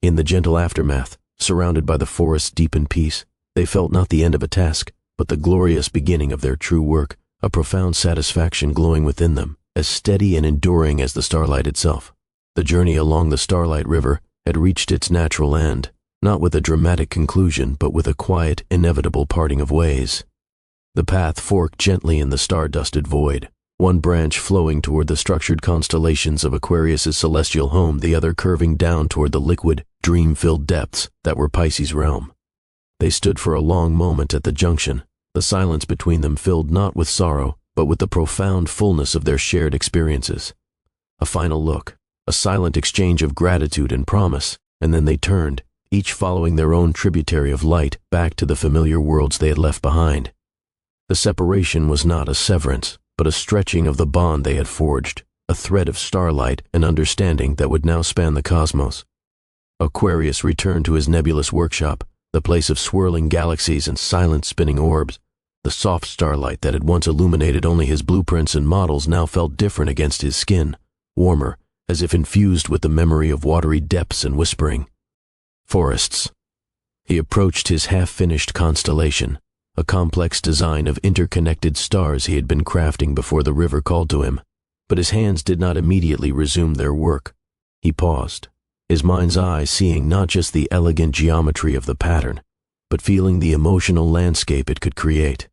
In the gentle aftermath, surrounded by the forest's deepened peace, they felt not the end of a task, but the glorious beginning of their true work, a profound satisfaction glowing within them, as steady and enduring as the starlight itself. The journey along the Starlight River had reached its natural end, not with a dramatic conclusion, but with a quiet, inevitable parting of ways. The path forked gently in the star-dusted void, one branch flowing toward the structured constellations of Aquarius's celestial home, the other curving down toward the liquid, dream-filled depths that were Pisces' realm. They stood for a long moment at the junction, the silence between them filled not with sorrow, but with the profound fullness of their shared experiences. A final look, a silent exchange of gratitude and promise, and then they turned, each following their own tributary of light back to the familiar worlds they had left behind. The separation was not a severance, but a stretching of the bond they had forged, a thread of starlight and understanding that would now span the cosmos. Aquarius returned to his nebulous workshop, the place of swirling galaxies and silent spinning orbs. The soft starlight that had once illuminated only his blueprints and models now felt different against his skin, warmer, as if infused with the memory of watery depths and whispering forests. He approached his half-finished constellation, a complex design of interconnected stars he had been crafting before the river called to him. But his hands did not immediately resume their work. He paused, his mind's eye seeing not just the elegant geometry of the pattern, but feeling the emotional landscape it could create.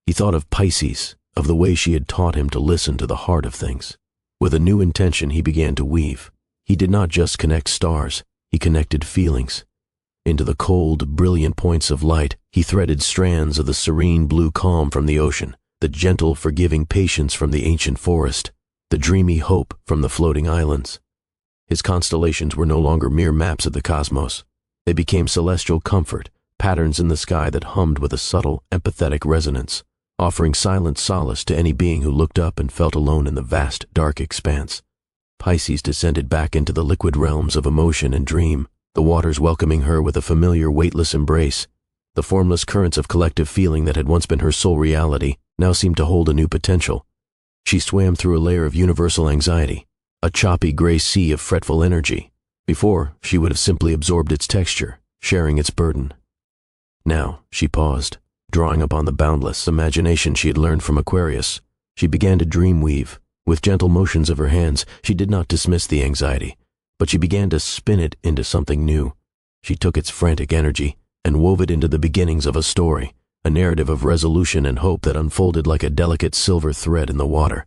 He thought of Pisces, of the way she had taught him to listen to the heart of things. With a new intention he began to weave. He did not just connect stars, he connected feelings. Into the cold, brilliant points of light, he threaded strands of the serene blue calm from the ocean, the gentle, forgiving patience from the ancient forest, the dreamy hope from the floating islands. His constellations were no longer mere maps of the cosmos. They became celestial comfort, patterns in the sky that hummed with a subtle, empathetic resonance, offering silent solace to any being who looked up and felt alone in the vast, dark expanse. Pisces descended back into the liquid realms of emotion and dream, the waters welcoming her with a familiar, weightless embrace. The formless currents of collective feeling that had once been her sole reality now seemed to hold a new potential. She swam through a layer of universal anxiety, a choppy gray sea of fretful energy. Before, she would have simply absorbed its texture, sharing its burden. Now, she paused, drawing upon the boundless imagination she had learned from Aquarius. She began to dream weave. With gentle motions of her hands, she did not dismiss the anxiety, but she began to spin it into something new. She took its frantic energy and wove it into the beginnings of a story, a narrative of resolution and hope that unfolded like a delicate silver thread in the water.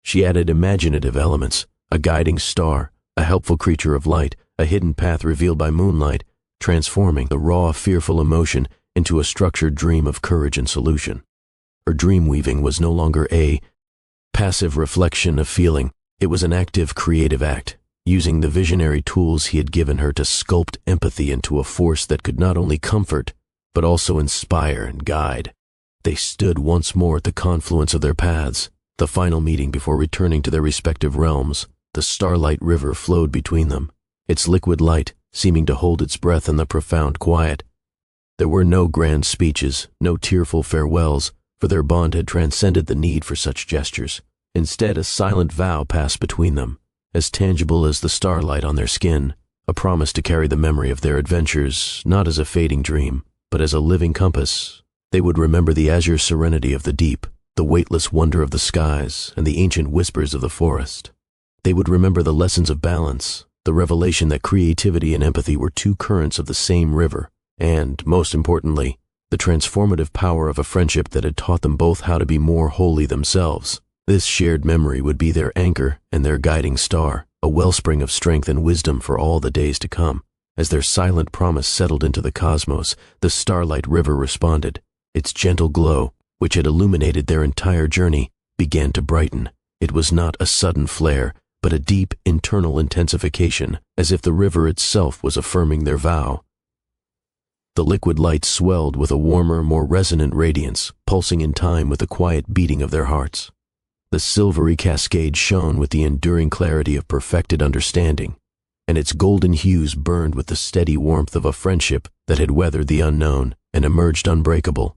She added imaginative elements, a guiding star, a helpful creature of light, a hidden path revealed by moonlight, transforming the raw, fearful emotion into a structured dream of courage and solution. Her dream weaving was no longer a passive reflection of feeling. It was an active, creative act, using the visionary tools he had given her to sculpt empathy into a force that could not only comfort, but also inspire and guide. They stood once more at the confluence of their paths, the final meeting before returning to their respective realms. The starlight river flowed between them, its liquid light seeming to hold its breath in the profound quiet. There were no grand speeches, no tearful farewells, for their bond had transcended the need for such gestures. Instead, a silent vow passed between them, as tangible as the starlight on their skin, a promise to carry the memory of their adventures not as a fading dream, but as a living compass. They would remember the azure serenity of the deep, the weightless wonder of the skies, and the ancient whispers of the forest. They would remember the lessons of balance, the revelation that creativity and empathy were two currents of the same river, and, most importantly, the transformative power of a friendship that had taught them both how to be more wholly themselves. This shared memory would be their anchor and their guiding star, a wellspring of strength and wisdom for all the days to come. As their silent promise settled into the cosmos, the starlight river responded. Its gentle glow, which had illuminated their entire journey, began to brighten. It was not a sudden flare, but a deep internal intensification, as if the river itself was affirming their vow. The liquid light swelled with a warmer, more resonant radiance, pulsing in time with the quiet beating of their hearts. The silvery cascade shone with the enduring clarity of perfected understanding, and its golden hues burned with the steady warmth of a friendship that had weathered the unknown and emerged unbreakable.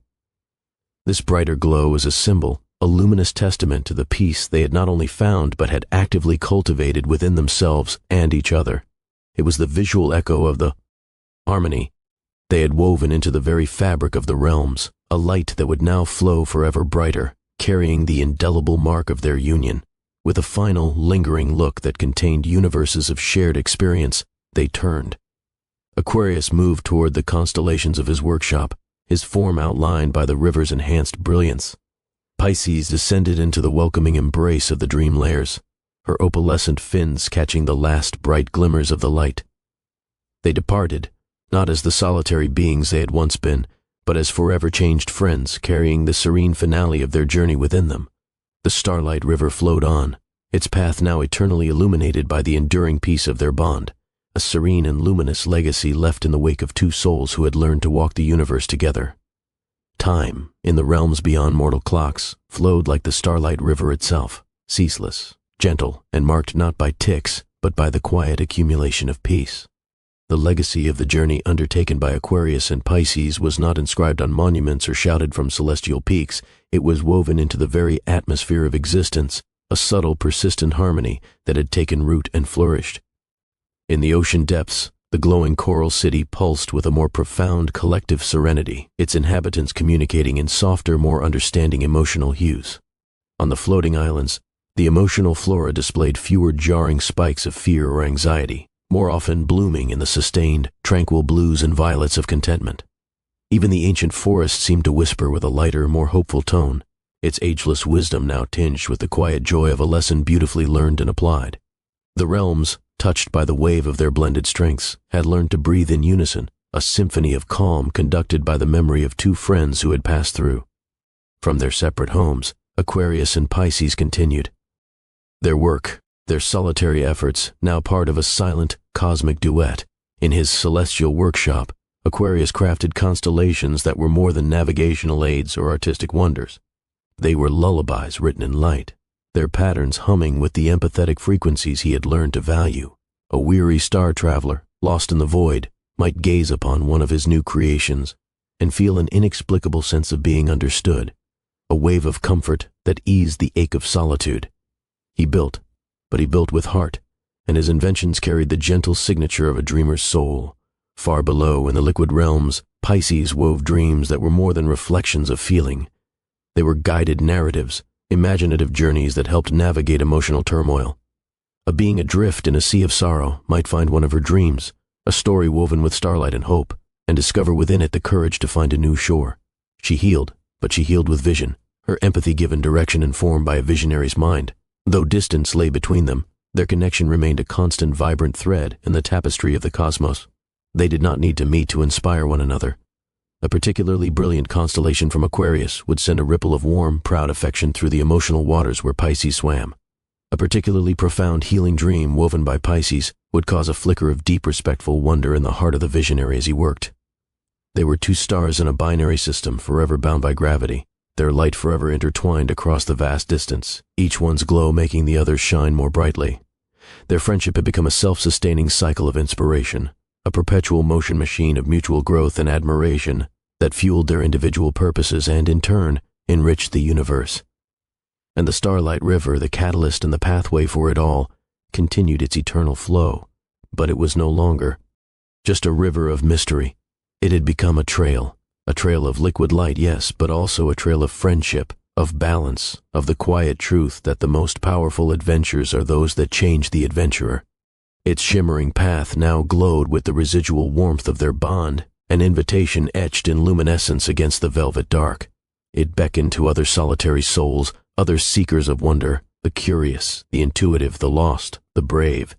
This brighter glow was a symbol, a luminous testament to the peace they had not only found but had actively cultivated within themselves and each other. It was the visual echo of the harmony they had woven into the very fabric of the realms, a light that would now flow forever brighter, carrying the indelible mark of their union. With a final, lingering look that contained universes of shared experience, they turned. Aquarius moved toward the constellations of his workshop, his form outlined by the river's enhanced brilliance. Pisces descended into the welcoming embrace of the dream layers, her opalescent fins catching the last bright glimmers of the light. They departed, not as the solitary beings they had once been, but as forever changed friends carrying the serene finale of their journey within them. The starlight river flowed on, its path now eternally illuminated by the enduring peace of their bond, a serene and luminous legacy left in the wake of two souls who had learned to walk the universe together. Time, in the realms beyond mortal clocks, flowed like the starlight river itself, ceaseless, gentle, and marked not by ticks, but by the quiet accumulation of peace. The legacy of the journey undertaken by Aquarius and Pisces was not inscribed on monuments or shouted from celestial peaks. It was woven into the very atmosphere of existence, a subtle, persistent harmony that had taken root and flourished. In the ocean depths, the glowing coral city pulsed with a more profound collective serenity, its inhabitants communicating in softer, more understanding emotional hues. On the floating islands, the emotional flora displayed fewer jarring spikes of fear or anxiety, more often blooming in the sustained, tranquil blues and violets of contentment. Even the ancient forest seemed to whisper with a lighter, more hopeful tone, its ageless wisdom now tinged with the quiet joy of a lesson beautifully learned and applied. The realms, touched by the wave of their blended strengths, had learned to breathe in unison, a symphony of calm conducted by the memory of two friends who had passed through. From their separate homes, Aquarius and Pisces continued. Their work, their solitary efforts, now part of a silent, cosmic duet. In his celestial workshop, Aquarius crafted constellations that were more than navigational aids or artistic wonders. They were lullabies written in light, their patterns humming with the empathetic frequencies he had learned to value. A weary star traveler, lost in the void, might gaze upon one of his new creations and feel an inexplicable sense of being understood, a wave of comfort that eased the ache of solitude. He built, but he built with heart, and his inventions carried the gentle signature of a dreamer's soul. Far below, in the liquid realms, Pisces wove dreams that were more than reflections of feeling. They were guided narratives, imaginative journeys that helped navigate emotional turmoil. A being adrift in a sea of sorrow might find one of her dreams, a story woven with starlight and hope, and discover within it the courage to find a new shore. She healed, but she healed with vision, her empathy given direction and form by a visionary's mind. Though distance lay between them, their connection remained a constant, vibrant thread in the tapestry of the cosmos. They did not need to meet to inspire one another. A particularly brilliant constellation from Aquarius would send a ripple of warm, proud affection through the emotional waters where Pisces swam. A particularly profound, healing dream woven by Pisces would cause a flicker of deep, respectful wonder in the heart of the visionary as he worked. They were two stars in a binary system, forever bound by gravity, their light forever intertwined across the vast distance, each one's glow making the other's shine more brightly. Their friendship had become a self-sustaining cycle of inspiration, a perpetual motion machine of mutual growth and admiration that fueled their individual purposes and, in turn, enriched the universe. And the starlight river, the catalyst and the pathway for it all, continued its eternal flow. But it was no longer just a river of mystery. It had become a trail of liquid light, yes, but also a trail of friendship, of balance, of the quiet truth that the most powerful adventures are those that change the adventurer. Its shimmering path now glowed with the residual warmth of their bond, an invitation etched in luminescence against the velvet dark. It beckoned to other solitary souls, other seekers of wonder, the curious, the intuitive, the lost, the brave.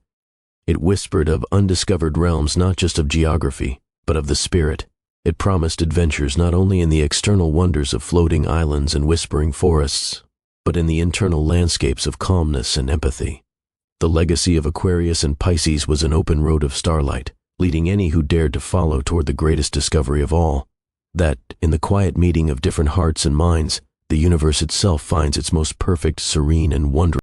It whispered of undiscovered realms, not just of geography, but of the spirit. It promised adventures not only in the external wonders of floating islands and whispering forests, but in the internal landscapes of calmness and empathy. The legacy of Aquarius and Pisces was an open road of starlight, leading any who dared to follow toward the greatest discovery of all, that, in the quiet meeting of different hearts and minds, the universe itself finds its most perfect, serene, and wondrous